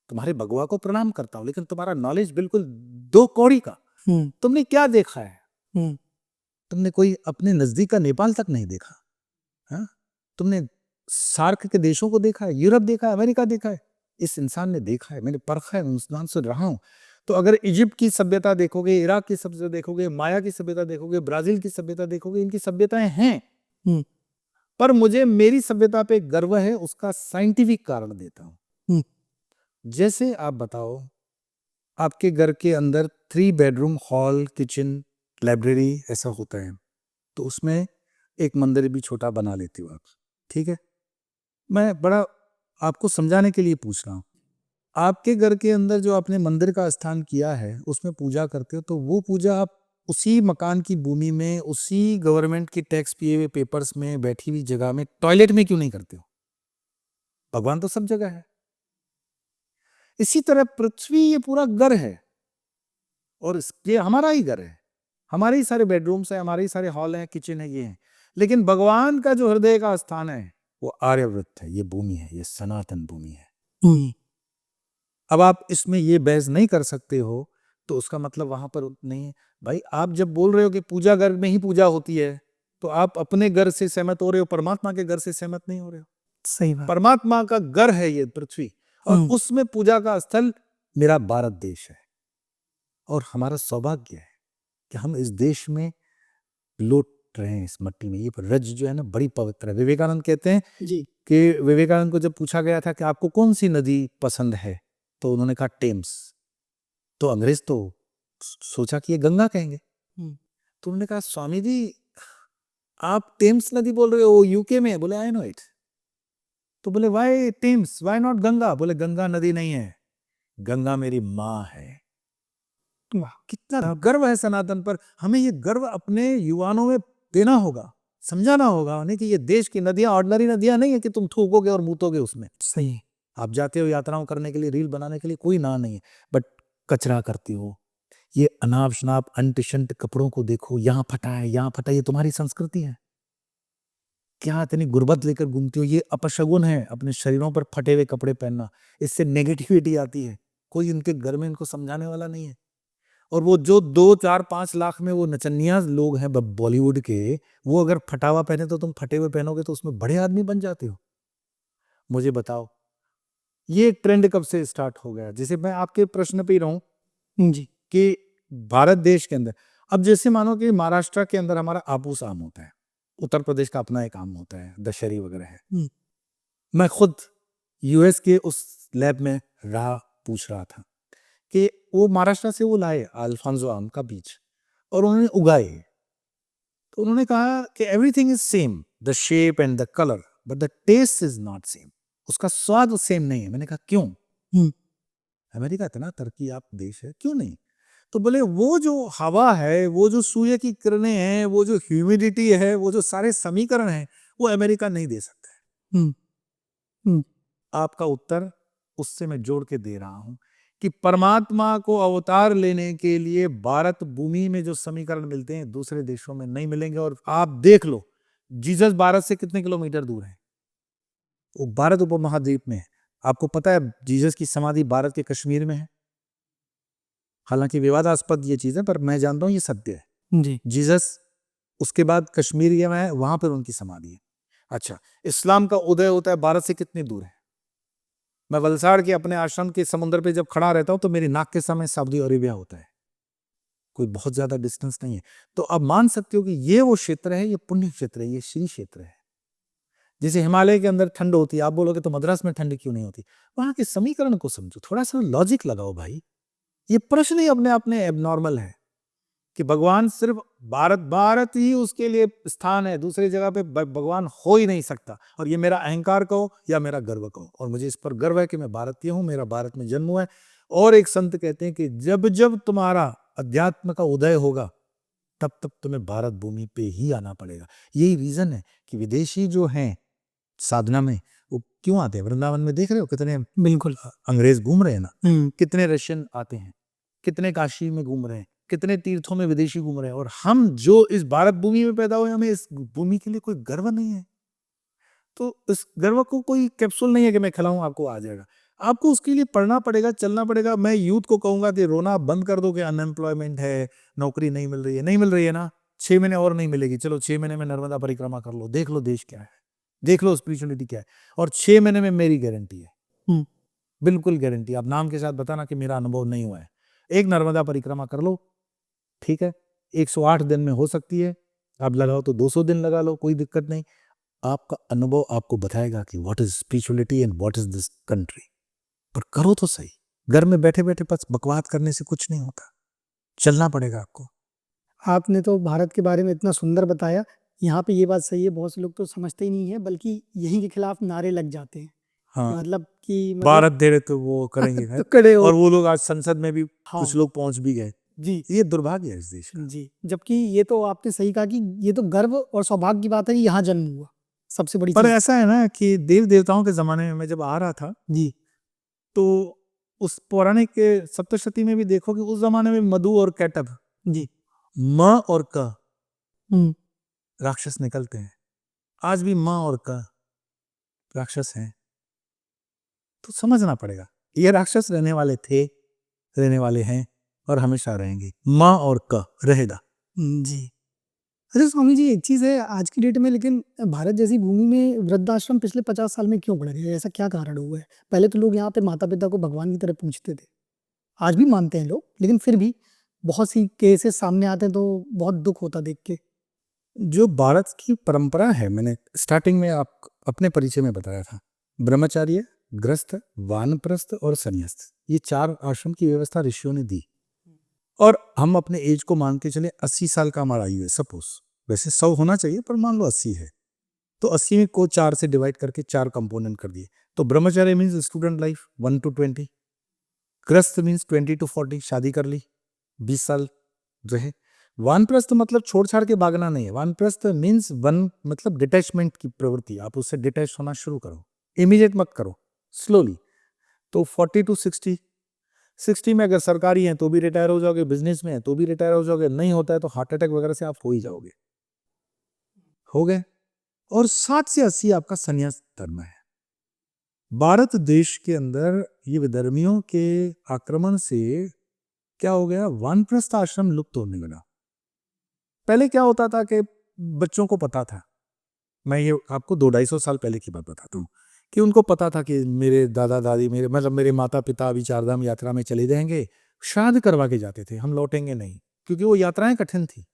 तुम्हारे भगवा को प्रणाम करता हूं, लेकिन तुम्हारा नॉलेज बिल्कुल दो कौड़ी का। तुमने क्या देखा है? तुमने कोई अपने नजदीक का नेपाल तक नहीं देखा? हाँ? तुमने सार्क के देशों को देखा है, यूरोप देखा है, अमेरिका देखा है? इस इंसान ने देखा है, मैंने परखा है, इंसान से रहा हूं। तो अगर इजिप्ट की सभ्यता देखोगे, इराक की सभ्यता देखोगे, माया की सभ्यता देखोगे, ब्राजील की सभ्यता देखोगे, इनकी सभ्यताएं हैं, पर मुझे मेरी सभ्यता पे गर्व है, उसका साइंटिफिक कारण देता हूं। जैसे आप बताओ, आपके घर के अंदर 3 बेडरूम, हॉल, किचन, लाइब्रेरी ऐसा होता है, तो उसमें एक मंदिर भी छोटा बना लेते हो आप। ठीक है, मैं बड़ा आपको समझाने के लिए पूछ रहा हूं। आपके घर के अंदर जो आपने मंदिर का स्थान किया है, उसमें पूजा करते हो, तो वो पूजा आप उसी मकान की भूमि में, उसी गवर्नमेंट की टैक्स पिए हुए पेपर्स में, बैठी हुई जगह में, टॉयलेट में क्यों नहीं करते हो? भगवान तो सब जगह है। इसी तरह पृथ्वी ये पूरा घर है, और ये हमारा ही घर है, हमारे ही सारे बेडरूम्स है, हमारे ही सारे हॉल हैं, किचन है, ये है। लेकिन भगवान का जो हृदय का स्थान है, वो आर्यवृत्त है, ये भूमि है, ये सनातन भूमि है। अब आप इसमें ये बहस नहीं कर सकते हो, तो उसका मतलब वहां पर नहीं है। भाई, आप जब बोल रहे हो कि पूजा घर में ही पूजा होती है, तो आप अपने घर से सहमत हो रहे हो, परमात्मा के घर से सहमत नहीं हो रहे हो। सही बात। परमात्मा का घर है ये पृथ्वी, और उसमें पूजा का स्थल मेरा भारत देश है। और हमारा सौभाग्य है कि हम इस देश में लौट रहे हैं, इस मट्टी में। ये रज जो है ना, बड़ी पवित्र है। विवेकानंद कहते हैं जी। कि विवेकानंद को जब पूछा गया था कि आपको कौन सी नदी पसंद है, तो उन्होंने कहा टेम्स। तो अंग्रेज तो सोचा कि ये गंगा कहेंगे। तो उन्होंने कहा स्वामी जी आप टेम्स नदी बोल रहे हो, यूके में है। बोले आई नो इट। तो बोले why Thames, why not Ganga? बोले गंगा नदी नहीं है, गंगा मेरी माँ है। वाह, कितना गर्व है सनातन पर। हमें ये गर्व अपने युवाओं में देना होगा, समझाना होगा उन्हें कि ये देश की नदियां ऑर्डिनरी नदियां नहीं है कि तुम थूकोगे और मूतोगे उसमें। सही। आप जाते हो यात्राओं करने के लिए, रील बनाने के लिए, कोई ना नहीं है, बट कचरा करती हो, ये अनाप शनाप अंट शंट कपड़ों को देखो, यहाँ फटा है, यहाँ फटा, ये तुम्हारी संस्कृति है क्या? इतनी गुर्बत लेकर घूमती हो, ये अपशगुन है अपने शरीरों पर फटे हुए कपड़े पहनना, इससे नेगेटिविटी आती है। कोई उनके घर में इनको समझाने वाला नहीं है। और वो जो 2, 4, 5 लाख में वो नचनिया लोग हैं बॉलीवुड के, वो अगर फटा हुआ पहने तो तुम फटे हुए पहनोगे तो उसमें बड़े आदमी बन जाते हो। मुझे बताओ ये ट्रेंड कब से स्टार्ट हो गया? जैसे मैं आपके प्रश्न पे ही रहूं जी। कि भारत देश के अंदर, अब जैसे मानो कि महाराष्ट्र के अंदर हमारा आपूस आम होता है, उत्तर प्रदेश का अपना एक आम होता है, दशहरी वगैरह है। मैं खुद यूएस के उस लैब में रहा, पूछ रहा था कि वो महाराष्ट्र से वो लाए अल्फांसो आम का बीज और उन्होंने उगाए, तो उन्होंने कहा कि everything is same, the shape and the colour, but the taste is not same. उसका स्वाद सेम नहीं है। मैंने कहा क्यों? अमेरिका इतना तरक्की याफ्ता देश है, क्यों नहीं? तो बोले वो जो हवा है, वो जो सूर्य की किरणें हैं, वो जो ह्यूमिडिटी है, वो जो सारे समीकरण हैं, वो अमेरिका नहीं दे सकता है। आपका उत्तर उससे मैं जोड़ के दे रहा हूं कि परमात्मा को अवतार लेने के लिए भारत भूमि में जो समीकरण मिलते हैं दूसरे देशों में नहीं मिलेंगे। और आप देख लो जीसस भारत से कितने किलोमीटर दूर है? वो भारत उपमहाद्वीप में है। आपको पता है जीसस की समाधि भारत के कश्मीर में है। हालांकि विवादास्पद ये चीज है, पर मैं जानता हूं ये सत्य है। जी। जीसस उसके बाद कश्मीर में है, वहां पर उनकी समाधि है। अच्छा, इस्लाम का उदय होता है भारत से कितनी दूर है? मैं वलसाड़ के अपने आश्रम के समुद्र पे जब खड़ा रहता हूं तो मेरी नाक के सामने सऊदी अरेबिया होता है, कोई बहुत ज्यादा डिस्टेंस नहीं है। तो आप मान सकते हो कि ये वो क्षेत्र है, ये पुण्य क्षेत्र है, ये श्री क्षेत्र है। जैसे हिमालय के अंदर ठंड होती है, आप बोलोगे तो मद्रास में ठंड क्यों नहीं होती? वहां के समीकरण को समझो, थोड़ा सा लॉजिक लगाओ भाई। ये प्रश्न ही अपने अपने एबनॉर्मल है कि भगवान सिर्फ भारत ही उसके लिए स्थान है, दूसरी जगह पे भगवान हो ही नहीं सकता। और ये मेरा अहंकार कहो या मेरा गर्व कहो, और मुझे इस पर गर्व है कि मैं भारतीय हूं, मेरा भारत में जन्म हुआ है। और एक संत कहते हैं कि जब जब तुम्हारा अध्यात्म का उदय होगा तब तब तुम्हें भारत भूमि पे ही आना पड़ेगा। यही रीजन है कि विदेशी जो हैं साधना में वो क्यों आते हैं। वृंदावन में देख रहे हो कितने बिल्कुल अंग्रेज घूम रहे हैं ना, कितने रशियन आते हैं, कितने काशी में घूम रहे हैं, कितने तीर्थों में विदेशी घूम रहे हैं। और हम जो इस भारत भूमि में पैदा हुए, हमें इस भूमि के लिए कोई गर्व नहीं है। तो इस गर्व को कोई कैप्सूल नहीं है कि मैं खिलाऊं आपको आ जाएगा। आपको उसके लिए पढ़ना पड़ेगा, चलना पड़ेगा। मैं यूथ को कहूंगा कि रोना बंद कर दो कि अनएम्प्लॉयमेंट है, नौकरी नहीं मिल रही है। नहीं मिल रही है ना, 6 महीने और नहीं मिलेगी, चलो 6 महीने में नर्मदा परिक्रमा कर लो, देख लो देश क्या है, देख लो स्पिरिचुअलिटी क्या है। और 6 महीने में मेरी गारंटी है, बिल्कुल गारंटी। आप नाम के साथ बताना कि मेरा अनुभव नहीं हुआ है। एक नर्मदा परिक्रमा कर लो, ठीक है, 108 दिन में हो सकती है। आप लगाओ तो 200 दिन लगा लो, कोई दिक्कत नहीं। आपका अनुभव आपको बताएगा कि what is spirituality and what is this country. पर करो तो सही। घर में बैठे बैठे बस बकवास करने से कुछ नहीं होता, चलना पड़ेगा आपको। आपने तो भारत के बारे में इतना सुंदर बताया। यहाँ पे ये बात सही है, बहुत से लोग तो समझते ही नहीं है, बल्कि यहीं के खिलाफ नारे लग जाते हैं। हाँ, मतलब कि भारत दे रहे तो वो करेंगे है? तो खड़े हो। और वो लोग आज संसद में भी हाँ। कुछ लोग पहुंच भी गए। जी ये दुर्भाग्य है इस देश का। जी। जबकि ये तो आपने सही कहा कि ये तो गर्व और सौभाग्य की बात है कि यहाँ जन्म हुआ, सबसे बड़ी पर चीज। ऐसा है ना कि देव देवताओं के जमाने में मैं जब आ रहा था जी तो उस पौराणिक के सप्तशती में भी देखो कि उस जमाने में मधु और कैटभ, जी। म और क हम्म। राक्षस निकलते हैं। आज भी म और क राक्षस हैं। तो समझना पड़ेगा ये राक्षस रहने वाले थे, रहने वाले हैं और हमेशा रहेंगे। म और क रहेगा। जी। अच्छा स्वामी जी, एक चीज है आज की डेट में, लेकिन भारत जैसी भूमि में वृद्धाश्रम पिछले 50 साल में क्यों बढ़ गए? ऐसा क्या कारण हुआ है? पहले तो लोग यहाँ पे माता पिता को भगवान की तरह पूछते थे, आज भी मानते हैं लोग, लेकिन फिर भी बहुत सी केसेस सामने आते हैं तो बहुत दुख होता देख के। जो भारत की परंपरा है, मैंने स्टार्टिंग में आप अपने परिचय में बताया था, ब्रह्मचार्य, गृहस्थ, वानप्रस्थ और संन्यास्त, ये 4 आश्रम की व्यवस्था ऋषियों ने दी। और हम अपने एज को मान के चले 80 साल का हमारा आयु है सपोज, वैसे 100 होना चाहिए पर मान लो 80 है, तो 80 में को 4 से डिवाइड करके 4 कंपोनेंट कर दिए, तो ब्रह्मचर्य मीन्स स्टूडेंट लाइफ 1 to 20, गृहस्थ मीन्स 20 to 40, शादी कर ली 20 साल रहे। वानप्रस्थ मतलब छोड़ छाड़ के भागना नहीं है, वानप्रस्थ मीन्स वन मतलब डिटैचमेंट की प्रवृत्ति, आप उससे डिटैच होना शुरू करो, इमीडिएट मत करो, स्लोली। तो 40 to 60, 60 में अगर सरकारी है तो भी रिटायर हो जाओगे, बिजनेस में है तो भी रिटायर हो जाओगे, नहीं होता है तो हार्ट अटैक वगैरह से आप हो ही जाओगे, हो गए। और 60 से 80 आपका संन्यास धर्म है। भारत देश के अंदर ये विधर्मियों के आक्रमण से क्या हो गया, वानप्रस्थ आश्रम लुप्त होने लगा। पहले क्या होता था कि बच्चों को पता था, मैं ये आपको 200-250 साल पहले की बात बताता हूँ, कि उनको पता था कि मेरे दादा दादी, मेरे मतलब मेरे माता पिता अभी चारधाम यात्रा में चले जाएंगे, श्राद्ध करवा के जाते थे, हम लौटेंगे नहीं, क्योंकि वो यात्राएं कठिन थी।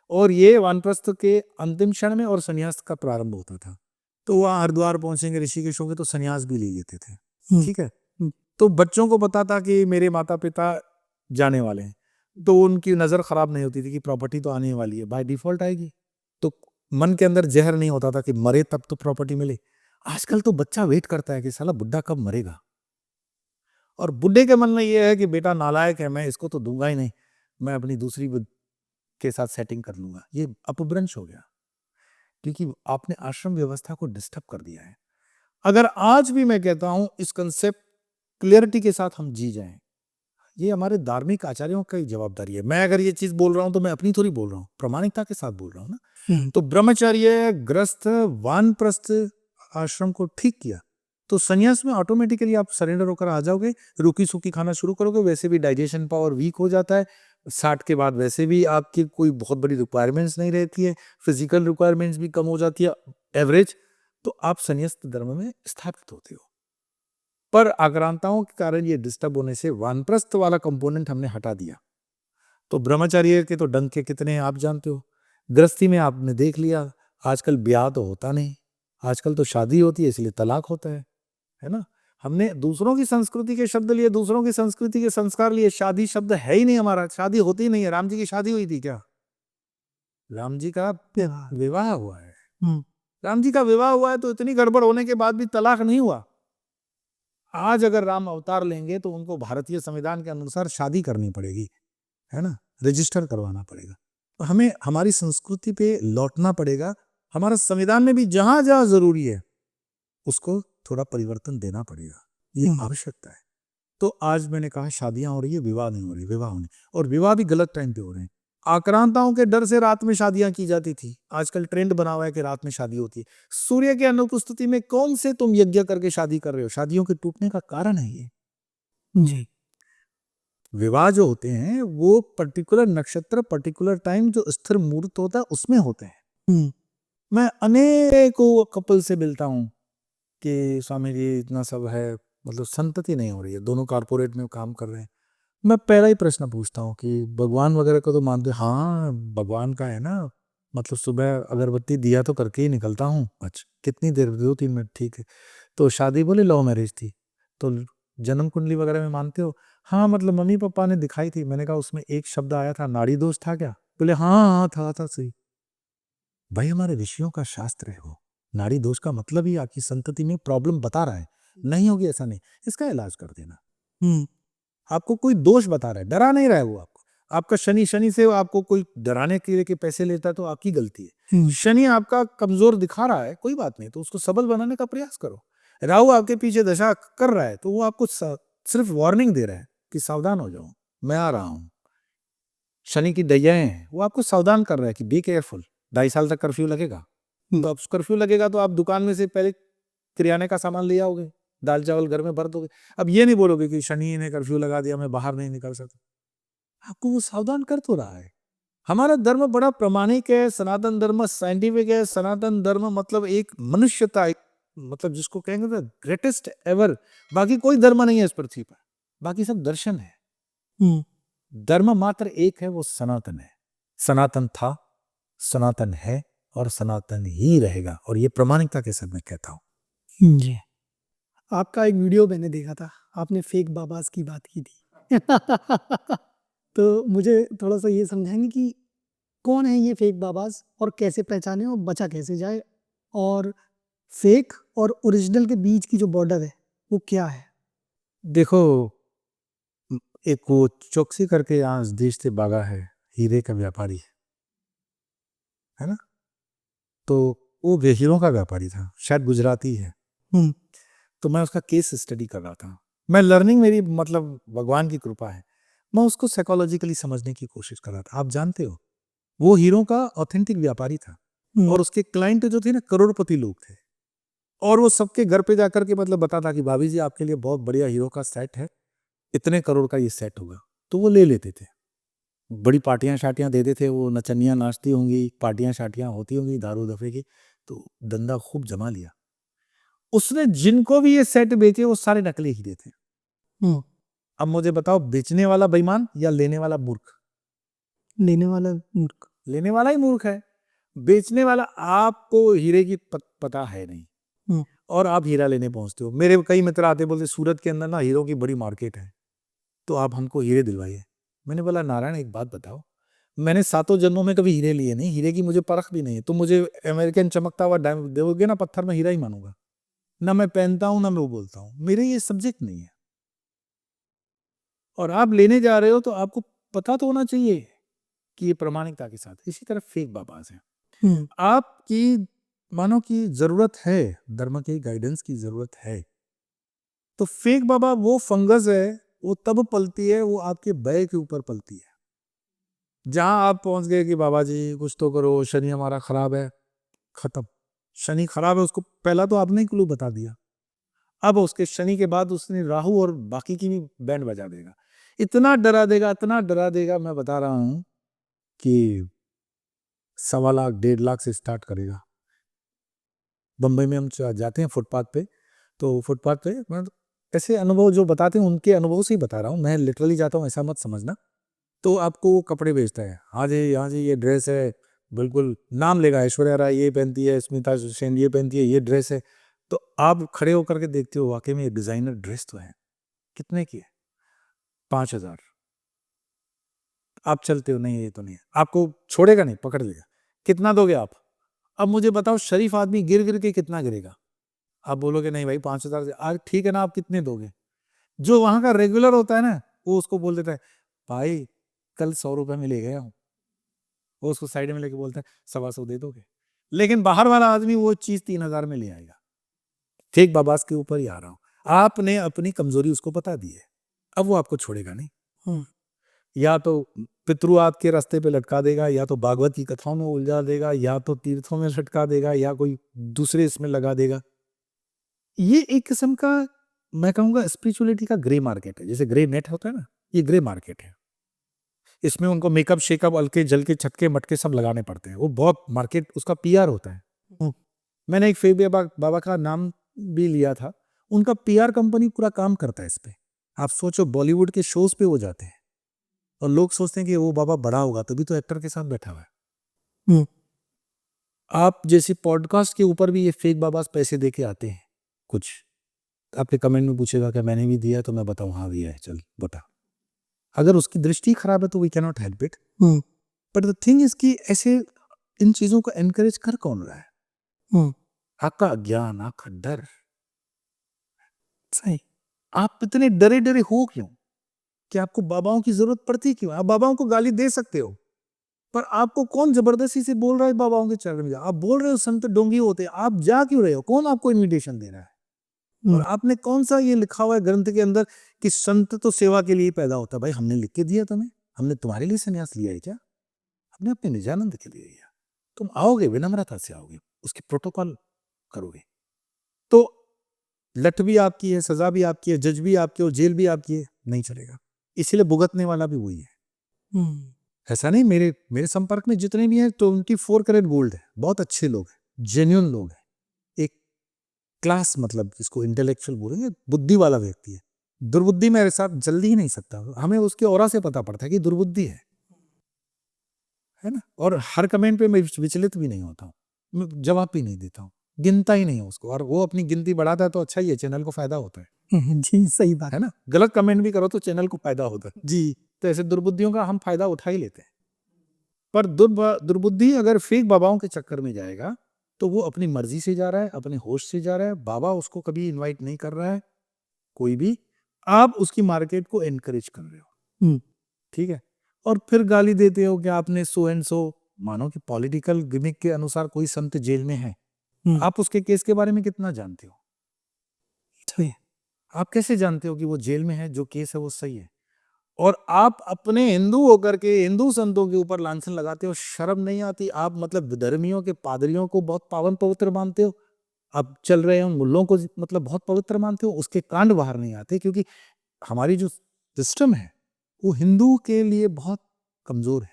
और ये वानप्रस्थ के अंतिम क्षण में और संन्यास का प्रारंभ होता था, तो वह हरिद्वार पहुंचेंगे, ऋषिकेश होंगे तो संन्यास भी ले लेते थे, ठीक है। तो बच्चों को पता था कि मेरे माता पिता जाने वाले हैं, तो उनकी नजर खराब नहीं होती थी कि प्रॉपर्टी तो आने वाली है, बाय डिफॉल्ट आएगी, तो मन के अंदर जहर नहीं होता था कि मरे तब तो प्रॉपर्टी मिले। आजकल तो बच्चा वेट करता है कि साला बुड्ढा कब मरेगा, और बुड्ढे के मन में ये है कि बेटा नालायक है, मैं इसको तो दूंगा ही नहीं, मैं अपनी दूसरी के साथ सेटिंग कर लूंगा। ये अपभ्रंश हो गया, क्योंकि आपने आश्रम व्यवस्था को डिस्टर्ब कर दिया है। अगर आज भी मैं कहता हूं इस कंसेप्ट क्लियरिटी के साथ हम जी जाएं, ये हमारे धार्मिक आचार्यों की जवाबदारी है। मैं अगर ये चीज बोल रहा हूं तो मैं अपनी थोड़ी बोल रहा हूं, प्रामाणिकता के साथ बोल रहा हूं ना। तो ब्रह्मचर्य, ग्रस्त, वानप्रस्थ आश्रम को ठीक किया तो संन्यास में ऑटोमेटिकली आप सरेंडर होकर आ जाओगे, रुकी सूखी खाना शुरू करोगे, वैसे भी डाइजेशन पावर वीक हो जाता है, 60 के बाद वैसे भी आपकी कोई बहुत बड़ी रिक्वायरमेंट्स नहीं रहती है, फिजिकल रिक्वायरमेंट्स भी कम हो जाती है एवरेज, तो आप संन्यास्त धर्म में स्थापित होते हो। पर आक्रांताओं के कारण ये डिस्टर्ब होने से वानप्रस्थ वाला कंपोनेंट हमने हटा दिया, तो ब्रह्मचर्य के तो डंक के कितने हैं आप जानते हो। गृहस्थी में आपने देख लिया, आजकल ब्याह तो होता नहीं, आजकल तो शादी होती है इसलिए तलाक होता है ना। हमने दूसरों की संस्कृति के शब्द लिए, दूसरों की संस्कृति के संस्कार लिए, शादी शब्द है ही नहीं हमारा, शादी होती ही नहीं है। राम जी की शादी हुई थी क्या? राम जी का विवाह हुआ है, राम जी का विवाह हुआ है तो इतनी गड़बड़ होने के बाद भी तलाक नहीं हुआ। आज अगर राम अवतार लेंगे तो उनको भारतीय संविधान के अनुसार शादी करनी पड़ेगी, है ना, रजिस्टर करवाना पड़ेगा। तो हमें हमारी संस्कृति पे लौटना पड़ेगा, हमारा संविधान में भी जहां जहां जरूरी है उसको थोड़ा परिवर्तन देना पड़ेगा, ये आवश्यकता है। तो आज मैंने कहा शादियां हो रही है, विवाह नहीं हो रही, विवाह होने, और विवाह भी गलत टाइम पे हो रहे हैं। आक्रांताओं के डर से रात में शादियां की जाती थी, आजकल ट्रेंड बना हुआ है कि रात में शादी होती है। सूर्य के अनुपस्थिति में कौन से तुम यज्ञ करके शादी कर रहे हो? शादियों के टूटने का कारण है ये जी। विवाह जो होते हैं वो पर्टिकुलर नक्षत्र, पर्टिकुलर टाइम, जो स्थिर मुहूर्त होता है उसमें होते हैं। मैं अनेकों कपल से मिलता हूं कि स्वामी जी इतना सब है, मतलब संतति नहीं हो रही है, दोनों कारपोरेट में काम कर रहे हैं। मैं पहला ही प्रश्न पूछता हूँ कि भगवान वगैरह को तो मानते? हाँ भगवान का है ना, मतलब सुबह अगरबत्ती दिया तो करके ही निकलता हूँ। अच्छा कितनी देर? 2-3 मिनट, ठीक है। तो शादी? बोले लव मैरिज थी। तो जन्म कुंडली वगैरह में मानते हो? हाँ मतलब मम्मी पापा ने दिखाई थी। मैंने कहा उसमें एक शब्द आया था नाड़ी दोष था क्या? बोले हाँ हाँ था सही। भाई हमारे ऋषियों का शास्त्र है वो, नाड़ी दोष का मतलब ही आपकी संतति में प्रॉब्लम बता रहा है, नहीं होगी ऐसा नहीं, इसका इलाज कर देना। आपको कोई दोष बता रहा है, डरा नहीं रहा है वो आपको। आपका शनि से आपको कोई डराने के लिए के पैसे लेता है तो आपकी गलती है। शनि आपका कमजोर दिखा रहा है, कोई बात नहीं, तो उसको सबल बनाने का प्रयास करो। राहु आपके पीछे दशा कर रहा है तो वो आपको सिर्फ वार्निंग दे रहा है कि सावधान हो जाओ, मैं आ रहा हूं। शनि की दयाएं हैं, वो आपको सावधान कर रहा है कि बी केयरफुल। 2.5 साल तक कर्फ्यू लगेगा, तो अब कर्फ्यू लगेगा तो आप दुकान में से पहले किराने का सामान ले आओगे, दाल चावल घर में भर दोगे। अब ये नहीं बोलोगे कि शनि ने कर्फ्यू लगा दिया, मैं बाहर नहीं निकल सकता। आपको वो सावधान कर तो रहा है। हमारा धर्म बड़ा प्रामाणिक है, सनातन धर्म साइंटिफिक है। सनातन धर्म मतलब एक मनुष्यता, मतलब जिसको कहेंगे ना ग्रेटेस्ट एवर। बाकी कोई धर्म नहीं है इस पृथ्वी पर, बाकी सब दर्शन है। धर्म मात्र एक है, वो सनातन है। सनातन था, सनातन है और सनातन ही रहेगा, और ये प्रामाणिकता के साथ मैं कहता हूं जी। आपका एक वीडियो मैंने देखा था, आपने फेक बाबास की बात की थी। तो मुझे थोड़ा सा ये समझाएंगे कि कौन है ये फेक बाबाज और कैसे पहचाने और बचा कैसे जाए, और फेक और ओरिजिनल के बीच की जो बॉर्डर है वो क्या है? देखो, एक वो चौकसी करके यहाँ इस देश से भागा है, हीरे का व्यापारी है ना? तो वो हीरों का व्यापारी था, शायद गुजराती है। हम्म। तो मैं उसका केस स्टडी कर रहा था। मैं लर्निंग, मेरी मतलब भगवान की कृपा है, मैं उसको साइकोलॉजिकली समझने की कोशिश कर रहा था। आप जानते हो, वो हीरो का ऑथेंटिक व्यापारी था और उसके क्लाइंट जो थे ना, करोड़पति लोग थे। और वो सबके घर पे जाकर के मतलब बताता कि भाभी जी आपके लिए बहुत बढ़िया हीरो का सेट है, इतने करोड़ का ये सेट होगा। तो वो ले लेते थे, बड़ी पार्टियां शार्टियां देते थे, वो नचनियां नाचती होंगी, पार्टियां शार्टियां होती होंगी दारू दफे की। तो धंधा खूब जमा लिया उसने। जिनको भी ये सेट बेचे वो सारे नकली हीरे थे। हम्म। अब मुझे बताओ, बेचने वाला बेईमान या लेने वाला मूर्ख? लेने वाला मूर्ख। लेने वाला ही मूर्ख है। बेचने वाला, आपको हीरे की पता है नहीं हम्म। और आप हीरा लेने पहुंचते हो। मेरे कई मित्र आते, बोलते सूरत के अंदर ना हीरो की बड़ी मार्केट है, तो आप हमको हीरे दिलवाइए। मैंने बोला नारायण एक बात बताओ, मैंने 7 जन्मों में कभी हीरे लिए नहीं, हीरे की मुझे परख भी नहीं है। तो मुझे अमेरिकन चमकता हुआ डायमंड दोगे ना पत्थर, में हीरा ही मानूंगा। ना मैं पहनता हूं ना मैं वो बोलता हूं, मेरे ये सब्जेक्ट नहीं है। और आप लेने जा रहे हो तो आपको पता तो होना चाहिए कि ये प्रामाणिकता के साथ। इसी तरह फेक बाबाज हैं। हम्म। आपकी मानो की जरूरत है, धर्म के गाइडेंस की जरूरत है, तो फेक बाबा वो फंगस है, वो तब पलती है, वो आपके भय के ऊपर पलती है। जहां आप पहुंच गए कि बाबा जी कुछ तो करो, शनि हमारा खराब है, खत्म। शनि खराब है, उसको पहला तो आपने ही क्लू बता दिया। अब उसके शनि के बाद उसने राहु और बाकी की भी बैंड बजा देगा। इतना डरा देगा, इतना डरा देगा, मैं बता रहा हूं कि 1.25 लाख 1.5 लाख से स्टार्ट करेगा। बंबई में हम जाते हैं फुटपाथ पे, तो फुटपाथ पे मतलब ऐसे अनुभव जो बताते हैं उनके अनुभव से ही बता रहा हूँ, मैं लिटरली जाता हूँ ऐसा मत समझना। तो आपको वो कपड़े बेचता है, हाँ जी हाँ जी ये ड्रेस है, बिल्कुल नाम लेगा, ऐश्वर्या राय ये पहनती है, स्मिता सेन ये पहनती है, ये ड्रेस है। तो आप खड़े होकर के देखते हो, वाकई में ये डिजाइनर ड्रेस तो है। कितने की है? 5,000। आप चलते हो, नहीं ये तो नहीं है, आपको छोड़ेगा नहीं, पकड़ लेगा। कितना दोगे आप? अब मुझे बताओ, शरीफ आदमी गिर गिर के कितना गिरेगा? आप बोलोगे नहीं भाई 5,000 से, आज ठीक है ना, आप कितने दोगे? जो वहां का रेगुलर होता है ना, वो उसको बोल देता है भाई कल 100 रुपए में ले गया हूं। वो उसको साइड में लेके बोलता है 125 दे दोगे? लेकिन बाहर वाला आदमी वो चीज 3,000 में ले आएगा। फेक बाबास के ऊपर ही आ रहा हूं। आपने अपनी कमजोरी उसको बता दी है, अब वो आपको छोड़ेगा नहीं। हम्म। या तो पितृ आपके रास्ते पे लटका देगा, या तो भागवत की कथाओं में उलझा देगा, या तो तीर्थों में लटका देगा, या कोई दूसरे इसमें लगा देगा। ये एक किस्म का, मैं कहूंगा स्पिरिचुअलिटी का ग्रे मार्केट है। जैसे ग्रे नेट होता है ना, ये ग्रे मार्केट है। इसमें उनको मेकअप शेकअप अलके जलके छटके मटके सब लगाने पड़ते हैं। वो बहुत मार्केट, उसका पीआर होता है। हम्म। मैंने एक फेक बाबा का नाम भी लिया था, उनका पीआर कंपनी पूरा काम करता है इस पे। आप सोचो, बॉलीवुड के शोज पे वो जाते हैं और लोग सोचते हैं कि वो बाबा बड़ा होगा तभी तो एक्टर के साथ बैठा हुआ है। हम्म। आप जैसे पॉडकास्ट के ऊपर भी ये फेक बाबास पैसे दे के आते हैं कुछ। आपके कमेंट में पूछेगा कि मैंने भी दिया है, तो मैं बताऊं हाँ दिया है, चल बता। अगर उसकी दृष्टि खराब है तो we can not help it. Hmm. But the thing is कि ऐसे इन चीजों को एनकरेज कर कौन रहा है? हम्म। आपका अज्ञान, आपका डर। सही। आप इतने डरे डरे हो क्यों? कि आपको बाबाओं की जरूरत पड़ती क्यों? आप बाबाओं को गाली दे सकते हो, पर आपको कौन जबरदस्ती से बोल रहा है बाबाओं के चरण में जा? आप बोल रहे हो संत डोंगी होते हैं, आप जा क्यों रहे हो? कौन आपको इनविटेशन दे रहा है? और हम्म। आपने कौन सा ये लिखा हुआ है ग्रंथ के अंदर कि संत तो सेवा के लिए पैदा होता है? भाई हमने लिख के दिया तुम्हें? हमने तुम्हारे लिए संन्यास लिया है क्या? हमने अपने निजानंद के लिए लिया। तुम आओगे, विनम्रता से आओगे, उसके प्रोटोकॉल करोगे, तो लठ भी आपकी है, सजा भी आपकी है, जज भी आपकी और जेल भी आपकी है, नहीं चलेगा। इसीलिए भुगतने वाला भी वही है। हम्म। ऐसा नहीं, मेरे मेरे संपर्क में जितने भी हैं 24 कैरेट गोल्ड है, बहुत अच्छे लोग हैं, जेन्युइन लोग हैं। एक क्लास, मतलब जिसको इंटेलेक्चुअल बोलेंगे, बुद्धि वाला व्यक्ति है। दुर्बुद्धि मेरे साथ जल्दी ही नहीं सकता, हमें उसके ऑरा से पता पड़ता है कि दुर्बुद्धि है ना। और हर कमेंट पे मैं विचलित भी नहीं होता हूँ, मैं जवाब भी नहीं देता हूँ, गिनता ही नहीं है उसको। और वो अपनी गिनती बढ़ाता है तो अच्छा ही है, चैनल को फायदा होता है जी सही बात। ना। गलत कमेंट भी करो तो चैनल को फायदा होता है। जी। तो ऐसे दुर्बुद्धियों का हम फायदा उठा ही लेते हैं। पर दुर्बुद्धि अगर फेक बाबाओं के चक्कर में जाएगा तो वो अपनी मर्जी से जा रहा है, अपने होश से जा रहा है, बाबा उसको कभी इनवाइट नहीं कर रहा है, कोई भी, आप उसकी मार्केट को एनकरेज कर रहे हो। ठीक है, और फिर गाली देते हो कि आपने सो एंड सो, मानो कि पॉलिटिकल गिमिक के अनुसार कोई संत जेल में है, आप उसके केस के बारे में कितना जानते हो? सही है। आप कैसे जानते हो कि वो जेल में है, जो केस है वो सही है? और आप अपने हिंदू होकर के हिंदू संतों के ऊपर लांछन लगाते हो, शर्म नहीं आती? आप मतलब विधर्मियों के पादरियों को बहुत पावन पवित्र मानते हो, आप चल रहे हो मुल्लों को मतलब बहुत पवित्र मानते हो, उसके कांड बाहर नहीं आते, क्योंकि हमारी जो सिस्टम है वो हिंदू के लिए बहुत कमजोर है।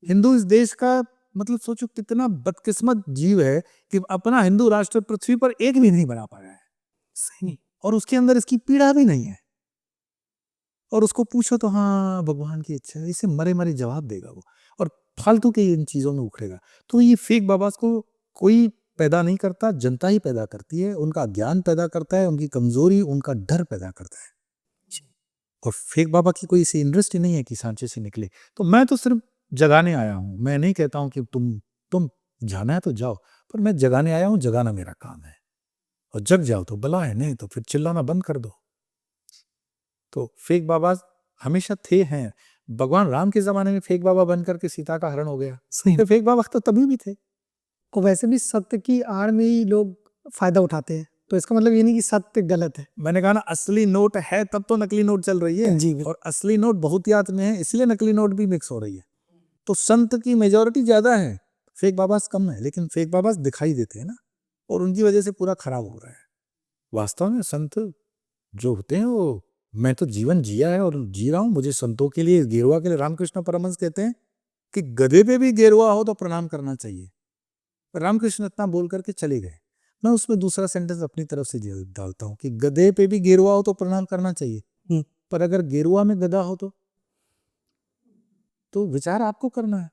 हिंदू इस देश का मतलब सोचो कितना बदकिस्मत जीव है कि अपना हिंदू राष्ट्र पृथ्वी पर एक भी नहीं बना पाया है। सही। और उसके अंदर इसकी पीड़ा भी नहीं है, और उसको पूछो तो हाँ भगवान की इच्छा है, इसे मरे मरे जवाब देगा वो, और फालतू के इन चीजों में उखड़ेगा। तो ये फेक बाबास को कोई पैदा नहीं करता, जनता ही पैदा करती है, उनका ज्ञान पैदा करता है, उनकी कमजोरी, उनका डर पैदा करता है। और फेक बाबा की कोई इसे इंटरेस्ट ही नहीं है कि सांचे से निकले। तो मैं तो सिर्फ जगाने आया हूँ, मैं नहीं कहता हूँ कि तुम जाना है तो जाओ, पर मैं जगाने आया हूँ, जगाना मेरा काम है, और जग जाओ तो भला है, नहीं तो फिर चिल्लाना बंद कर दो। तो फेक बाबा हमेशा थे, हैं। भगवान राम के जमाने में फेक बाबा बनकर के सीता का हरण हो गया, सही। तो फेक बाबा तो तभी भी थे। और वैसे भी सत्य की आड़ में ही लोग फायदा उठाते हैं, तो इसका मतलब ये नहीं कि सत्य गलत है। मैंने कहा ना, असली नोट है तब तो नकली नोट चल रही है, जी, बिल्कुल। और असली नोट बहुतियात में है, इसलिए नकली नोट भी मिक्स हो रही है। तो संत की मेजोरिटी ज्यादा है, फेक बाबास कम है, लेकिन फेक बाबास दिखाई देते हैं ना, और उनकी वजह से पूरा खराब हो रहा है। वास्तव में संत जो होते हैं वो, मैं तो जीवन जिया है और जी रहा हूं, मुझे संतों के लिए, गेरुआ के लिए रामकृष्ण परमहंस कहते हैं कि गधे पे भी गेरुआ हो तो प्रणाम करना चाहिए। रामकृष्ण इतना बोल करके चले गए, मैं उसमें दूसरा सेंटेंस अपनी तरफ से डालता हूँ कि गधे पे भी गेरुआ हो तो प्रणाम करना चाहिए, पर अगर गेरुआ में गधा हो तो विचार आपको करना है।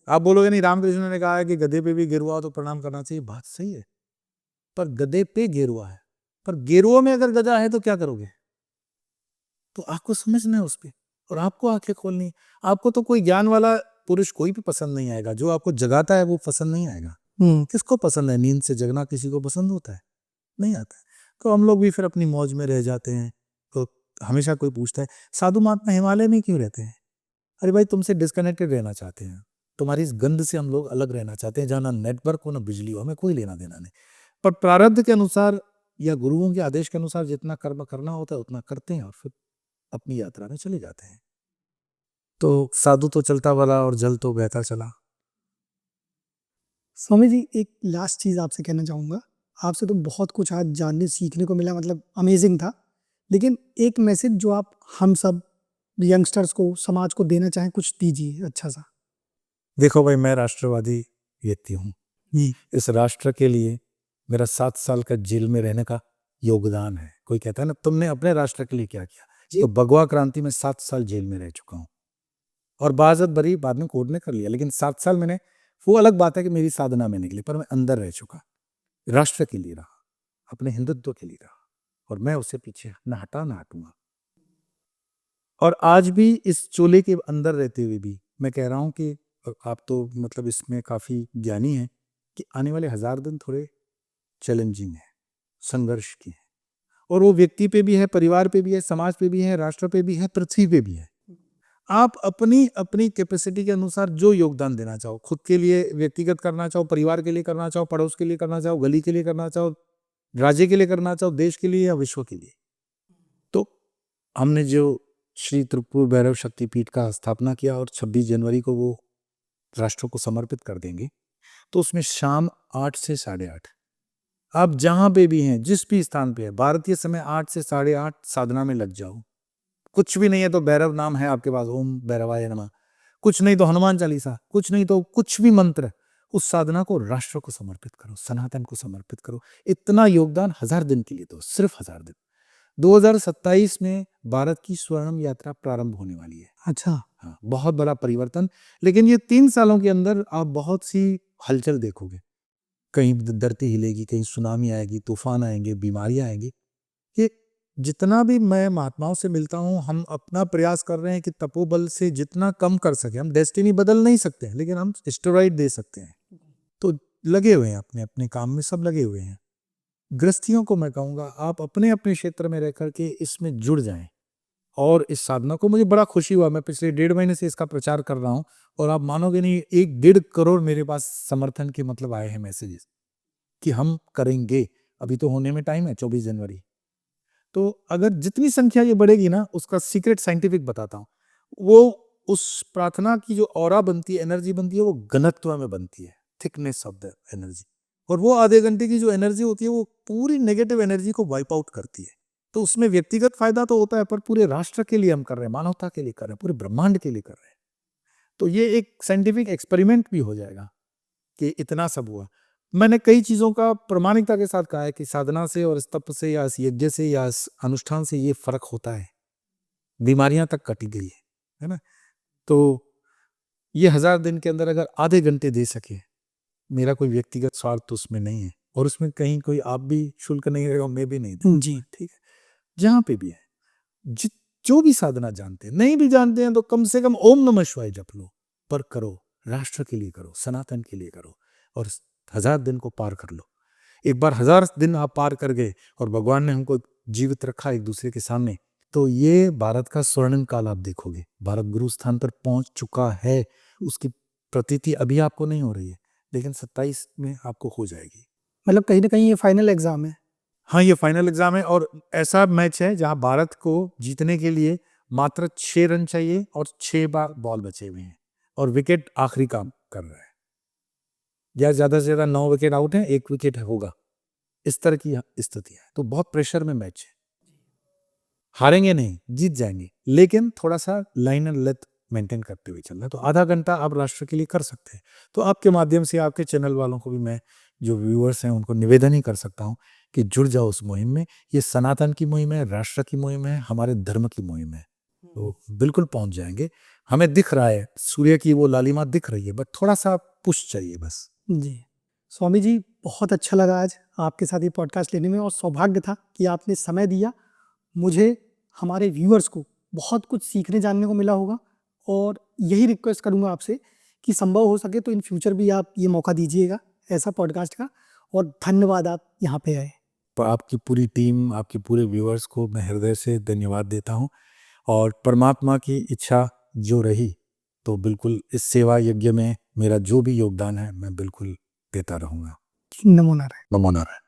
आप बोलोगे नहीं, रामकृष्ण ने कहा है कि गधे पे भी गेरुआ हो तो प्रणाम करना चाहिए, बात सही है, पर गधे पे गेरुआ है, पर गेरुआ में अगर गधा है तो क्या करोगे? तो आपको समझना है उस पे, और आपको आंखें खोलनी है। आपको तो कोई ज्ञान वाला पुरुष कोई भी पसंद नहीं आएगा, जो आपको जगाता है वो पसंद नहीं आएगा। किसको पसंद है नींद से जगना? किसी को पसंद होता है? नहीं आता है। तो हम लोग भी फिर अपनी मौज में रह जाते हैं। तो हमेशा कोई पूछता है, साधु महात्मा हिमालय में क्यों रहते हैं? अरे भाई, तुमसे डिस्कनेक्टेड रहना चाहते हैं, तुम्हारी इस गंध से हम लोग अलग रहना चाहते हैं, जहाँ ना नेटवर्क हो ना बिजली हो, हमें कोई लेना देना नहीं। पर प्रारब्ध के अनुसार या गुरुओं के आदेश के अनुसार जितना कर्म करना होता है उतना करते हैं, और फिर अपनी यात्रा में चले जाते हैं। तो साधु तो चलता वाला और जल तो बहता चला। स्वामी जी, एक लास्ट चीज़ आपसे कहना चाहूँगा। आपसे तो बहुत कुछ आज जानने सीखने को मिला, मतलब अमेजिंग था। लेकिन एक मैसेज जो आप हम सब यंगस्टर्स को, समाज को देना चाहें, कुछ दीजिए अच्छा सा। देखो भाई, मैं राष्ट्रवादी व्यक्ति हूँ। इस राष्ट्र के लिए मेरा 7 साल का जेल में रहने का योगदान है। कोई कहता है ना, तुमने अपने राष्ट्र के लिए क्या किया? तो भगवा क्रांति में 7 साल जेल में रह चुका हूँ, और बाजत बरी बाद में कोर्ट ने कर लिया, लेकिन 7 साल मैंने, वो अलग बात है कि मेरी साधना में निकली, पर मैं अंदर रह चुका। राष्ट्र के लिए रहा, अपने हिंदुत्व के लिए रहा, और मैं उससे पीछे न हटा न हटूंगा। और आज भी इस चोले के अंदर रहते हुए भी मैं कह रहा हूं कि आप तो मतलब इसमें काफी ज्ञानी हैं, कि आने वाले 1000 दिन थोड़े चैलेंजिंग है, संघर्ष की है, और वो व्यक्ति पे भी है, परिवार पे भी है, समाज पे भी है, राष्ट्र पे भी है, पृथ्वी पे भी है। आप अपनी अपनी कैपेसिटी के अनुसार जो योगदान देना चाहो, खुद के लिए व्यक्तिगत करना चाहो, परिवार के लिए करना चाहो, पड़ोस के लिए करना चाहो, गली के लिए करना चाहो, राज्य के लिए करना चाहो, देश के लिए या विश्व के लिए, तो हमने जो श्री त्रिपुर भैरव शक्तिपीठ का स्थापना किया और 26 जनवरी को वो राष्ट्र को समर्पित कर देंगे, तो उसमें शाम 8 से 8:30 आप जहां पे भी हैं, जिस भी स्थान पे है, भारतीय समय 8 से 8:30 साधना में लग जाओ। कुछ भी नहीं है तो भैरव नाम है आपके पास, ओम भैरवाय नमः, कुछ नहीं तो हनुमान चालीसा, कुछ नहीं तो कुछ भी मंत्र, उस साधना को राष्ट्र को समर्पित करो, सनातन को समर्पित करो। इतना योगदान 1000 दिन के लिए दो, सिर्फ 1000 दिन। 2027 में भारत की स्वर्णिम यात्रा प्रारंभ होने वाली है। अच्छा। हाँ, बहुत बड़ा परिवर्तन। लेकिन ये 3 सालों के अंदर आप बहुत सी हलचल देखोगे, कहीं धरती हिलेगी, कहीं सुनामी आएगी, तूफान आएंगे, बीमारियां आएंगी। ये जितना भी मैं महात्माओं से मिलता हूँ, हम अपना प्रयास कर रहे हैं कि तपोबल से जितना कम कर सके। हम डेस्टिनी बदल नहीं सकते हैं, लेकिन हम स्टेरॉइड दे सकते हैं। तो लगे हुए हैं अपने अपने काम में, सब लगे हुए हैं। गृहस्थियों को मैं कहूँगा, आप अपने अपने क्षेत्र में रह करके इसमें जुड़ जाएं और इस साधना को, मुझे बड़ा खुशी हुआ, मैं पिछले 1.5 महीने से इसका प्रचार कर रहा हूँ और आप मानोगे नहीं, 1-1.5 करोड़ मेरे पास समर्थन के मतलब आए हैं मैसेजेस कि हम करेंगे। अभी तो होने में टाइम है, 24 जनवरी। तो अगर जितनी संख्या ये बढ़ेगी ना, उसका सीक्रेट साइंटिफिक बताता हूँ, वो उस प्रार्थना की जो ऑरा बनती है, एनर्जी बनती है, वो घनत्व में बनती है, थिकनेस ऑफ द एनर्जी। और वो आधे घंटे की जो एनर्जी होती है, वो पूरी नेगेटिव एनर्जी को वाइप आउट करती है। तो उसमें व्यक्तिगत फायदा तो होता है, पर पूरे राष्ट्र के लिए हम कर रहे हैं, मानवता के लिए कर रहे हैं, पूरे ब्रह्मांड के लिए कर रहे हैं। तो ये एक साइंटिफिक एक्सपेरिमेंट भी हो जाएगा कि इतना सब हुआ। मैंने कई चीज़ों का प्रामाणिकता के साथ कहा है कि साधना से और इस तप से या इस यज्ञ से या इस अनुष्ठान से ये फर्क होता है, बीमारियां तक कटी गई है ना। तो ये 1000 दिन के अंदर अगर आधे घंटे दे सके, मेरा कोई व्यक्तिगत स्वार्थ तो उसमें नहीं है, और उसमें कहीं कोई आप भी शुल्क नहीं रहेगा, मैं भी नहीं दूंगा। जी। ठीक है, जहाँ पे भी है, जो भी साधना जानते हैं, नहीं भी जानते हैं, तो कम से कम ओम नमः शिवाय जप लो, पर करो, राष्ट्र के लिए करो, सनातन के लिए करो, और 1000 दिन को पार कर लो। एक बार 1000 दिन आप पार कर गए और भगवान ने हमको जीवित रखा एक दूसरे के सामने, तो ये भारत का स्वर्णिम काल आप देखोगे। भारत गुरु स्थान पर पहुंच चुका है, उसकी प्रतीति अभी आपको नहीं हो रही है, लेकिन 27 में आपको हो जाएगी। मतलब कहीं ना कहीं ये फाइनल एग्जाम है। हाँ, ये फाइनल एग्जाम है, और ऐसा मैच है जहां भारत को जीतने के लिए मात्र 6 रन चाहिए और 6 बार बॉल बचे हुए हैं, और विकेट आखिरी काम कर रहा है, या ज्यादा से ज्यादा 9 विकेट आउट है, 1 विकेट होगा, इस तरह की स्थिति है। तो बहुत प्रेशर में मैच है, हारेंगे नहीं, जीत जाएंगे, लेकिन थोड़ा सा लाइन एंड लेंथ मेंटेन करते हुए चलना है। तो आधा घंटा आप राष्ट्र के लिए कर सकते हैं। तो आपके माध्यम से आपके चैनल वालों को भी मैं, जो व्यूअर्स हैं, उनको निवेदन ही कर सकता हूँ कि जुड़ जाओ उस मुहिम में। ये सनातन की मुहिम है, राष्ट्र की मुहिम है, हमारे धर्म की मुहिम है। तो बिल्कुल पहुंच जाएंगे। हमें दिख रहा है, सूर्य की वो लालिमा दिख रही है, बट थोड़ा सा पुश चाहिए बस। जी स्वामी जी, बहुत अच्छा लगा आज आपके साथ ये पॉडकास्ट लेने में, और सौभाग्य था कि आपने समय दिया। मुझे, हमारे व्यूअर्स को बहुत कुछ सीखने जानने को मिला होगा, और यही रिक्वेस्ट करूंगा आपसे कि संभव हो सके तो इन फ्यूचर भी आप ये मौका दीजिएगा ऐसा पॉडकास्ट का। और धन्यवाद, आप यहाँ पे आए। पर आपकी पूरी टीम, आपके पूरे व्यूअर्स को मैं हृदय से धन्यवाद देता हूँ, और परमात्मा की इच्छा जो रही, तो बिल्कुल इस सेवा यज्ञ में मेरा जो भी योगदान है, मैं बिल्कुल देता रहूँगा। नमो नारायण। नमो नारायण।